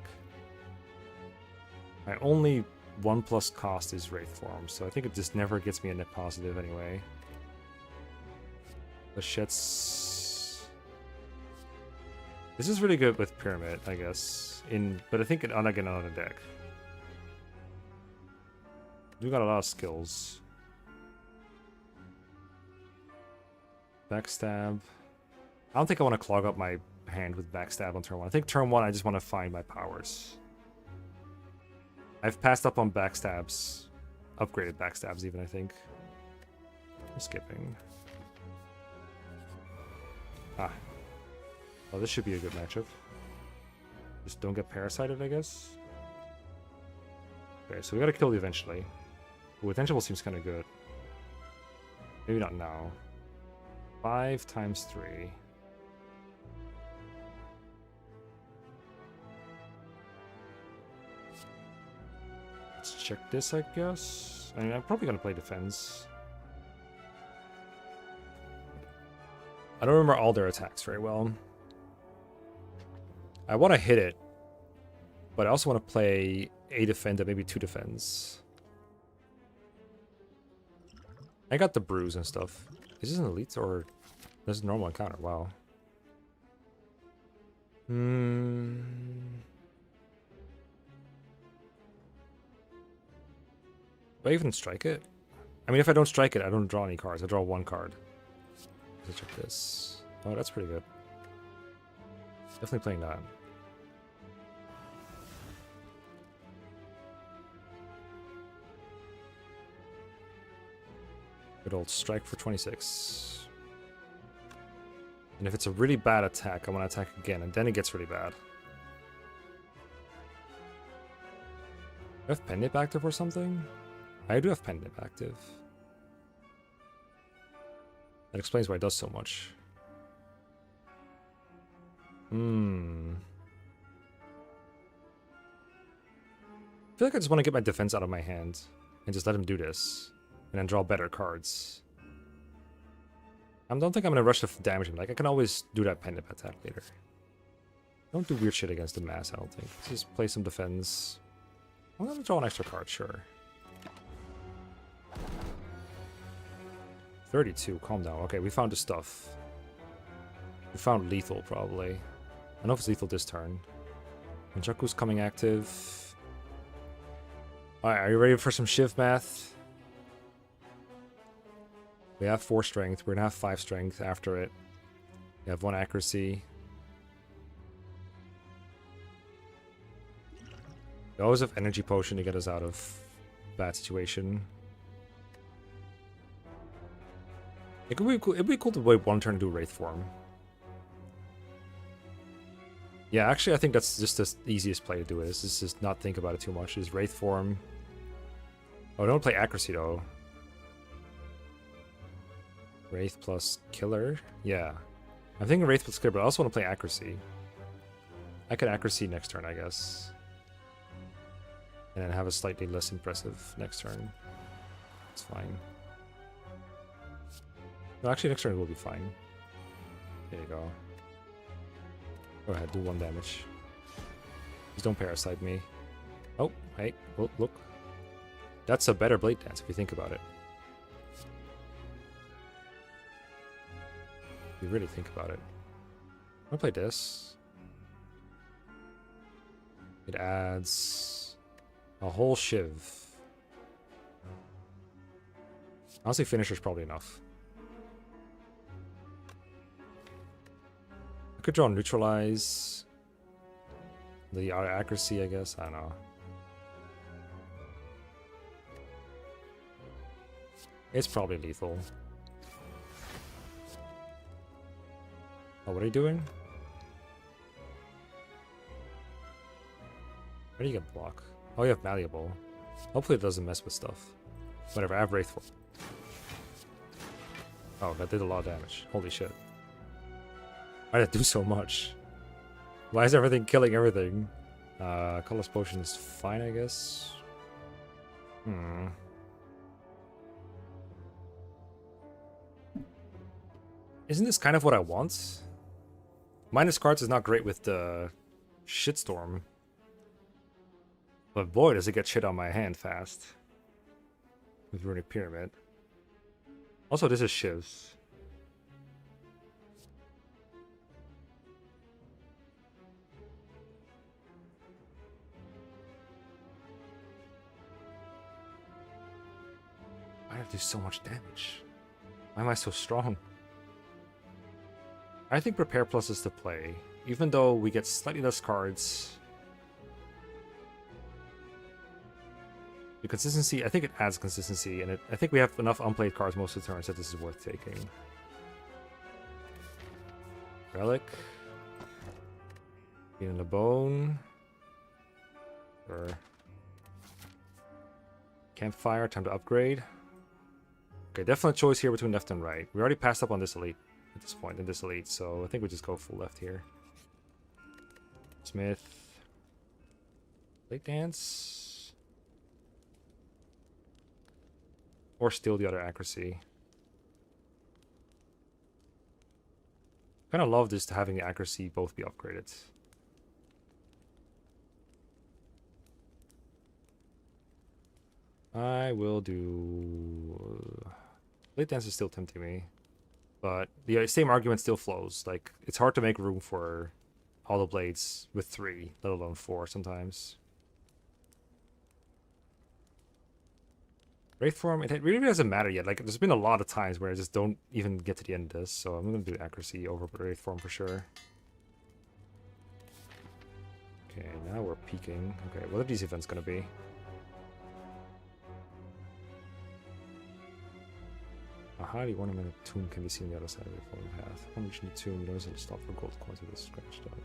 My only 1+ cost is Wraith form, so I think it just never gets me a net positive anyway. Lachette's... This is really good with Pyramid, I guess. But I think on another deck. We got a lot of skills. Backstab. I don't think I want to clog up my hand with Backstab on turn 1. I think turn 1 I just want to find my powers. I've passed up on Backstabs. Upgraded Backstabs even, I think. I'm skipping. Ah. Well, this should be a good matchup. Just don't get parasited, I guess. Okay, so we gotta kill you eventually. Ooh, Intangible seems kind of good. Maybe not now. 5 times 3. Let's check this, I guess. I mean, I'm probably gonna play defense. I don't remember all their attacks very well. I want to hit it, but I also want to play a defend and maybe 2 defends. I got the bruise and stuff. Is this an elite or this is a normal encounter? Wow. Do I even strike it? I mean, if I don't strike it, I don't draw any cards. I draw 1 card. Let's check this. Oh, that's pretty good. Definitely playing that. Good old strike for 26. And if it's a really bad attack, I want to attack again, and then it gets really bad. I have Pendant active or something? I do have Pendant active. That explains why it does so much. I feel like I just want to get my defense out of my hand and just let him do this. And then draw better cards. I don't think I'm going to rush to damage him. Like, I can always do that Pendant attack later. Don't do weird shit against the mass, I don't think. Let's just play some defense. I'm going to draw an extra card, sure. 32, calm down. Okay, we found the stuff. We found lethal, probably. I don't know if it's lethal this turn. Jaku's coming active. Alright, are you ready for some Shiv math? We have 4 strength. We're gonna have 5 strength after it. We have 1 accuracy. We always have energy potion to get us out of bad situation. It could be cool. It'd be cool to wait 1 turn to do Wraith form. Yeah, actually, I think that's just the easiest play to do it. Is just not think about it too much. Is Wraith form. Oh, don't play accuracy though. Wraith plus killer? Yeah. I'm thinking Wraith plus killer, but I also want to play accuracy. I could accuracy next turn, I guess. And then have a slightly less impressive next turn. It's fine. No, actually, next turn will be fine. There you go. Go ahead, do 1 damage. Just don't parasite me. Oh, hey, oh, look. That's a better Blade Dance if you think about it. If you really think about it. I'm gonna play this. It adds a whole Shiv. Honestly, Finisher's probably enough. I could draw Neutralize. The accuracy, I guess. I don't know. It's probably lethal. Oh, what are you doing? Where do you get block? Oh, you have Malleable. Hopefully it doesn't mess with stuff. Whatever, I have Wraithful. Oh, that did a lot of damage. Holy shit. Why did it do so much? Why is everything killing everything? Colorless Potion is fine, I guess. Isn't this kind of what I want? Minus cards is not great with the Shitstorm. But boy, does it get shit on my hand fast. With Runic Pyramid. Also, this is Shivs. Why did I do so much damage? Why am I so strong? I think Prepare Plus is the play. Even though we get slightly less cards. The consistency, I think it adds consistency, and I think we have enough unplayed cards most of the turns that this is worth taking. Relic. In the Bone. Or Campfire, time to upgrade. Okay, definite choice here between left and right. We already passed up on this elite at this point, in this elite, so I think we just go full left here. Smith. Blade Dance. Or steal the other accuracy. Kind of love this to having the accuracy both be upgraded. I will do... Blade Dance is still tempting me. But the same argument still flows. Like, it's hard to make room for all the blades with 3, let alone 4 sometimes. Wraith form, it really doesn't matter yet. Like, there's been a lot of times where I just don't even get to the end of this. So I'm going to do accuracy over Wraith form for sure. Okay, now we're peaking. Okay, what are these events going to be? A highly ornamented tomb can be seen on the other side of the falling path. Upon reaching the tomb, you notice a stop for gold coins with a scratched up.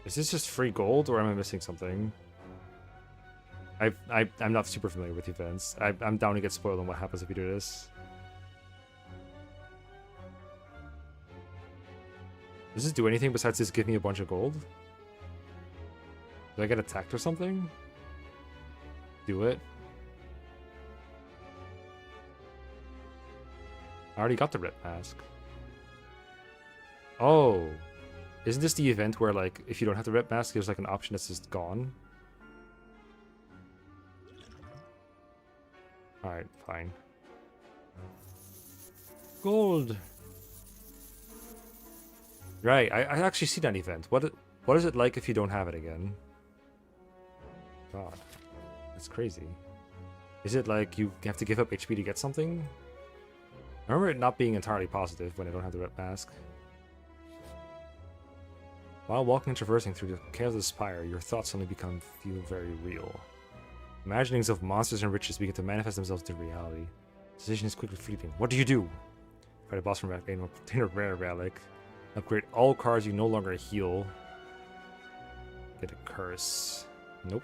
Is this just free gold, or am I missing something? I'm not super familiar with events. I'm down to get spoiled on what happens if you do this. Does this do anything besides just give me a bunch of gold? Do I get attacked or something? Do it. I already got the red mask. Oh. Isn't this the event where, like, if you don't have the red mask, there's like an option that's just gone? Alright, fine. Gold! Right, I actually see that event. What is it like if you don't have it again? God. That's crazy. Is it like you have to give up HP to get something? I remember it not being entirely positive when I don't have the red mask. While walking and traversing through the chaos of the Spire, your thoughts suddenly feel very real. Imaginings of monsters and riches begin to manifest themselves into reality. Decision is quickly fleeting. What do you do? Fight a boss from obtain a rare relic. Upgrade all cards you no longer heal. Get a curse. Nope.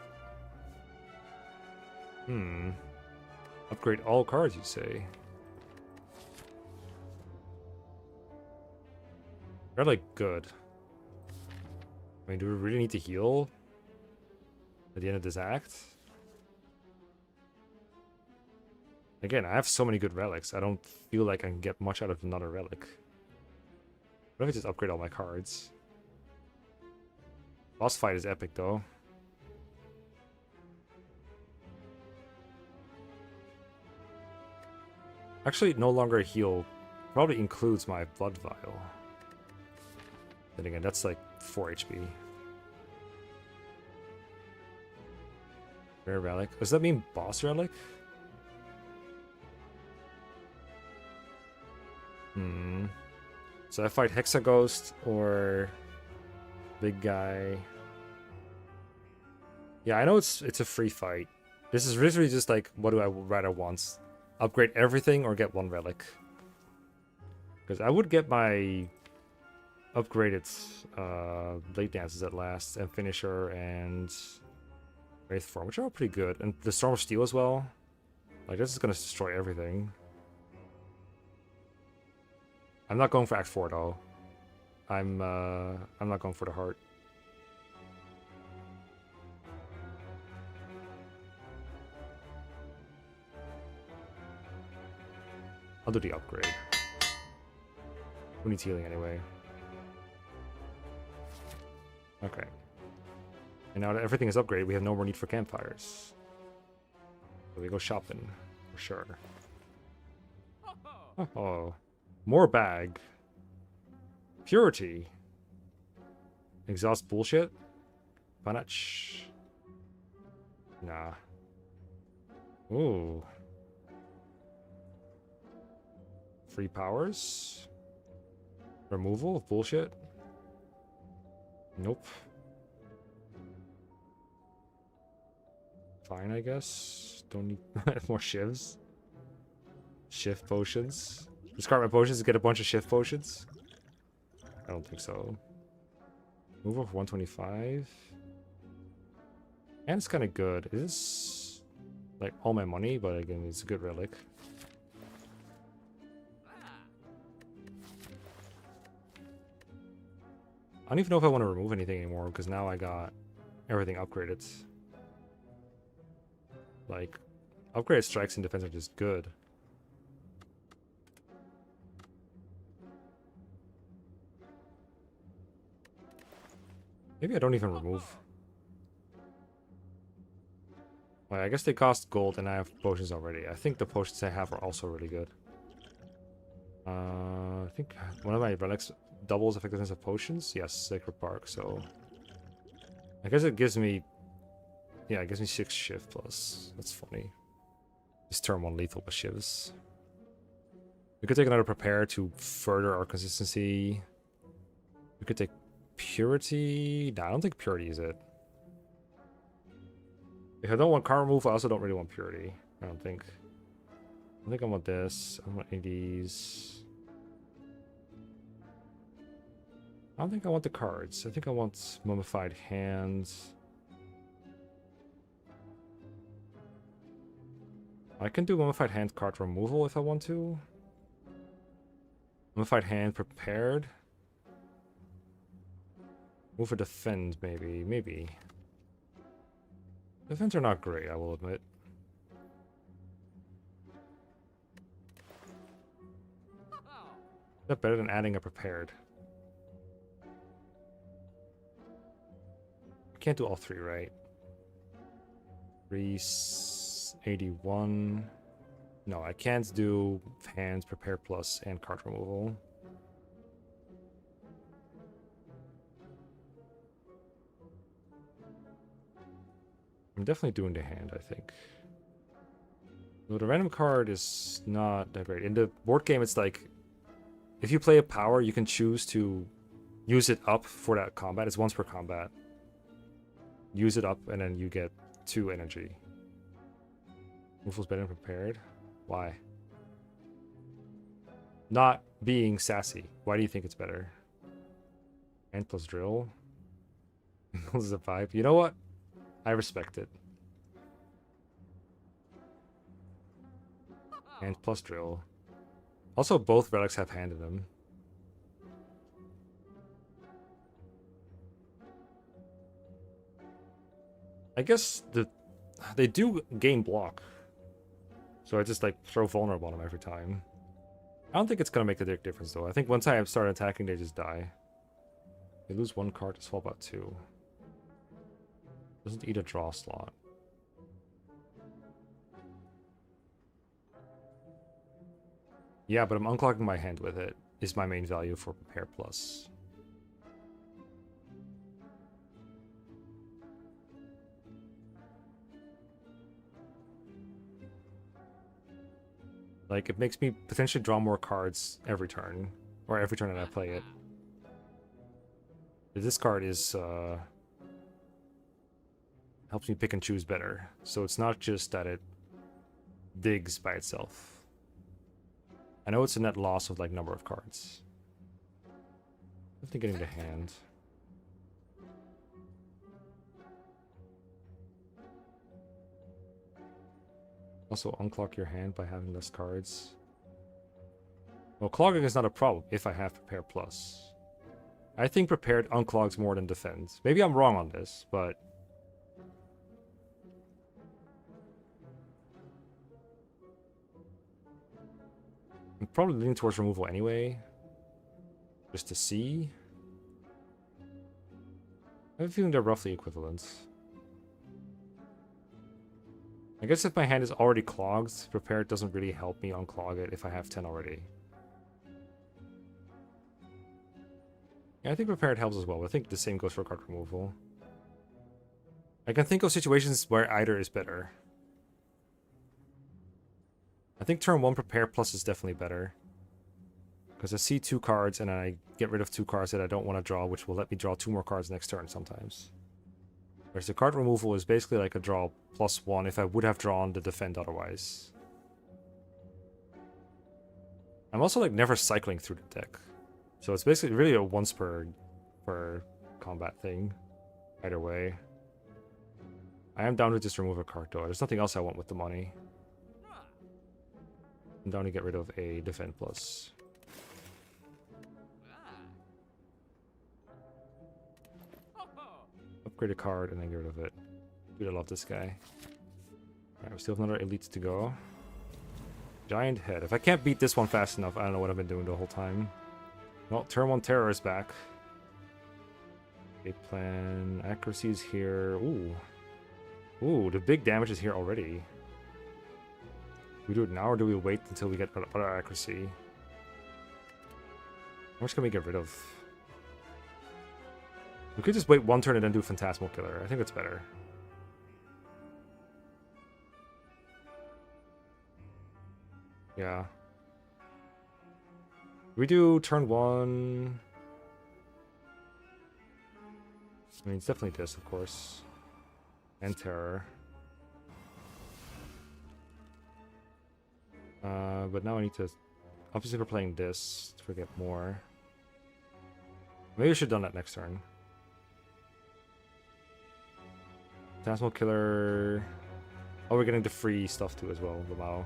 Upgrade all cards, you say? They're like good. I mean, do we really need to heal at the end of this act? Again, I have so many good relics. I don't feel like I can get much out of another relic. What if I just upgrade all my cards? Boss fight is epic, though. Actually, no longer heal probably includes my blood vial. Then again, that's like 4 HP. Rare relic. Does that mean boss relic? So I fight Hexaghost or big guy. Yeah, I know it's a free fight. This is literally just like, what do I rather want? Upgrade everything or get one relic? Because I would get my upgraded Blade Dances at last, and Finisher, and Wraith Form, which are all pretty good. And the Storm of Steel as well. Like, this is going to destroy everything. I'm not going for Act 4 though. I'm not going for the heart. I'll do the upgrade. Who needs healing anyway? Okay. And now that everything is upgraded, we have no more need for campfires. So we go shopping, for sure. Oh. More bag. Purity. Exhaust bullshit. Panach. Nah. Ooh. Free powers. Removal of bullshit. Nope. Fine, I guess. Don't need more shivs. Shift potions. Discard my potions to get a bunch of shift potions? I don't think so. Move off 125. And it's kind of good. It is like all my money, but again, it's a good relic. I don't even know if I want to remove anything anymore, because now I got everything upgraded. Like, upgraded strikes and defense are just good. Maybe I don't even remove. Well, I guess they cost gold and I have potions already. I think the potions I have are also really good. I think one of my relics doubles effectiveness of potions. Yes, Sacred Bark, so... I guess it gives me... Yeah, it gives me 6 shift plus. That's funny. Just turn 1 lethal with shivs. We could take another prepare to further our consistency. We could take purity. Nah, I don't think purity is it. If I don't want card removal, I also don't really want purity. I don't think. I think I want this. I want any of these. I don't think I want the cards. I think I want Mummified Hands. I can do Mummified Hand card removal if I want to. Mummified Hand prepared. Move for defend, maybe. Maybe. Defense are not great, I will admit. Is that better than adding a prepared? Can't do all three, right? Reese 81. No, I can't do hands, prepare plus, and card removal. I'm definitely doing the hand, I think. Though the random card is not that great. In the board game, it's like, if you play a power, you can choose to use it up for that combat. It's once per combat. Use it up, and then you get 2 energy. Removal's better than prepared? Why? Not being sassy. Why do you think it's better? And plus drill? This is a vibe. You know what? I respect it. And plus drill. Also, both relics have hand in them. I guess they do gain block. So I just like throw vulnerable on them every time. I don't think it's gonna make the big difference though. I think once I start attacking, they just die. They lose 1 card to swap out 2. Doesn't eat a draw slot. Yeah, but I'm unclogging my hand with it. Is my main value for prepare plus. Like, it makes me potentially draw more cards every turn. Or every turn that I play it. This card is, helps me pick and choose better. So it's not just that it digs by itself. I know it's a net loss of, like, number of cards. Definitely getting the hand. Also, unclog your hand by having less cards. Well, clogging is not a problem if I have Prepare Plus. I think Prepared unclogs more than defends. Maybe I'm wrong on this, but... I'm probably leaning towards removal anyway. Just to see. I have a feeling they're roughly equivalent. I guess if my hand is already clogged, Prepared doesn't really help me unclog it if I have 10 already. Yeah, I think Prepared helps as well. I think the same goes for card removal. I can think of situations where either is better. I think turn 1 Prepare Plus is definitely better. Because I see 2 cards and I get rid of 2 cards that I don't want to draw, which will let me draw 2 more cards next turn sometimes. Whereas the card removal is basically like a draw +1 if I would have drawn the defend otherwise. I'm also like never cycling through the deck. So it's basically really a once per combat thing. Either way. I am down to just remove a card though. There's nothing else I want with the money. I'm down to get rid of a defend plus. Upgrade a card and then get rid of it. Dude, I love this guy. Alright, we still have another elite to go. Giant head. If I can't beat this one fast enough, I don't know what I've been doing the whole time. Well, turn 1 terror is back. Game plan. Accuracy is here. Ooh. Ooh, the big damage is here already. Do we do it now or do we wait until we get other accuracy? How much can we get rid of? We could just wait 1 turn and then do Phantasmal Killer. I think that's better. Yeah. We do turn 1. I mean, it's definitely this, of course. And Terror. But now I need to... Obviously, we're playing this to get more. Maybe we should have done that next turn. Transmo Killer. Oh, we're getting the free stuff too as well. Wow.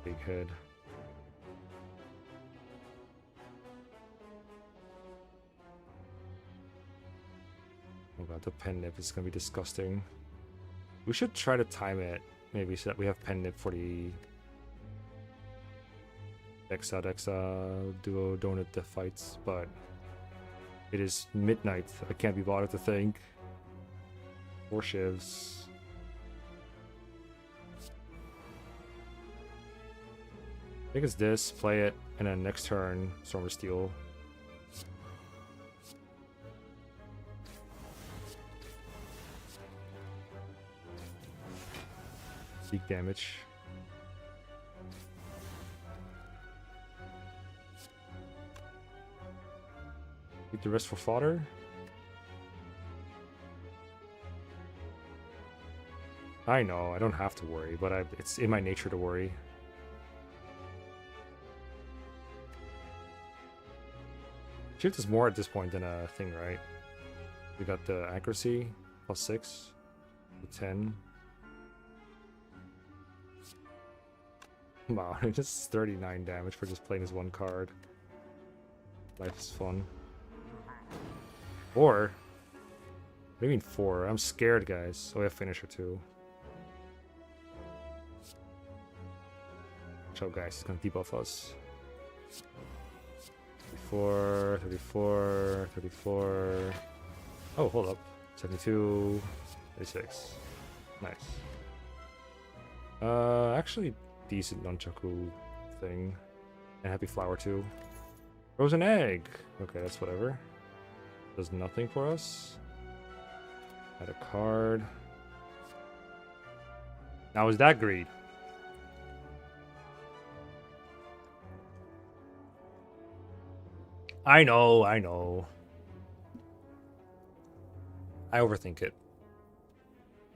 Big head. Oh god, the pen nip is gonna be disgusting. We should try to time it, maybe, so that we have pen nip for the Dexa duo donut the fights, but it is midnight. I can't be bothered to think. 4 shivs. I think it's this, play it, and then next turn, Storm of Steel. Big damage. Keep the rest for fodder. I know, I don't have to worry, but it's in my nature to worry. Shift is more at this point than a thing, right? We got the accuracy, +6, the 10. Wow, just 39 damage for just playing this one card. Life is fun. 4? What do you mean 4? I'm scared, guys. Oh, we have finisher too. Watch out, guys. He's gonna debuff us. 34, 34, 34. Oh, hold up. 72, 36. Nice. Actually, decent nunchaku thing. And happy flower too. Frozen egg. Okay, that's whatever. Does nothing for us. Add a card. Now is that greed? I know, I know. I overthink it.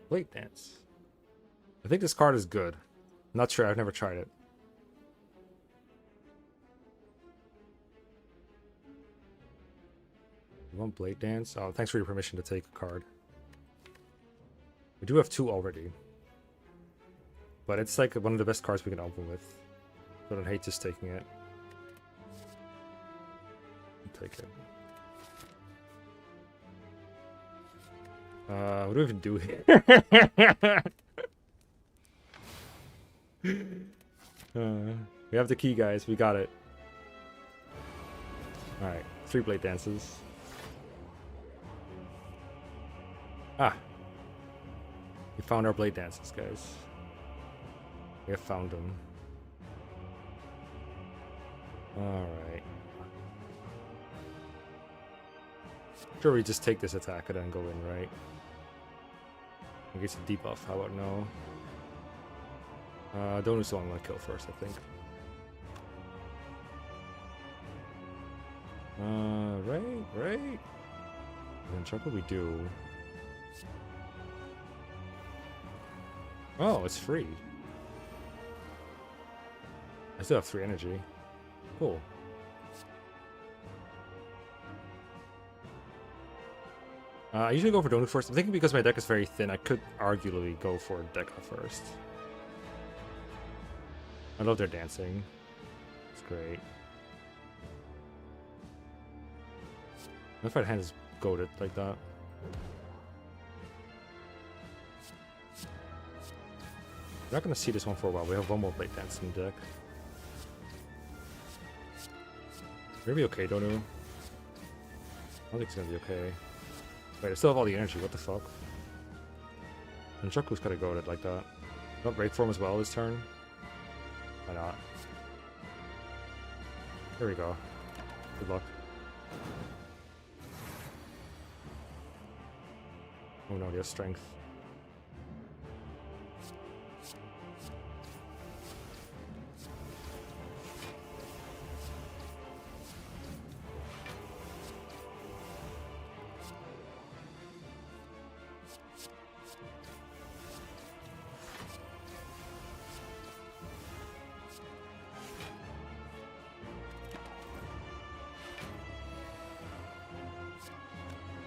Blade Dance. I think this card is good. I'm not sure, I've never tried it. You want Blade Dance? Oh, thanks for your permission to take a card. We do have 2 already. But it's like one of the best cards we can open with. So I don't hate just taking it. Take it. What do we even do here? We have the key, guys. We got it. Alright. 3 Blade Dances. Ah. We found our Blade Dances, guys. We have found them. Alright. Sure, we just take this attack and then go in, right? I guess a debuff. How about no? Donut's the one I'm gonna kill first, I think. Right. Then check what we do. Oh, it's free. I still have 3 energy. Cool. I usually go for Donut first. I'm thinking because my deck is very thin, I could arguably go for Deca first. I love their dancing. It's great. My fight hand is goated like that. We're not gonna see this one for a while. We have 1 more Blade Dance in the deck. You're gonna be okay, Donu. I don't think it's gonna be okay. Wait, I still have all the energy. What the fuck? And Chucku's gotta go at it like that. Don't break form as well this turn. Why not? Here we go. Good luck. Oh no, he has strength.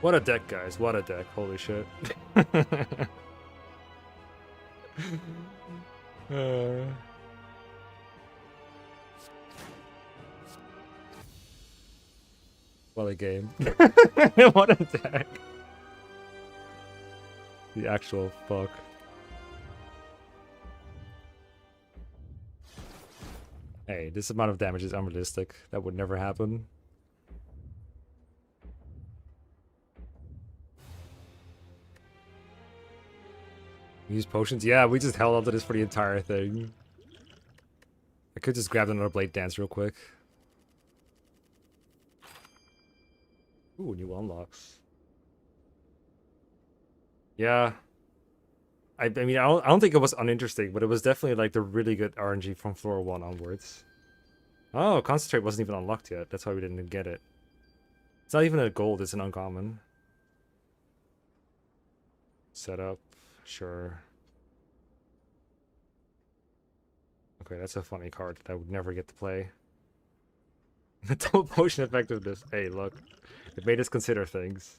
What a deck, guys. What a deck. Holy shit. uh... What a game. What a deck. The actual fuck. Hey, this amount of damage is unrealistic. That would never happen. Use potions? Yeah, we just held on to this for the entire thing. I could just grab another Blade Dance real quick. Ooh, new unlocks. Yeah. I mean, I don't think it was uninteresting, but it was definitely like the really good RNG from floor 1 onwards. Oh, Concentrate wasn't even unlocked yet. That's why we didn't get it. It's not even a gold, it's an uncommon. Setup. Sure. Okay, that's a funny card that I would never get to play. The double potion effectiveness. Hey, look. It made us consider things.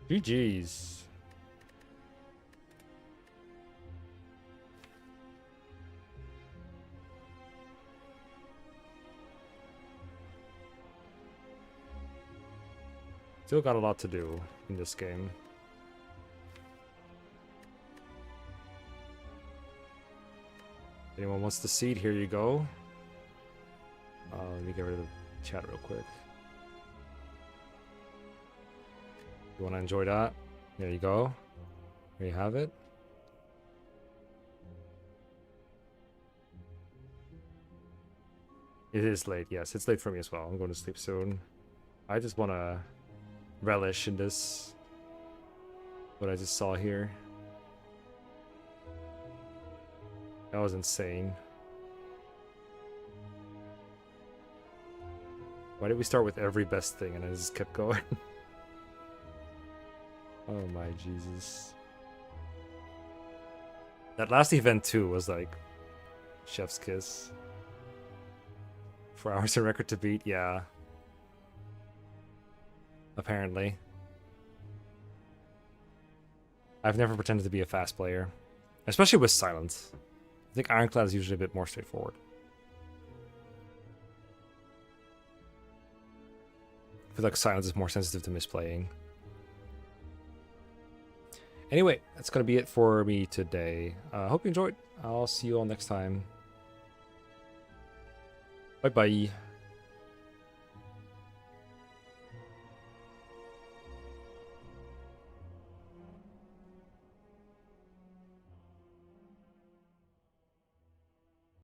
GG's. Still got a lot to do in this game. Anyone wants the seed? Here you go. Let me get rid of the chat real quick. You want to enjoy that? There you go. There you have it. It is late. Yes, it's late for me as well. I'm going to sleep soon. I just want to relish in this. What I just saw here. That was insane. Why did we start with every best thing and I just kept going? Oh my Jesus. That last event too was like chef's kiss. 4 hours a record to beat, yeah. Apparently. I've never pretended to be a fast player. Especially with silence. I think Ironclad is usually a bit more straightforward. I feel like silence is more sensitive to misplaying. Anyway, that's going to be it for me today. I hope you enjoyed. I'll see you all next time. Bye-bye.